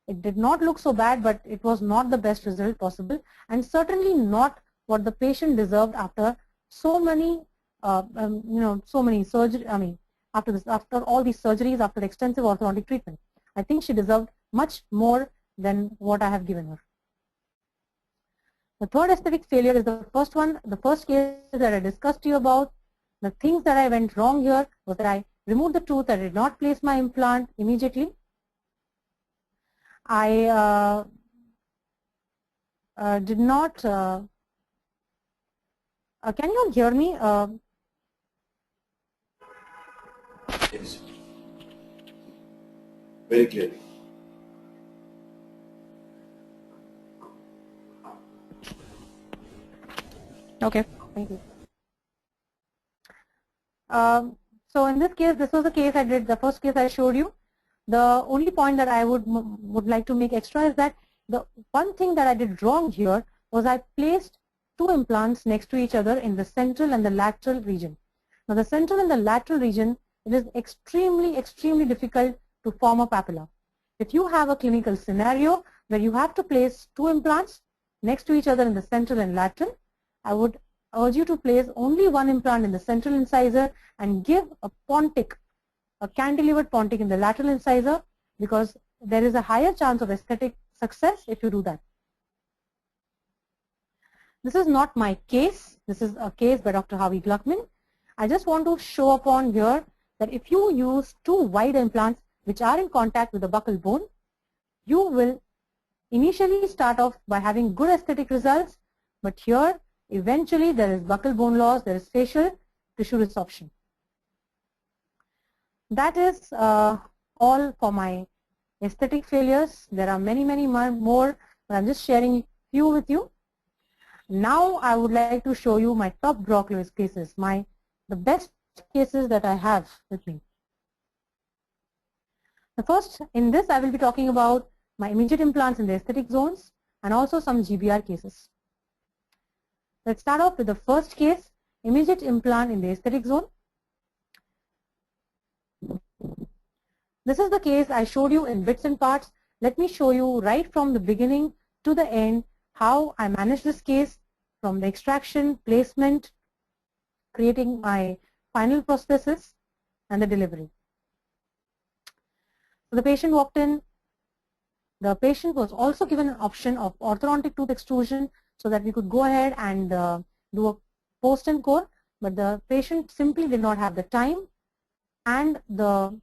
It did not look so bad, but it was not the best result possible, and certainly not what the patient deserved after so many, so many surgery. I mean, after all these surgeries, after extensive orthodontic treatment, I think she deserved much more than what I have given her. The third aesthetic failure is the first one, the first case that I discussed to you about. The things that I went wrong here was that I removed the tooth. I did not place my implant immediately. I did not, can you all hear me? Yes. Very clearly. Okay, thank you. So in this case, this was the case I did, the first case I showed you. The only point that I would like to make extra is that the one thing that I did wrong here was I placed two implants next to each other in the central and the lateral region. Now the central and the lateral region, it is extremely difficult to form a papilla. If you have a clinical scenario where you have to place two implants next to each other in the central and lateral, I would urge you to place only one implant in the central incisor and give a pontic, a cantilevered pontic in the lateral incisor, because there is a higher chance of aesthetic success if you do that. This is not my case. This is a case by Dr. Harvey Gluckman. I just want to show upon here that if you use two wide implants which are in contact with the buccal bone, you will initially start off by having good aesthetic results, but here eventually there is buccal bone loss, there is facial tissue resorption. That is all for my aesthetic failures. There are many more, but I'm just sharing few with you. Now I would like to show you my top draw cases, the best cases that I have with me. The first, in this I will be talking about my immediate implants in the aesthetic zones and also some GBR cases. Let's start off with the first case, immediate implant in the aesthetic zone. This is the case I showed you in bits and parts. Let me show you right from the beginning to the end how I managed this case, from the extraction, placement, creating my final prosthesis, and the delivery. So the patient walked in. The patient was also given an option of orthodontic tooth extrusion so that we could go ahead and do a post and core, but the patient simply did not have the time and the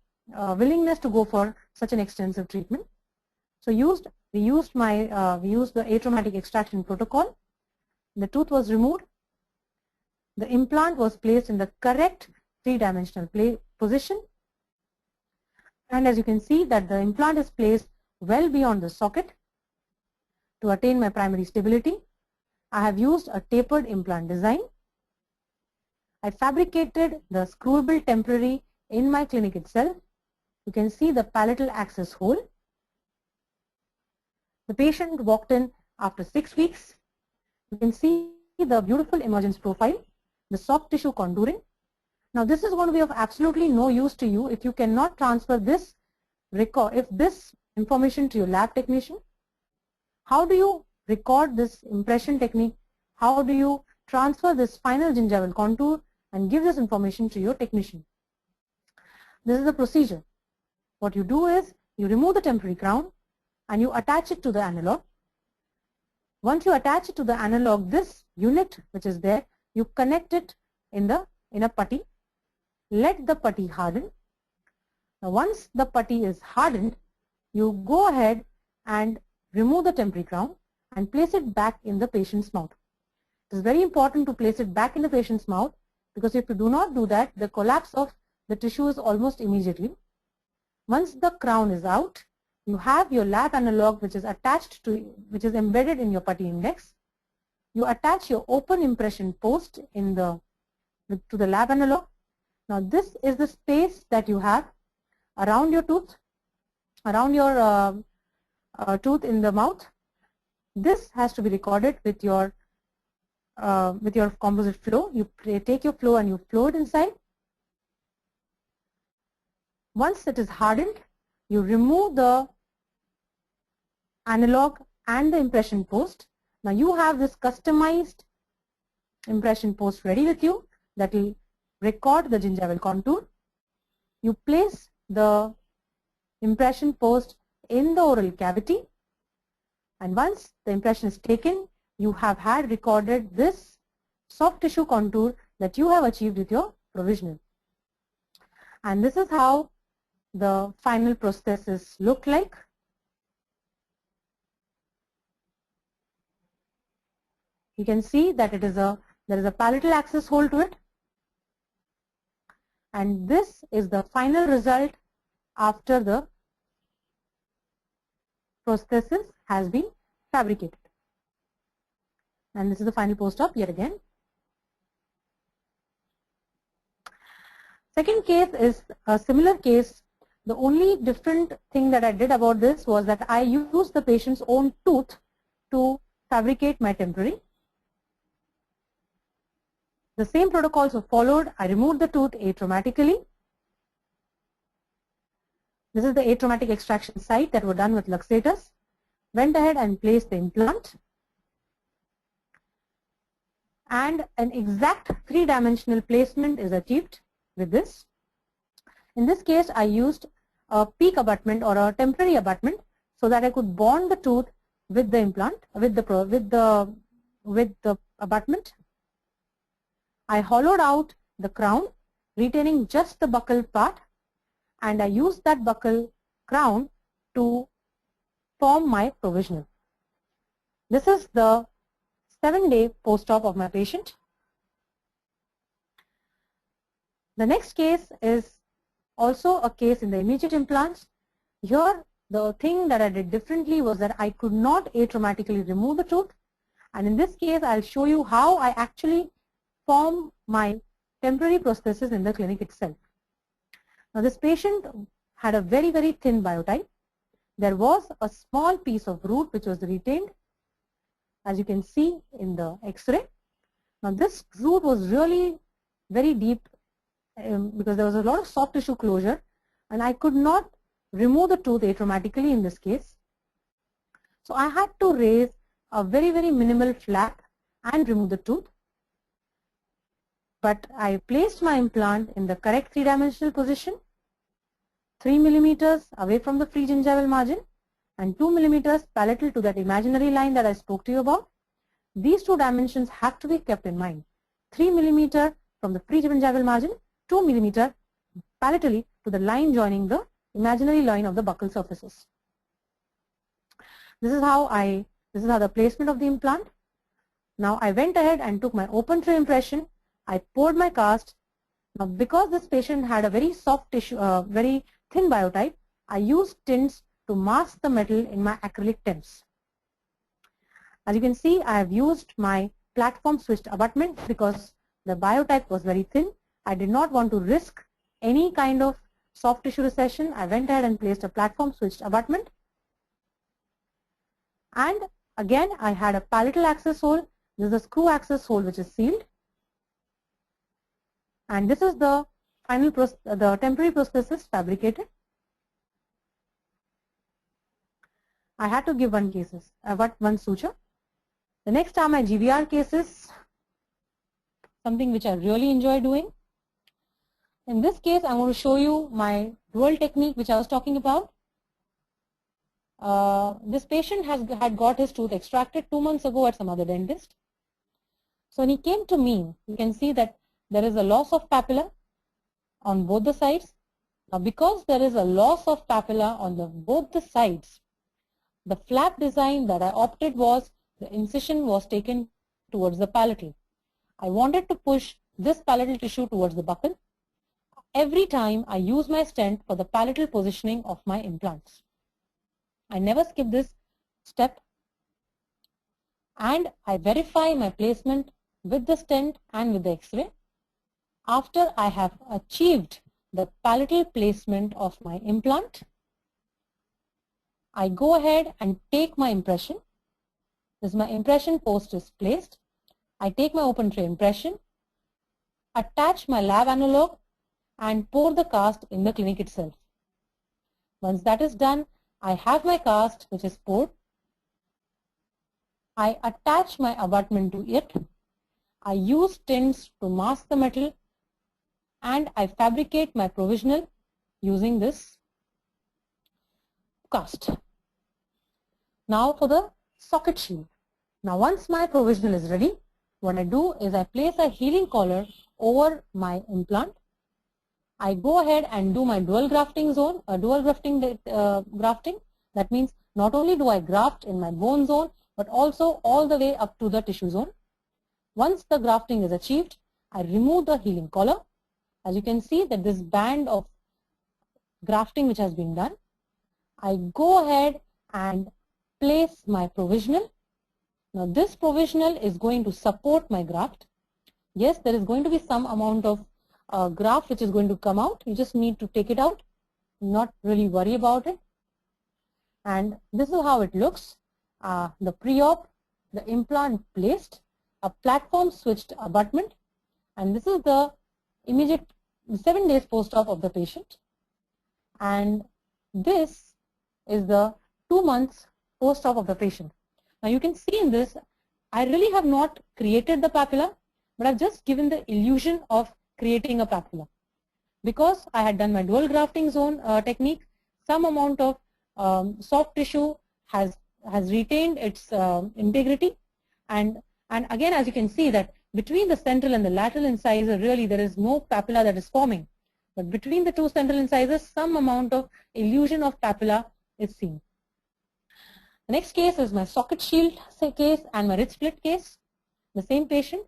willingness to go for such an extensive treatment. So we used the atraumatic extraction protocol. The tooth was removed. The implant was placed in the correct three-dimensional position, and as you can see that the implant is placed well beyond the socket to attain my primary stability. I have used a tapered implant design. I fabricated the screwable temporary in my clinic itself. You can see the palatal access hole. The patient walked in after 6 weeks. You can see the beautiful emergence profile, the soft tissue contouring. Now this is going to be of absolutely no use to you if you cannot transfer this information to your lab technician. How do you record this impression technique? How do you transfer this final gingival contour and give this information to your technician? This is the procedure. What you do is you remove the temporary crown and you attach it to the analog. Once you attach it to the analog, this unit which is there, you connect it in a putty. Let the putty harden. Now once the putty is hardened, you go ahead and remove the temporary crown and place it back in the patient's mouth. It is very important to place it back in the patient's mouth, because if you do not do that, the collapse of the tissue is almost immediately. Once the crown is out, you have your lab analog which is attached to, which is embedded in your putty index. You attach your open impression post in the to the lab analog. Now this is the space that you have around your tooth, around your tooth in the mouth. This has to be recorded with your composite flow. You take your flow and you flow it inside. Once it is hardened, you remove the analog and the impression post. Now you have this customized impression post ready with you that will record the gingival contour. You place the impression post in the oral cavity, and once the impression is taken, you have had recorded this soft tissue contour that you have achieved with your provisional. And this is how the final prosthesis look like. You can see that there is a palatal access hole to it, and this is the final result after the prosthesis has been fabricated. And this is the final post-op yet again. Second case is a similar case. The only different thing that I did about this was that I used the patient's own tooth to fabricate my temporary. The same protocols were followed. I removed the tooth atraumatically. This is the atraumatic extraction site that were done with luxators. Went ahead and placed the implant. And an exact three-dimensional placement is achieved with this. In this case, I used a peak abutment or a temporary abutment so that I could bond the tooth with the implant, with the abutment. I hollowed out the crown, retaining just the buccal part, and I used that buccal crown to form my provisional. This is the 7-day post-op of my patient. The next case is also a case in the immediate implants. Here, the thing that I did differently was that I could not atraumatically remove the tooth, and in this case, I'll show you how I actually form my temporary prosthesis in the clinic itself. Now, this patient had a very, very thin biotype. There was a small piece of root which was retained, as you can see in the X-ray. Now, this root was really very deep because there was a lot of soft tissue closure, and I could not remove the tooth atraumatically in this case. So, I had to raise a very, very minimal flap and remove the tooth. But I placed my implant in the correct three-dimensional position, 3 millimeters away from the free gingival margin and 2 millimeters palatal to that imaginary line that I spoke to you about. These two dimensions have to be kept in mind. 3 millimeter from the free gingival margin, 2 millimeter palatally to the line joining the imaginary line of the buccal surfaces. This is how the placement of the implant. Now I went ahead and took my open tray impression. I poured my cast. Now, because this patient had a very soft tissue, very thin biotype, I used tints to mask the metal in my acrylic temps. As you can see, I have used my platform switched abutment because the biotype was very thin. I did not want to risk any kind of soft tissue recession. I went ahead and placed a platform switched abutment. And again, I had a palatal access hole. This is a screw access hole which is sealed. And this is the final the temporary prosthesis fabricated. I had to give one suture. The next are my GVR cases, something which I really enjoy doing. In this case, I'm going to show you my dual technique which I was talking about. This patient had got his tooth extracted 2 months ago at some other dentist. So when he came to me, you can see that there is a loss of papilla on both the sides. Now, because there is a loss of papilla on both the sides, the flap design that I opted was the incision was taken towards the palatal. I wanted to push this palatal tissue towards the buccal. every time I use my stent for the palatal positioning of my implants. I never skip this step, and I verify my placement with the stent and with the X-ray. After I have achieved the palatal placement of my implant, I go ahead and take my impression. This is my impression post is placed. I take my open tray impression, attach my lab analog, and pour the cast in the clinic itself. Once that is done, I have my cast which is poured. I attach my abutment to it. I use tints to mask the metal, and I fabricate my provisional using this cast. Now for the socket shield. Now once my provisional is ready, what I do is I place a healing collar over my implant. I go ahead and do my dual grafting zone, grafting. That means not only do I graft in my bone zone, but also all the way up to the tissue zone. Once the grafting is achieved, I remove the healing collar. As you can see that this band of grafting which has been done, I go ahead and place my provisional. Now this provisional is going to support my graft. Yes, there is going to be some amount of graft which is going to come out. You just need to take it out, not really worry about it. And this is how it looks. The pre-op, the implant placed, a platform switched abutment, and this is the immediate 7 days post-op of the patient. And this is the 2 months post-op of the patient. Now you can see in this, I really have not created the papilla, but I've just given the illusion of creating a papilla. Because I had done my dual grafting zone technique, some amount of soft tissue has retained its integrity, and again, as you can see that between the central and the lateral incisor, really there is no papilla that is forming, but between the two central incisors, some amount of illusion of papilla is seen. The next case is my socket shield case and my rich split case. The same patient.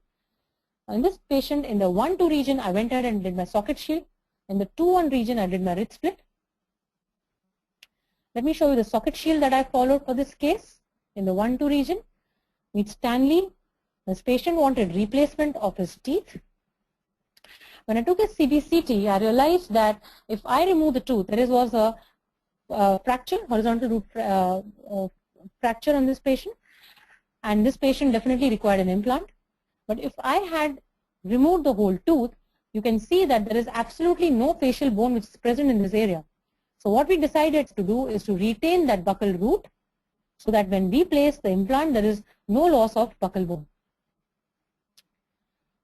In this patient, in the 1-2 region, I went ahead and did my socket shield. In the 2-1 region, I did my rich split. Let me show you the socket shield that I followed for this case. In the 1-2 region, with Stanley, this patient wanted replacement of his teeth. When I took his CBCT, I realized that if I remove the tooth, there was a fracture, horizontal root fracture on this patient, and this patient definitely required an implant. But if I had removed the whole tooth, you can see that there is absolutely no facial bone which is present in this area. So what we decided to do is to retain that buccal root so that when we place the implant, there is no loss of buccal bone.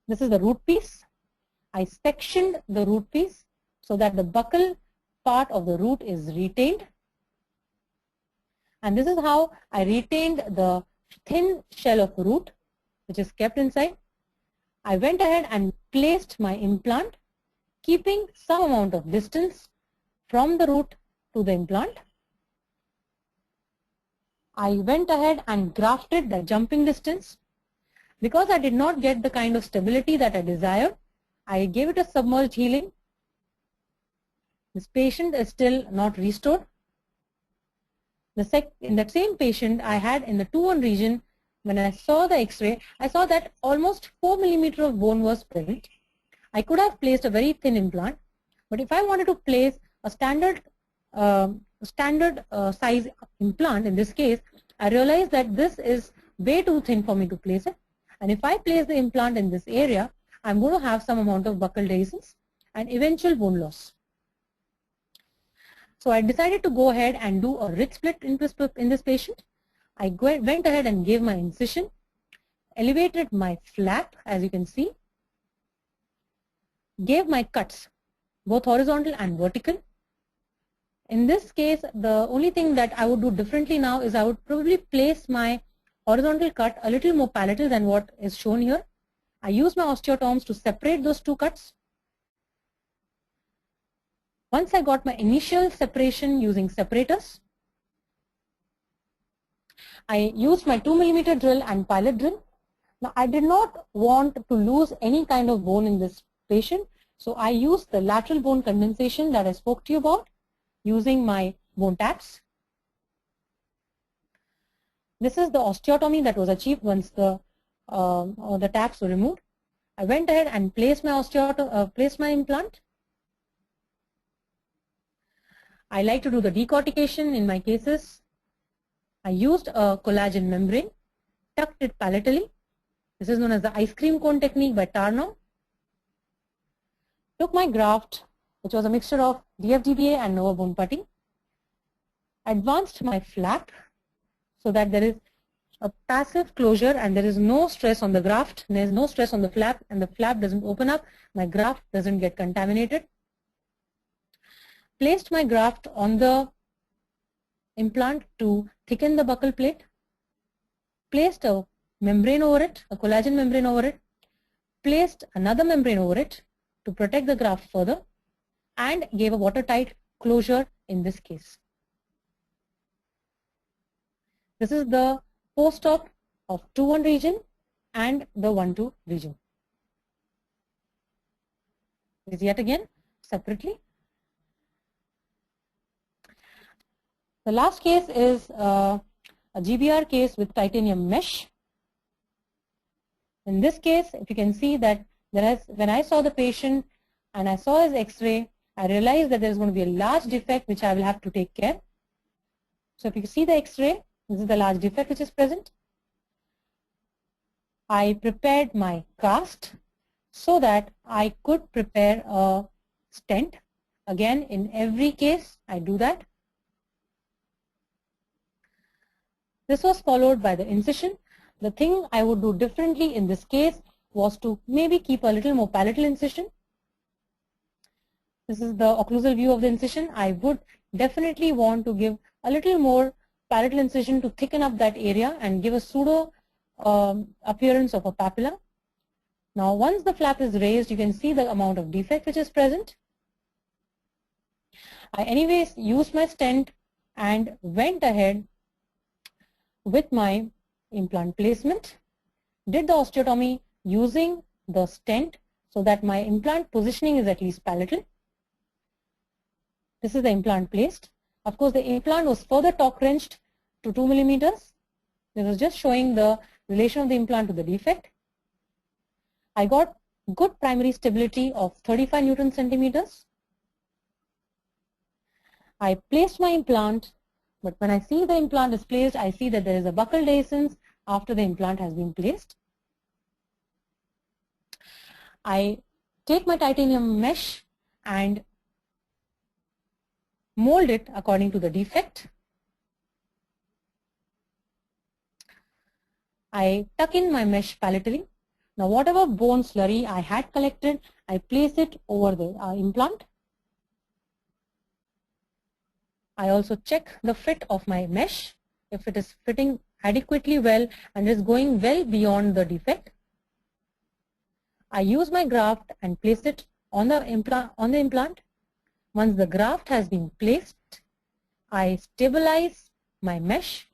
This is the root piece. I sectioned the root piece so that the buccal part of the root is retained. And this is how I retained the thin shell of root which is kept inside. I went ahead and placed my implant, keeping some amount of distance from the root to the implant. I went ahead and grafted the jumping distance. Because I did not get the kind of stability that I desired, I gave it a submerged healing. This patient is still not restored. In that same patient, I had in the 2-1 region, when I saw the X-ray, I saw that almost 4 mm of bone was present. I could have placed a very thin implant, but if I wanted to place a standard size implant, in this case, I realized that this is way too thin for me to place it. And if I place the implant in this area, I'm going to have some amount of buccal dehiscence and eventual bone loss. So I decided to go ahead and do a rich split in this patient. I went ahead and gave my incision, elevated my flap, as you can see, gave my cuts, both horizontal and vertical. In this case, the only thing that I would do differently now is I would probably place my horizontal cut a little more palatal than what is shown here. I use my osteotomes to separate those two cuts. Once I got my initial separation using separators, I used my 2 mm drill and pilot drill. Now I did not want to lose any kind of bone in this patient So I used the lateral bone condensation that I spoke to you about using my bone taps. This is the osteotomy that was achieved once the taps were removed. I went ahead and placed my implant. I like to do the decortication in my cases. I used a collagen membrane, tucked it palatally. This is known as the ice cream cone technique by Tarnow. Took my graft, which was a mixture of DFGBA and Nova bone putty. Advanced my flap so that there is a passive closure and there is no stress on the graft, there is no stress on the flap, and the flap doesn't open up, my graft doesn't get contaminated. Placed my graft on the implant to thicken the buccal plate, placed a membrane over it, a collagen membrane over it, placed another membrane over it to protect the graft further, and gave a watertight closure in this case. This is the post-op of 2-1 region and the 1-2 region. This is yet again separately. The last case is a GBR case with titanium mesh. In this case, if you can see that when I saw the patient and I saw his X-ray, I realized that there is going to be a large defect which I will have to take care. So if you see the X-ray, this is the large defect which is present. I prepared my cast so that I could prepare a stent. Again, in every case, I do that. This was followed by the incision. The thing I would do differently in this case was to maybe keep a little more palatal incision. This is the occlusal view of the incision. I would definitely want to give a little more palatal incision to thicken up that area and give a pseudo appearance of a papilla. Now once the flap is raised, you can see the amount of defect which is present. I anyways used my stent and went ahead with my implant placement, did the osteotomy using the stent so that my implant positioning is at least palatal. This is the implant placed. Of course, the implant was further torque wrenched to 2 millimeters. This was just showing the relation of the implant to the defect. I got good primary stability of 35 Newton centimeters. I placed my implant, but when I see the implant is placed, I see that there is a buccal dehiscence after the implant has been placed. I take my titanium mesh and mold it according to the defect. I tuck in my mesh palatally. Now whatever bone slurry I had collected, I place it over the implant. I also check the fit of my mesh, if it is fitting adequately well and is going well beyond the defect. I use my graft and place it on the implant. Once the graft has been placed, I stabilize my mesh.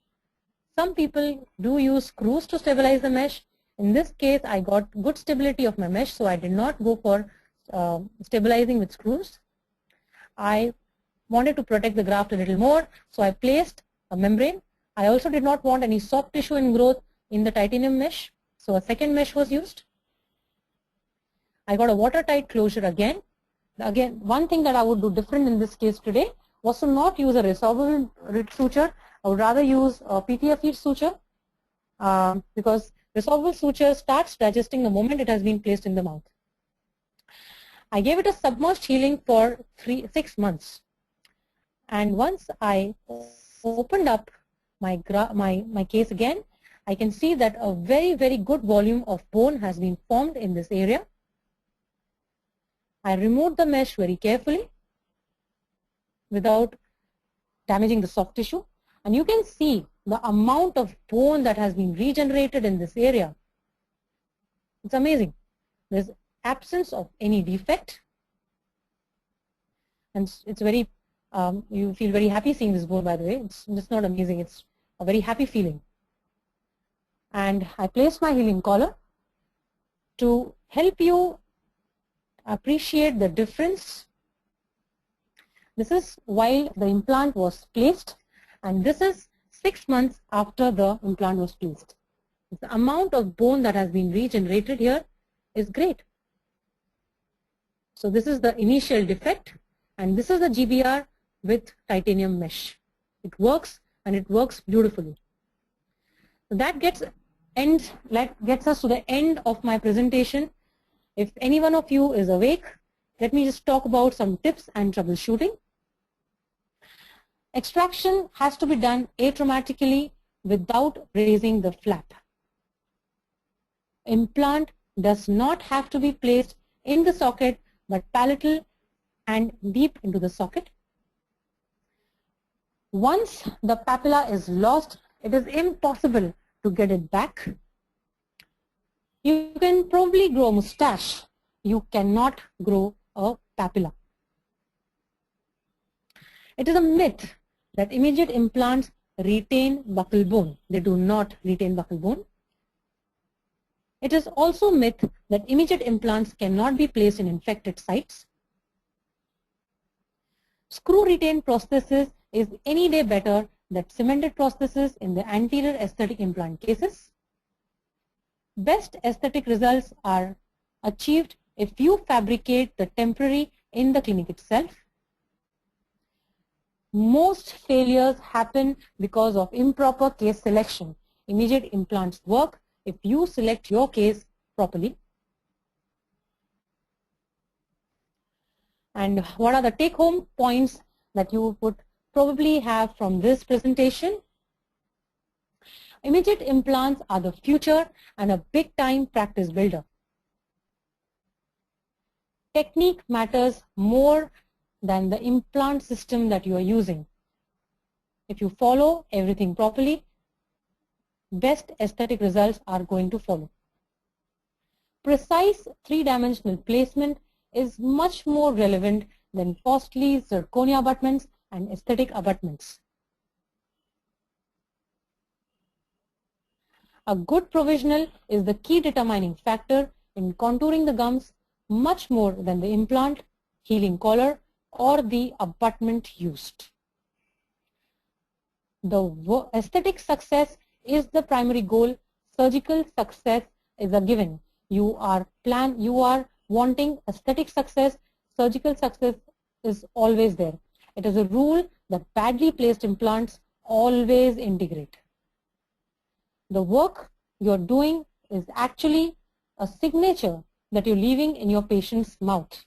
Some people do use screws to stabilize the mesh. In this case, I got good stability of my mesh, so I did not go for stabilizing with screws. I wanted to protect the graft a little more, so I placed a membrane. I also did not want any soft tissue ingrowth in the titanium mesh, so a second mesh was used. I got a watertight closure again. Again, one thing that I would do different in this case today was to not use a resorbable suture. I would rather use a PTFE suture because resorbable suture starts digesting the moment it has been placed in the mouth. I gave it a submerged healing for 6 months. And once I opened up my case again, I can see that a very, very good volume of bone has been formed in this area. I removed the mesh very carefully without damaging the soft tissue. And you can see the amount of bone that has been regenerated in this area. It's amazing. There's absence of any defect. And it's very, you feel very happy seeing this bone, by the way. It's just not amazing. It's a very happy feeling. And I placed my healing collar to help you appreciate the difference. This is while the implant was placed, and this is 6 months after the implant was placed. The amount of bone that has been regenerated here is great. So this is the initial defect, and this is the GBR with titanium mesh. It works, and it works beautifully. So that gets us to the end of my presentation. If any one of you is awake, let me just talk about some tips and troubleshooting. Extraction has to be done atraumatically without raising the flap. Implant does not have to be placed in the socket, but palatal and deep into the socket. Once the papilla is lost, it is impossible to get it back. You can probably grow a mustache. You cannot grow a papilla. It is a myth that immediate implants retain buccal bone. They do not retain buccal bone. It is also a myth that immediate implants cannot be placed in infected sites. Screw retained prosthesis is any day better than cemented prosthesis in the anterior aesthetic implant cases. Best aesthetic results are achieved if you fabricate the temporary in the clinic itself. Most failures happen because of improper case selection. Immediate implants work if you select your case properly. And what are the take-home points that you would probably have from this presentation? Immediate implants are the future and a big-time practice builder. Technique matters more than the implant system that you are using. If you follow everything properly, best aesthetic results are going to follow. Precise three-dimensional placement is much more relevant than costly zirconia abutments and aesthetic abutments. A good provisional is the key determining factor in contouring the gums much more than the implant, healing collar, or the abutment used. The aesthetic success is the primary goal. Surgical success is a given. You are wanting aesthetic success. Surgical success is always there. It is a rule that badly placed implants always integrate. The work you're doing is actually a signature that you're leaving in your patient's mouth.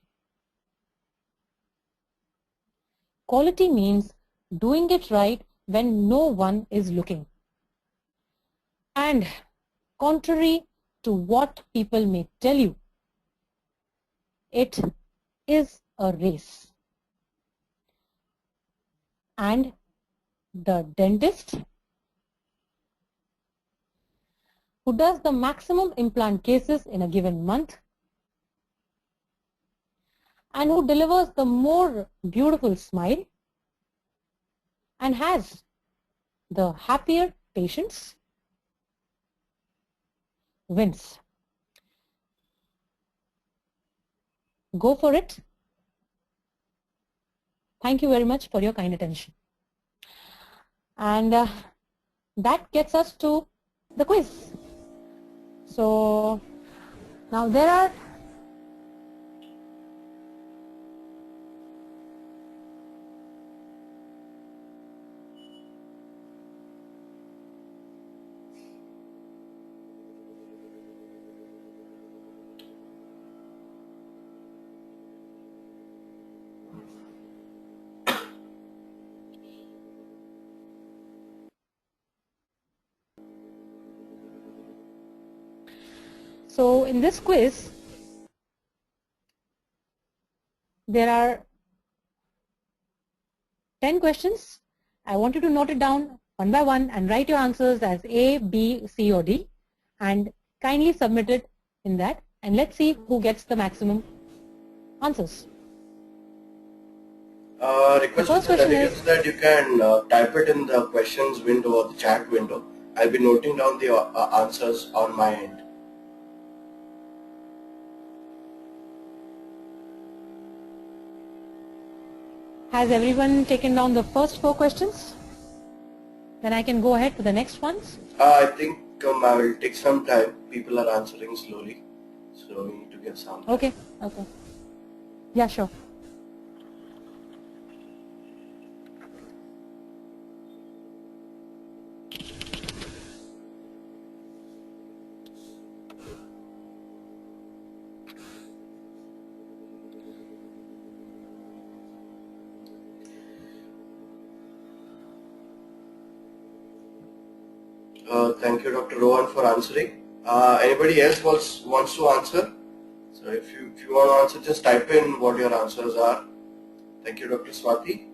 Quality means doing it right when no one is looking. And contrary to what people may tell you, it is a race. And the dentist who does the maximum implant cases in a given month and who delivers the more beautiful smile and has the happier patients wins. Go for it. Thank you very much for your kind attention. And that gets us to the quiz. So now there are So in this quiz, there are 10 questions. I want you to note it down one by one and write your answers as A, B, C or D and kindly submit it in that, and let's see who gets the maximum answers. Request to the delegates that you can type it in the questions window or the chat window. I'll be noting down the answers on my end. Has everyone taken down the first 4 questions? Then I can go ahead to the next ones. I think I will take some time. People are answering slowly, so we need to get some time. Okay. Okay. Yeah, sure. Thank you, Dr. Rohan, for answering. Anybody else wants to answer? So if you want to answer, just type in what your answers are. Thank you, Dr. Swati.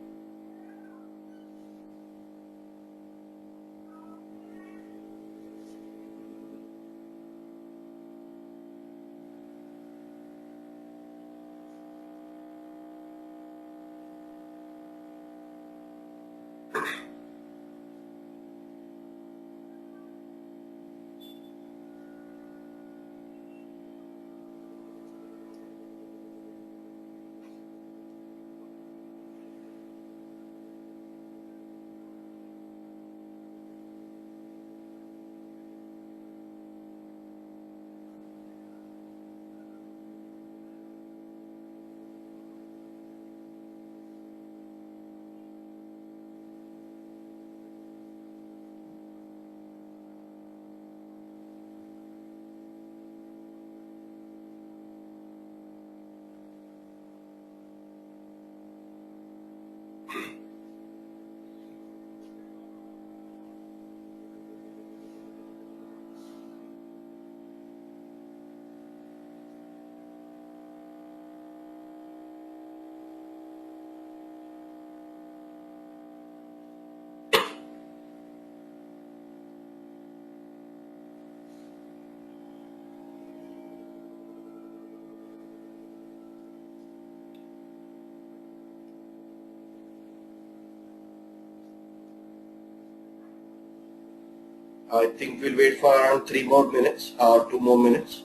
I think we'll wait for around 3 more minutes or 2 more minutes.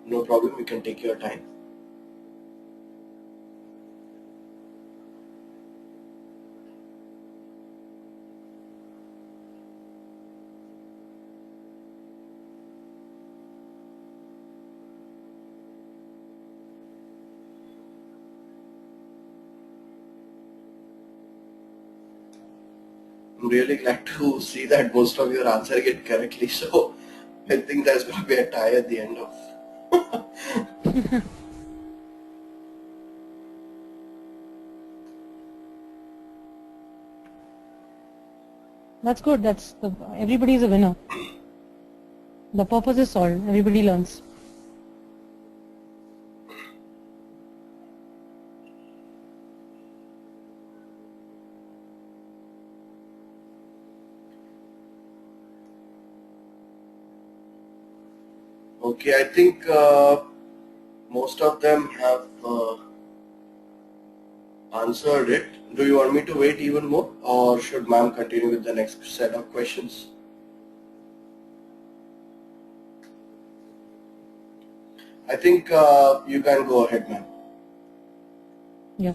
No problem, you can take your time. I'm really glad to see that most of your answer get correctly. So I think there's going to be a tie at the end of. That's good. Everybody is a winner. The purpose is solved. Everybody learns. Okay, I think most of them have answered it. Do you want me to wait even more, or should ma'am continue with the next set of questions? I think you can go ahead, ma'am. Yeah.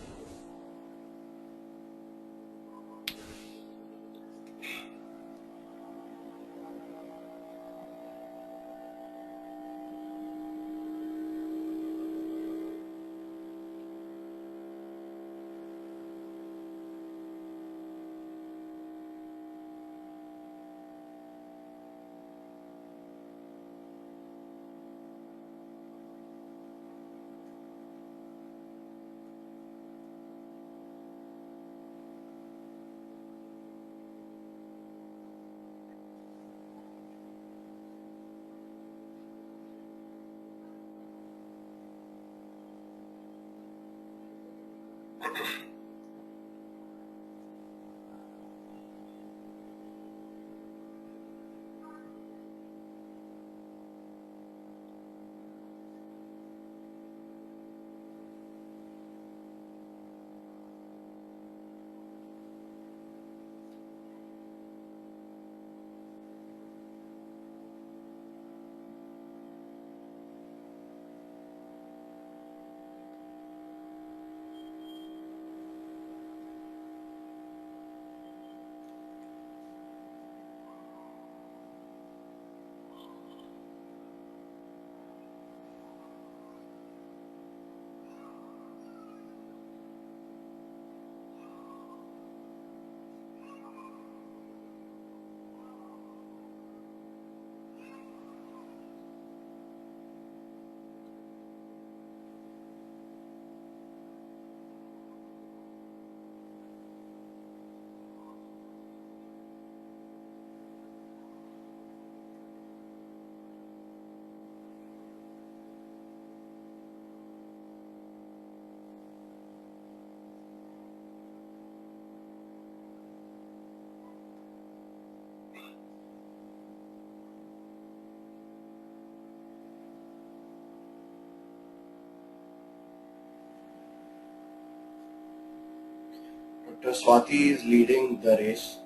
Dr. Swati is leading the race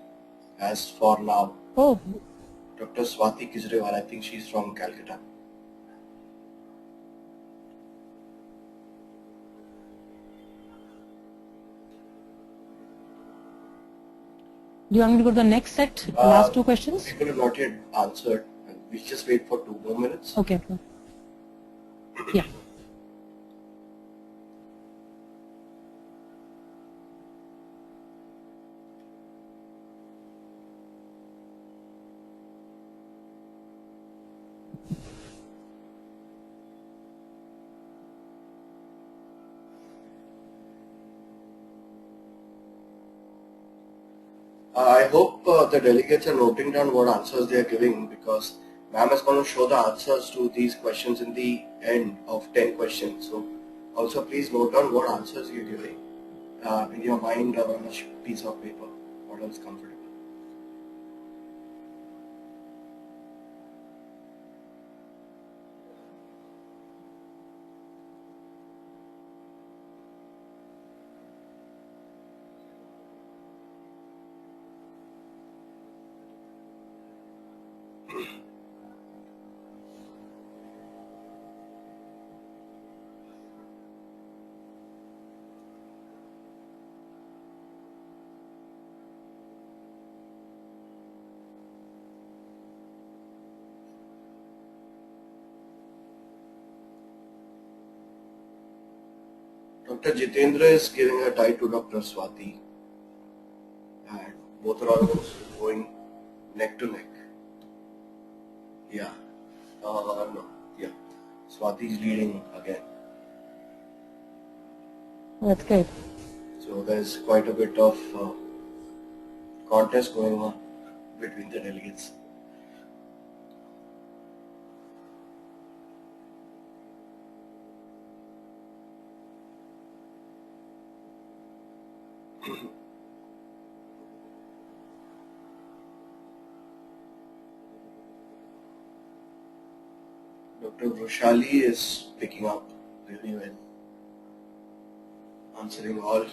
as for now. Oh, Dr. Swati Kijrewal, I think she's from Calcutta. do you want me to go to the next set? Last two questions? People have not yet answered. We just wait for 2 more minutes. Okay. Yeah. I hope the delegates are noting down what answers they are giving, because ma'am is going to show the answers to these questions in the end of 10 questions. So also please note down what answers you're giving in your mind or on a piece of paper, whatever is comfortable. Dr. Jitendra is giving a tie to Dr. Swati, and both are almost going neck to neck. Yeah. No. Yeah. Swati is leading again. That's great. So there's quite a bit of contest going on between the delegates. Dr. Roshali is picking up really well, answering all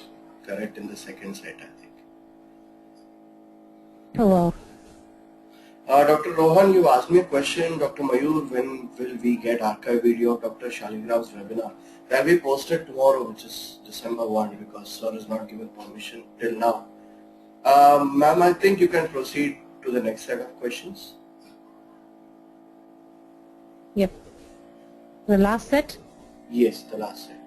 correct in the second set, I think. Oh, wow. Dr. Rohan, you asked me a question. Dr. Mayur, when will we get archive video of Dr. Shaligram's webinar? That will be posted tomorrow, which is December 1, because sir is not given permission till now. Ma'am, I think you can proceed to the next set of questions. Yep. The last set? Yes, the last set.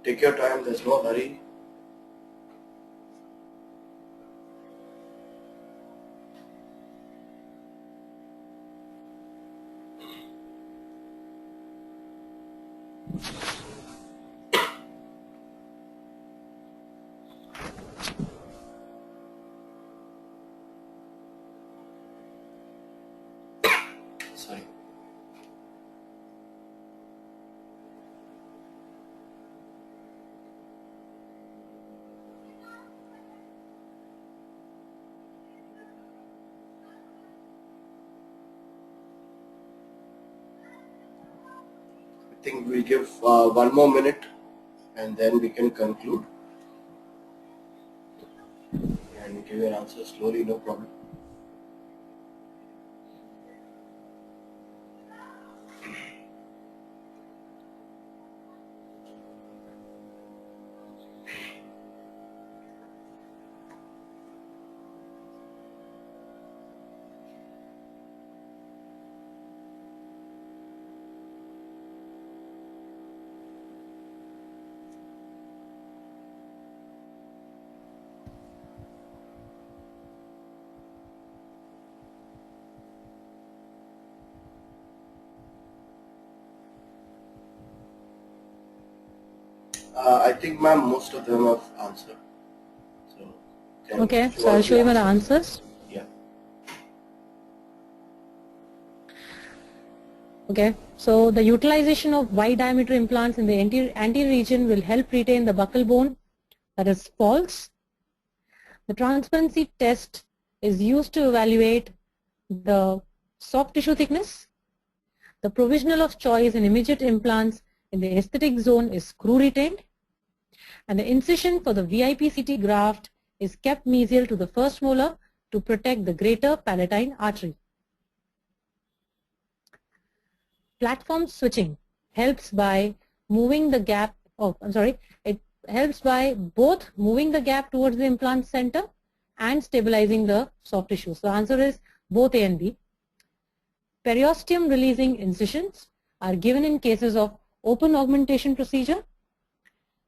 Take your time, there's no hurry. Sorry. I think we'll give 1 more minute and then we can conclude. And give your answer slowly, no problem. I think, ma'am, most of them have answered. So, Okay, show so I'll us show the you my answers. answers. Yeah. Okay, so the utilization of wide diameter implants in the anterior region will help retain the buccal bone. That is false. The transparency test is used to evaluate the soft tissue thickness. The provisional of choice in immediate implants in the aesthetic zone is screw retained. And the incision for the VIP-CT graft is kept mesial to the first molar to protect the greater palatine artery. Platform switching helps by moving the gap, it helps by both moving the gap towards the implant center and stabilizing the soft tissue. So the answer is both A and B. Periosteum releasing incisions are given in cases of open augmentation procedure.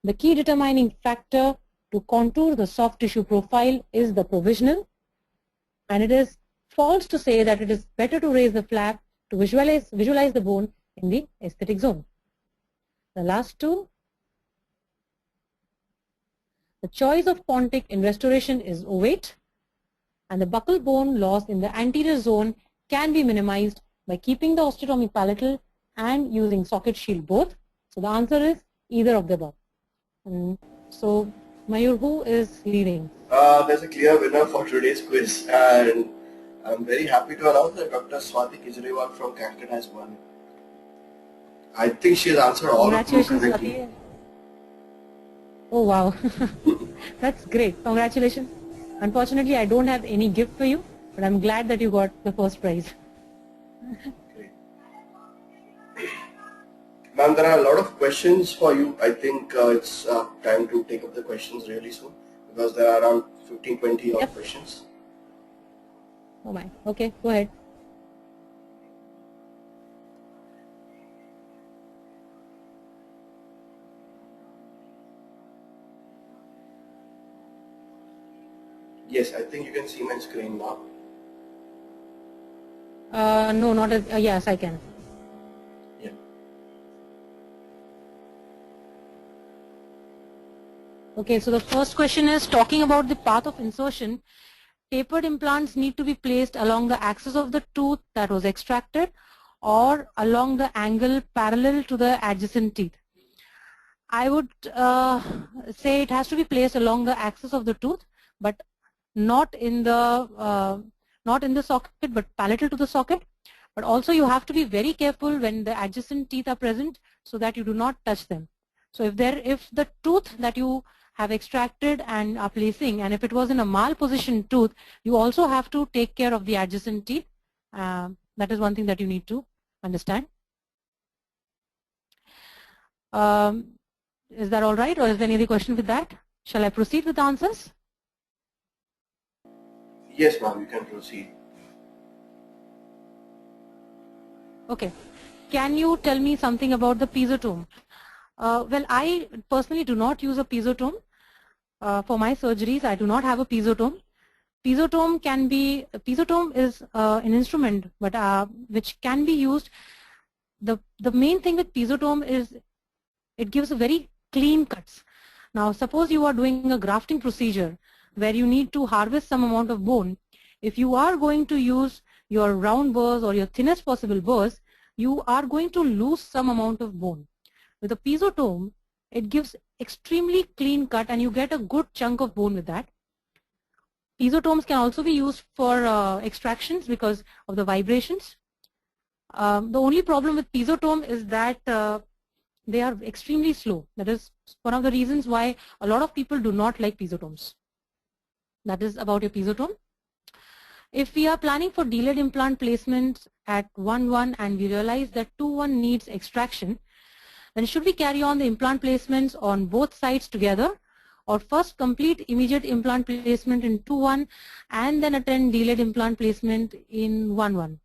The key determining factor to contour the soft tissue profile is the provisional, and it is false to say that it is better to raise the flap to visualize the bone in the aesthetic zone. The last two, the choice of pontic in restoration is ovate, and the buccal bone loss in the anterior zone can be minimized by keeping the osteotomy palatal and using socket shield both. So the answer is either of the above. So Mayur, who is leading? There's a clear winner for today's quiz, and I'm very happy to announce that Dr. Swati Kejriwal from Calcutta has won. I think she has answered all of them Congratulations, correctly. Swati. Oh wow, that's great. Congratulations. Unfortunately, I don't have any gift for you, but I'm glad that you got the first prize. Great. Ma'am, there are a lot of questions for you. I think it's time to take up the questions really soon because there are around 15-20 odd questions. Oh my. Okay, go ahead. Yes, I think you can see my screen now. No, not as, yes, I can. Yeah. Okay, so the first question is talking about the path of insertion. Tapered implants need to be placed along the axis of the tooth that was extracted or along the angle parallel to the adjacent teeth. I would say it has to be placed along the axis of the tooth, but not in the socket, but palatal to the socket. But also you have to be very careful when the adjacent teeth are present so that you do not touch them. So if the tooth that you have extracted and are placing, and if it was in a malpositioned tooth, you also have to take care of the adjacent teeth. That is one thing that you need to understand. Is that all right, or is there any other question with that? Shall I proceed with the answers? Yes, ma'am, you can proceed. Okay. Can you tell me something about the piezotome? Well, I personally do not use a piezotome. For my surgeries, I do not have a piezotome. Piezotome is an instrument, but which can be used. The main thing with piezotome is it gives a very clean cuts. Now, suppose you are doing a grafting procedure where you need to harvest some amount of bone. If you are going to use your round burrs or your thinnest possible burrs, you are going to lose some amount of bone. With a piezotome, it gives extremely clean cut and you get a good chunk of bone with that. Piezotomes can also be used for extractions because of the vibrations. The only problem with piezotome is that they are extremely slow. That is one of the reasons why a lot of people do not like piezotomes. That is about your piezotome. If we are planning for delayed implant placements at 1-1 and we realize that 2-1 needs extraction, then should we carry on the implant placements on both sides together, or first complete immediate implant placement in 2-1 and then attend delayed implant placement in 1-1?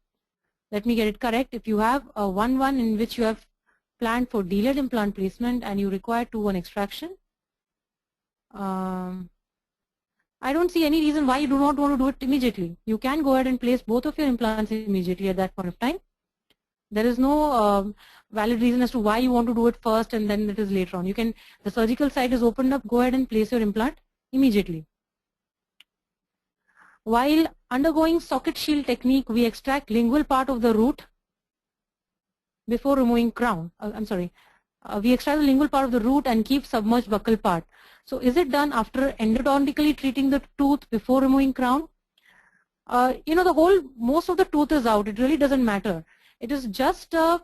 Let me get it correct. If you have a 1-1 in which you have planned for delayed implant placement and you require 2-1 extraction, I don't see any reason why you do not want to do it immediately. You can go ahead and place both of your implants immediately at that point of time. There is no valid reason as to why you want to do it first and then it is later on. You can, the surgical site is opened up, go ahead and place your implant immediately. While undergoing socket shield technique, we extract lingual part of the root before removing crown. We extract the lingual part of the root and keep submerged buccal part. So is it done after endodontically treating the tooth before removing crown? Most of the tooth is out. It really doesn't matter. It is just a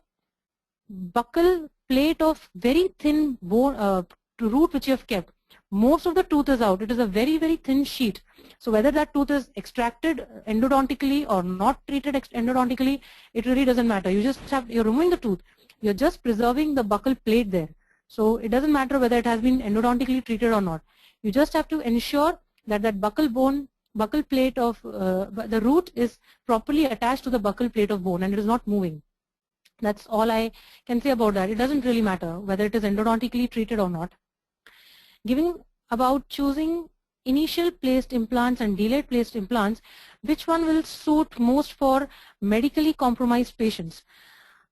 buccal plate of very thin bone root which you have kept. Most of the tooth is out. It is a very, very thin sheet. So whether that tooth is extracted endodontically or not treated endodontically, it really doesn't matter. You're removing the tooth. You're just preserving the buccal plate there. So it doesn't matter whether it has been endodontically treated or not. You just have to ensure that that buccal plate of the root is properly attached to the buccal plate of bone and it is not moving. That's all I can say about that. It doesn't really matter whether it is endodontically treated or not. Giving about choosing initial placed implants and delayed placed implants, which one will suit most for medically compromised patients?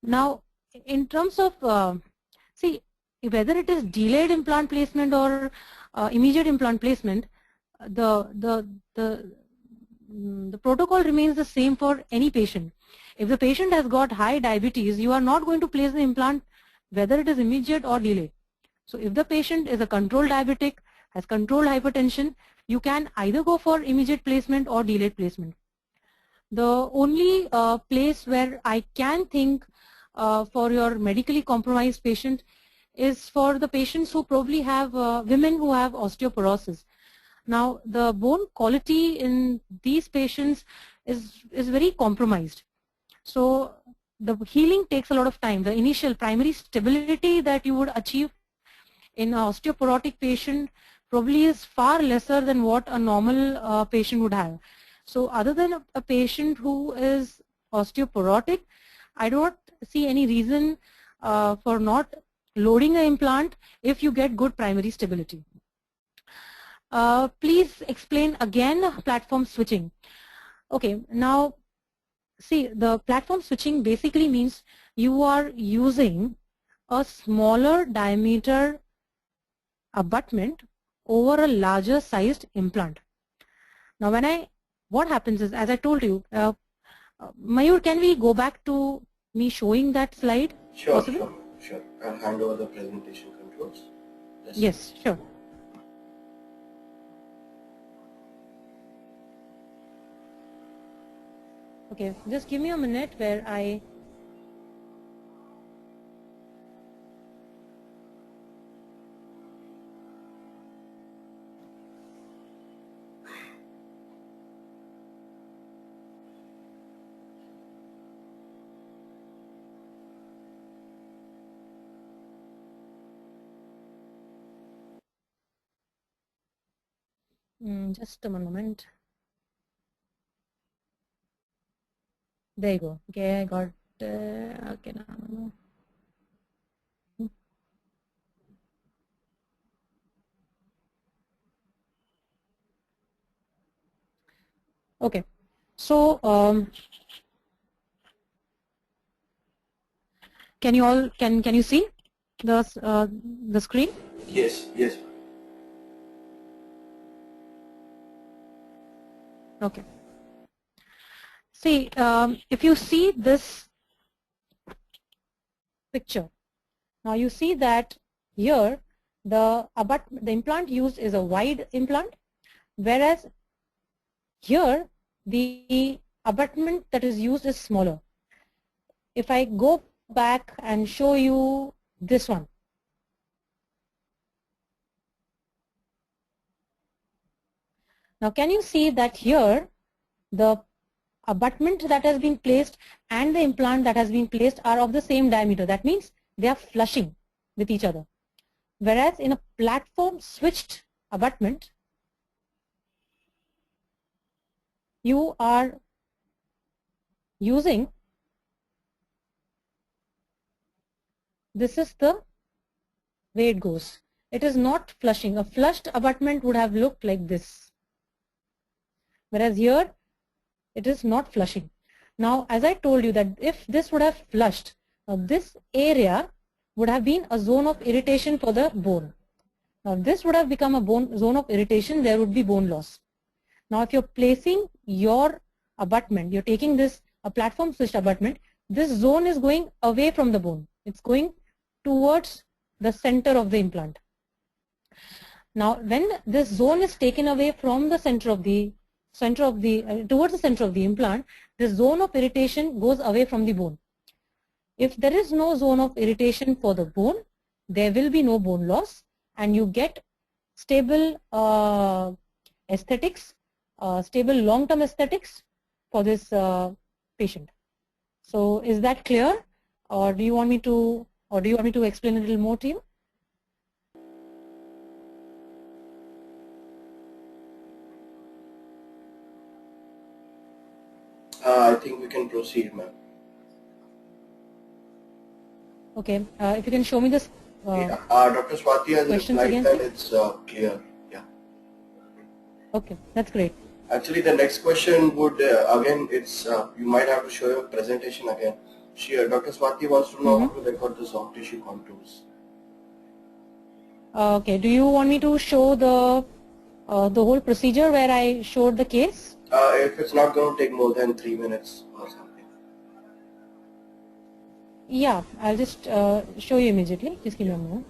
Now, in terms of, whether it is delayed implant placement or immediate implant placement, the protocol remains the same for any patient. If the patient has got high diabetes, you are not going to place the implant whether it is immediate or delayed. So if the patient is a controlled diabetic, has controlled hypertension, you can either go for immediate placement or delayed placement. The only place where I can think for your medically compromised patient is for the patients who probably have women who have osteoporosis. Now the bone quality in these patients is very compromised. So the healing takes a lot of time. The initial primary stability that you would achieve in an osteoporotic patient probably is far lesser than what a normal patient would have. So other than a patient who is osteoporotic, I don't see any reason for not loading an implant if you get good primary stability. Please explain again platform switching. Okay, now see, the platform switching basically means you are using a smaller diameter abutment over a larger sized implant. Now what happens is, as I told you, Mayur, can we go back to me showing that slide? Sure. I'll hand over the presentation controls. Yes, sure. Okay, just give me a minute where I just a moment. There you go. Okay, I got okay now. Okay, so can you see the screen? Yes. Okay. See, if you see this picture, now you see that here the implant used is a wide implant, whereas here the abutment that is used is smaller. If I go back and show you this one, now can you see that here the abutment that has been placed and the implant that has been placed are of the same diameter? That means they are flushing with each other. Whereas in a platform switched abutment, you are using, this is the way it goes. It is not flushing. A flushed abutment would have looked like this. Whereas here, it is not flushing. Now, as I told you that if this would have flushed, this area would have been a zone of irritation for the bone. Now, this would have become a zone of irritation, there would be bone loss. Now, if you're placing your abutment, you're taking this a platform switched abutment, this zone is going away from the bone. It's going towards the center of the implant. Now, when this zone is taken away from the towards the center of the implant, this zone of irritation goes away from the bone. If there is no zone of irritation for the bone, there will be no bone loss, and you get stable aesthetics, stable long-term aesthetics for this patient. So, is that clear, or do you want me to explain a little more to you? I think we can proceed, ma'am. Okay, if you can show me this. Dr. Swati has replied that it's clear. Yeah. Okay, that's great. Actually, the next question would again, it's you might have to show your presentation again. Dr. Swati wants to know how to record the soft tissue contours. Okay, do you want me to show the whole procedure where I showed the case? If it's not going to take more than 3 minutes or something. Yeah, I'll just show you immediately. Just give me a moment.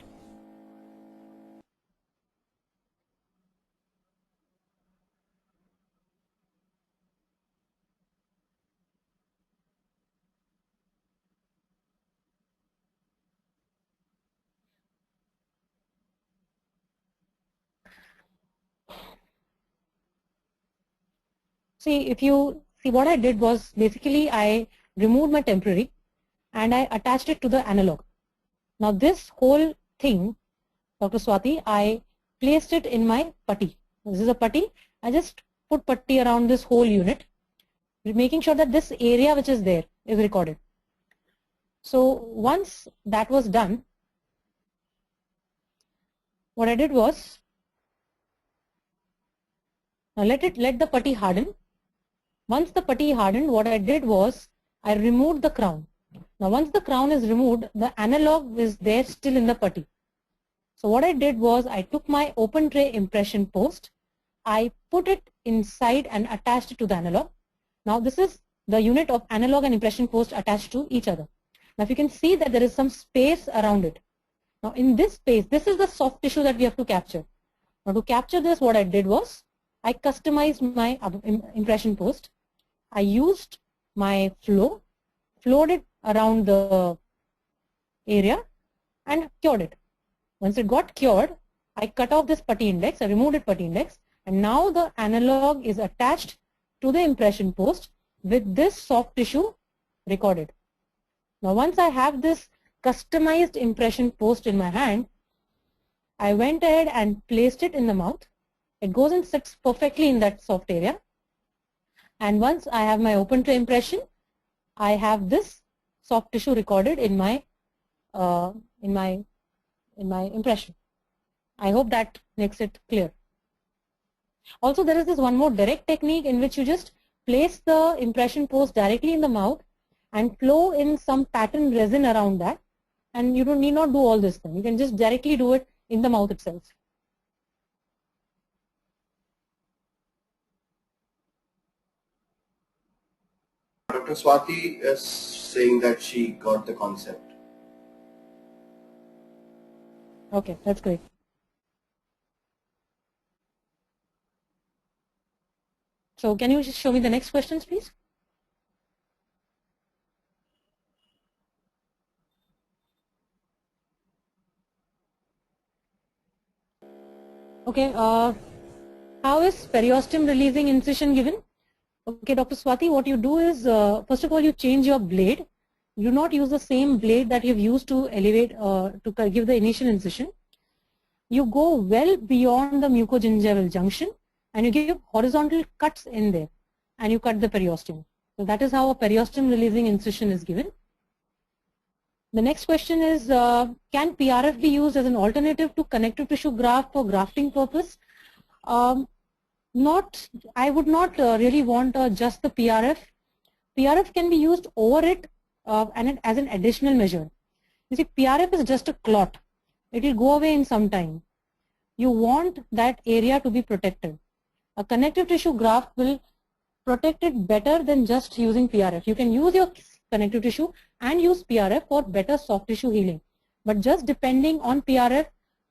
See, if you see, what I did was basically I removed my temporary and I attached it to the analog. Now this whole thing, Dr. Swati, I placed it in my putty. This is a putty. I just put putty around this whole unit, making sure that this area which is there is recorded. So once that was done, what I did was, now let the putty harden. Once the putty hardened, what I did was I removed the crown. Now once the crown is removed, the analog is there still in the putty. So what I did was I took my open tray impression post, I put it inside and attached it to the analog. Now this is the unit of analog and impression post attached to each other. Now if you can see that there is some space around it. Now in this space, this is the soft tissue that we have to capture. Now to capture this, what I did was I customized my impression post. I used my flowed it around the area and cured it. Once it got cured, I cut off this putty index, I removed it putty index, and now the analog is attached to the impression post with this soft tissue recorded. Now once I have this customized impression post in my hand, I went ahead and placed it in the mouth. It goes and sits perfectly in that soft area. And once I have my open tray impression, I have this soft tissue recorded in my impression. I hope that makes it clear. Also, there is this one more direct technique in which you just place the impression post directly in the mouth and flow in some pattern resin around that, and you need not do all this thing. You can just directly do it in the mouth itself. Dr. Swati is saying that she got the concept. Okay, that's great. So can you just show me the next questions, please? Okay, how is periosteum releasing incision given? Okay, Dr. Swati, what you do is, first of all, you change your blade. You do not use the same blade that you've used to elevate, to give the initial incision. You go well beyond the mucogingival junction and you give horizontal cuts in there and you cut the periosteum. So that is how a periosteum releasing incision is given. The next question is, can PRF be used as an alternative to connective tissue graft for grafting purpose? I would not really want just the PRF. PRF can be used over it and as an additional measure. You see, PRF is just a clot. It will go away in some time. You want that area to be protected. A connective tissue graft will protect it better than just using PRF. You can use your connective tissue and use PRF for better soft tissue healing. But just depending on PRF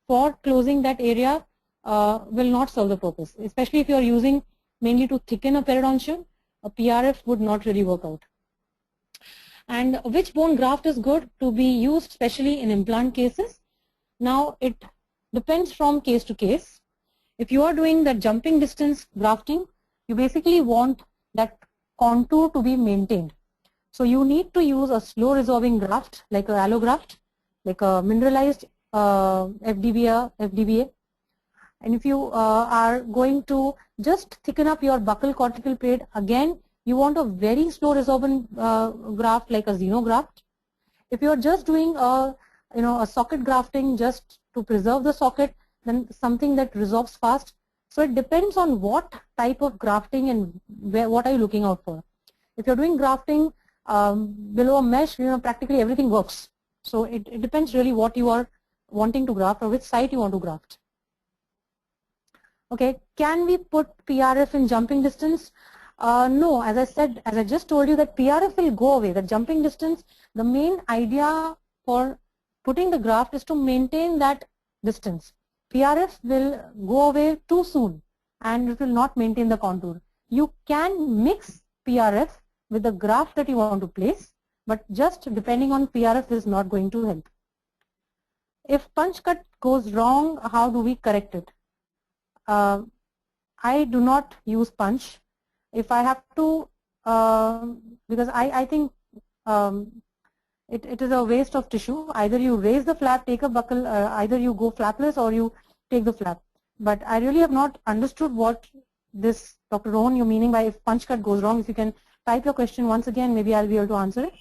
for closing that area will not serve the purpose. Especially if you are using mainly to thicken a periodontium, a PRF would not really work out. And which bone graft is good to be used, especially in implant cases? Now it depends from case to case. If you are doing the jumping distance grafting, you basically want that contour to be maintained. So you need to use a slow resorbing graft like a allograft, like a mineralized FDBA. And if you are going to just thicken up your buccal cortical plate, again you want a very slow resorbent graft like a xenograft. If you are just doing a socket grafting just to preserve the socket, then something that resorbs fast. So it depends on what type of grafting and what are you looking out for. If you're doing grafting below a mesh, practically everything works. So it depends really what you are wanting to graft or which site you want to graft. Okay, can we put PRF in jumping distance? No, as I just told you that PRF will go away. The jumping distance, the main idea for putting the graft is to maintain that distance. PRF will go away too soon and it will not maintain the contour. You can mix PRF with the graft that you want to place, but just depending on PRF is not going to help. If punch cut goes wrong, how do we correct it? I do not use punch. If I have to, because I think it is a waste of tissue. Either you raise the flap, take a buckle, either you go flapless or you take the flap. But I really have not understood what this, Dr. Rohan, you're meaning by if punch cut goes wrong. If you can type your question once again, maybe I'll be able to answer it.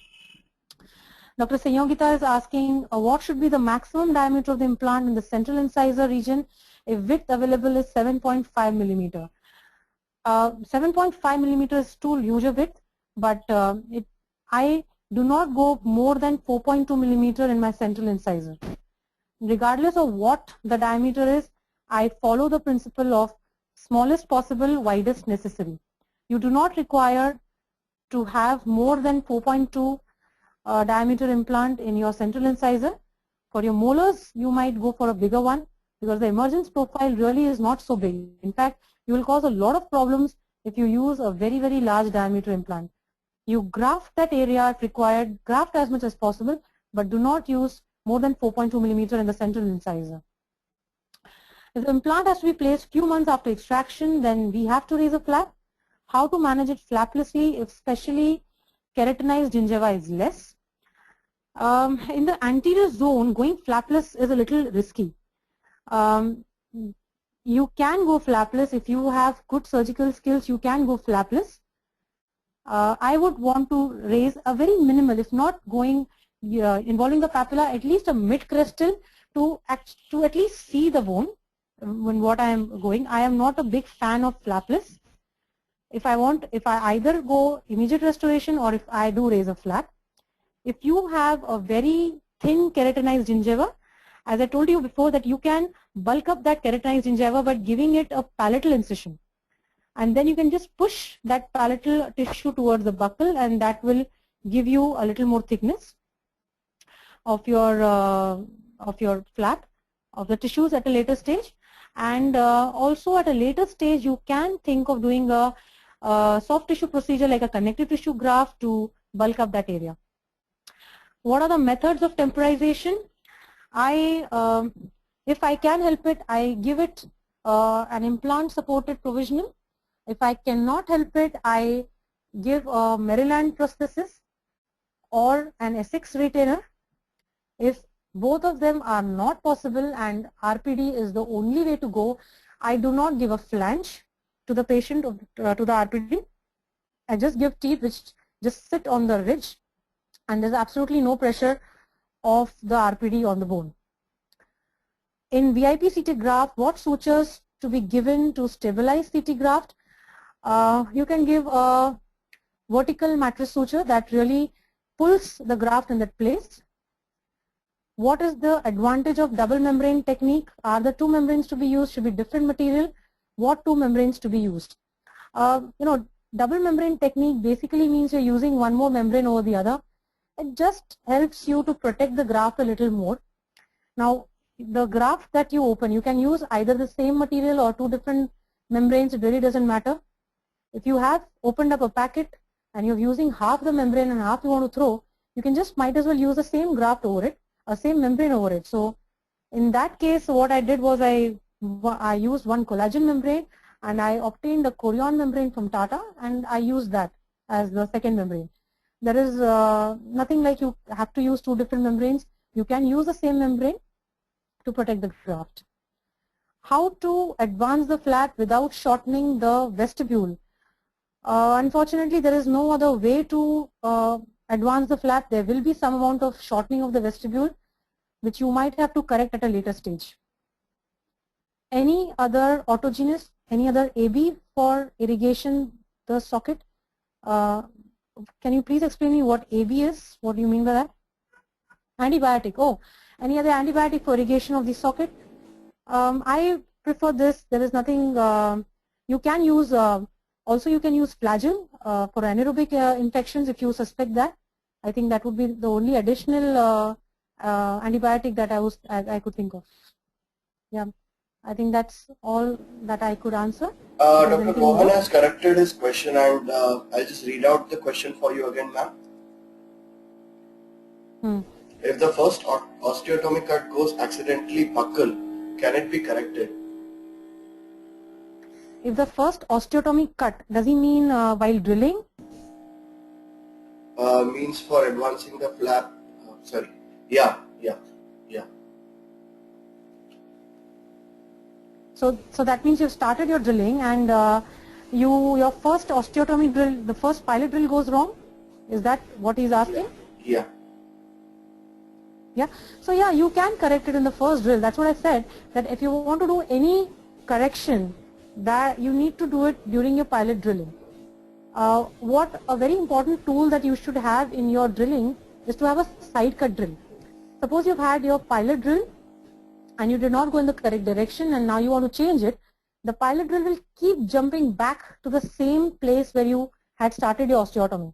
Dr. Sanyogita is asking, what should be the maximum diameter of the implant in the central incisor region if width available is 7.5 millimeter? 7.5 millimeter is too huge a width, but I do not go more than 4.2 millimeter in my central incisor. Regardless of what the diameter is, I follow the principle of smallest possible, widest necessary. You do not require to have more than 4.2 diameter implant in your central incisor. For your molars, you might go for a bigger one because the emergence profile really is not so big. In fact, you will cause a lot of problems if you use a very, very large diameter implant. You graft that area if required, graft as much as possible, but do not use more than 4.2 millimeter in the central incisor. If the implant has to be placed few months after extraction, then we have to raise a flap. How to manage it flaplessly, if especially keratinized gingiva is less? In the anterior zone, going flapless is a little risky. You can go flapless if you have good surgical skills. You can go flapless. I would want to raise a very minimal, if not going involving the papilla, at least a mid-crestal to at least see the bone when what I am going. I am not a big fan of flapless. If I either go immediate restoration or if I do raise a flap. If you have a very thin keratinized gingiva, as I told you before, that you can bulk up that keratinized gingiva by giving it a palatal incision. And then you can just push that palatal tissue towards the buccal, and that will give you a little more thickness of your flap, of the tissues at a later stage. And also at a later stage, you can think of doing a soft tissue procedure like a connective tissue graft to bulk up that area. What are the methods of temporization? If I can help it, I give it an implant supported provisional. If I cannot help it, I give a Maryland prosthesis or an Essex retainer. If both of them are not possible and RPD is the only way to go, I do not give a flange to the patient, to the RPD. I just give teeth which just sit on the ridge, and there's absolutely no pressure of the RPD on the bone. In VIP CT graft, what sutures to be given to stabilize CT graft? You can give a vertical mattress suture that really pulls the graft in that place. What is the advantage of double membrane technique? Are the two membranes to be used? Should be different material? What two membranes to be used? Double membrane technique basically means you're using one more membrane over the other. It just helps you to protect the graft a little more. Now, the graft that you open, you can use either the same material or two different membranes. It really doesn't matter. If you have opened up a packet and you're using half the membrane and half you want to throw, you can just might as well use the same graft over it, a same membrane over it. So in that case, what I did was I used one collagen membrane and I obtained a Corian membrane from Tata and I used that as the second membrane. There is nothing like you have to use two different membranes. You can use the same membrane to protect the graft. How to advance the flap without shortening the vestibule? Unfortunately, there is no other way to advance the flap. There will be some amount of shortening of the vestibule, which you might have to correct at a later stage. Any other autogenous, any other AB for irrigation the socket? Can you please explain me what AB is? What do you mean by that? Antibiotic. Oh, any other antibiotic for irrigation of the socket? I prefer this. There is nothing. You can use. Also, you can use flagyl for anaerobic infections if you suspect that. I think that would be the only additional antibiotic that I could think of. Yeah, I think that's all that I could answer. Dr. Mohan has corrected his question, and I'll just read out the question for you again, ma'am. If the first osteotomy cut goes accidentally buccal, can it be corrected? If the first osteotomy cut, does he mean while drilling? Means for advancing the flap. Sorry. Yeah. So that means you've started your drilling and your first osteotomy drill, the first pilot drill goes wrong? Is that what he's asking? Yeah. Yeah. So yeah, you can correct it in the first drill. That's what I said, that if you want to do any correction, that you need to do it during your pilot drilling. What a very important tool that you should have in your drilling is to have a side cut drill. Suppose you've had your pilot drill and you did not go in the correct direction and now you want to change it, the pilot drill will keep jumping back to the same place where you had started your osteotomy.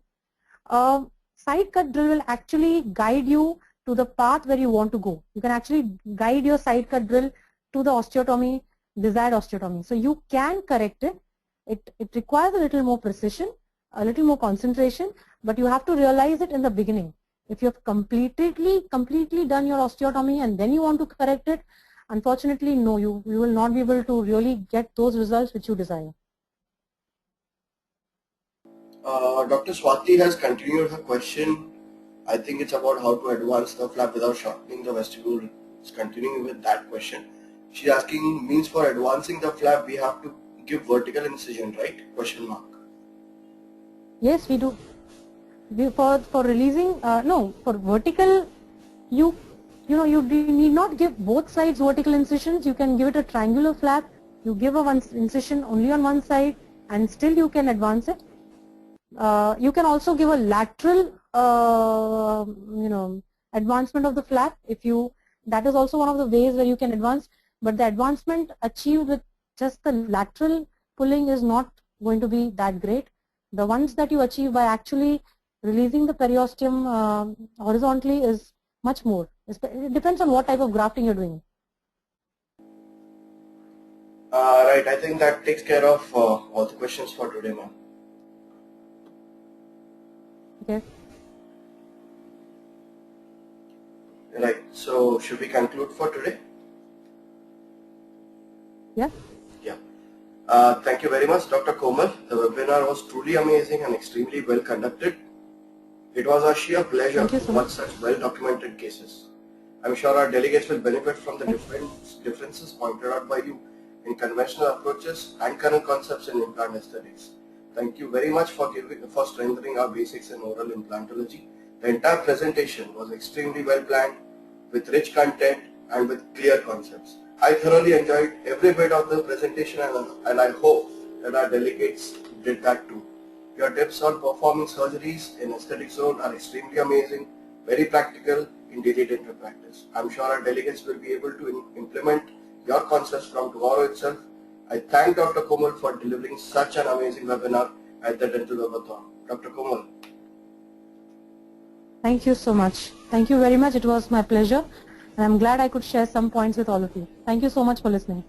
Side cut drill will actually guide you to the path where you want to go. You can actually guide your side cut drill to the osteotomy, desired osteotomy. So you can correct it. It requires a little more precision, a little more concentration, but you have to realize it in the beginning. If you have completely done your osteotomy and then you want to correct it, unfortunately, no, you will not be able to really get those results which you desire. Dr. Swati has continued her question. I think it's about how to advance the flap without shortening the vestibule. It's continuing with that question. She's asking, means for advancing the flap, we have to give vertical incision, right? Question mark. Yes, we do. For releasing, no, for vertical, you need not give both sides vertical incisions. You can give it a triangular flap. You give a one incision only on one side, and still you can advance it. You can also give a lateral, advancement of the flap. That is also one of the ways where you can advance. But the advancement achieved with just the lateral pulling is not going to be that great. The ones that you achieve by actually releasing the periosteum horizontally is much more. It depends on what type of grafting you're doing. Right, I think that takes care of all the questions for today, ma'am. Okay. Right, so should we conclude for today? Yeah. Yeah. Thank you very much, Dr. Komal. The webinar was truly amazing and extremely well conducted. It was a sheer pleasure to watch such well-documented cases. I'm sure our delegates will benefit from the differences pointed out by you in conventional approaches and current concepts in implant aesthetics. Thank you very much for strengthening our basics in oral implantology. The entire presentation was extremely well planned, with rich content and with clear concepts. I thoroughly enjoyed every bit of the presentation, and I hope that our delegates did that too. Your tips on performing surgeries in aesthetic zone are extremely amazing, very practical in daily dental practice. I'm sure our delegates will be able to implement your concepts from tomorrow itself. I thank Dr. Komal for delivering such an amazing webinar at the Dental Webathon. Dr. Komal. Thank you so much. Thank you very much. It was my pleasure. And I'm glad I could share some points with all of you. Thank you so much for listening.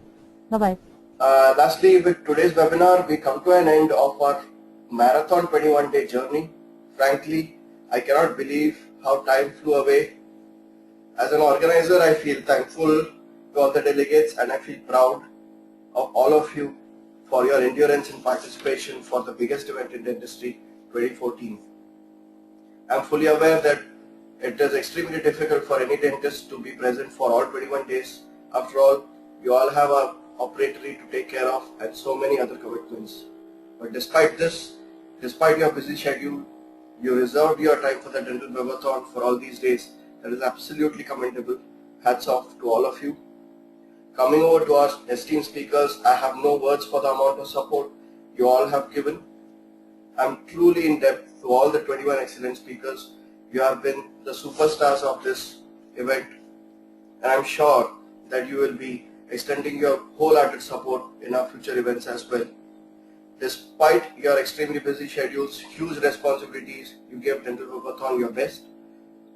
Bye-bye. Lastly, with today's webinar, we come to an end of our marathon 21-day journey. Frankly, I cannot believe how time flew away. As an organizer, I feel thankful to all the delegates and I feel proud of all of you for your endurance and participation for the biggest event in dentistry 2014. I am fully aware that it is extremely difficult for any dentist to be present for all 21 days. After all, you all have a operatory to take care of and so many other commitments. But despite this, despite your busy schedule, you reserved your time for the Dental Webathon for all these days. That is absolutely commendable. Hats off to all of you. Coming over to our esteemed speakers, I have no words for the amount of support you all have given. I'm truly in debt to all the 21 excellent speakers. You have been the superstars of this event, and I'm sure that you will be extending your wholehearted support in our future events as well. Despite your extremely busy schedules, huge responsibilities, you gave Dental Webathon your best.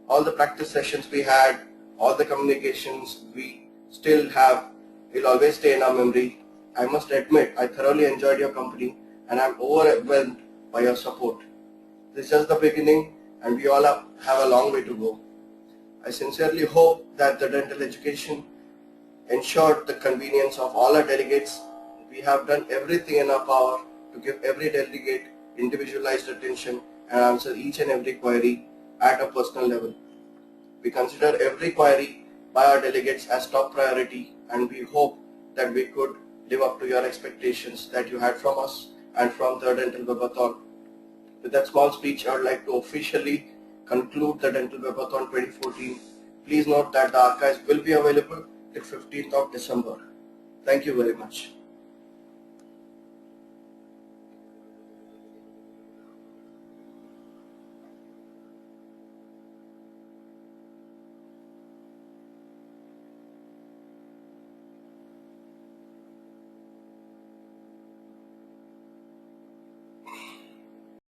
All the practice sessions we had, all the communications we still have, will always stay in our memory. I must admit, I thoroughly enjoyed your company and I'm overwhelmed by your support. This is just the beginning and we all have a long way to go. I sincerely hope that the dental education ensured the convenience of all our delegates. We have done everything in our power to give every delegate individualized attention and answer each and every query at a personal level. We consider every query by our delegates as top priority and we hope that we could live up to your expectations that you had from us and from the Dental Webathon. With that small speech, I would like to officially conclude the Dental Webathon 2014. Please note that the archives will be available till 15th of December. Thank you very much.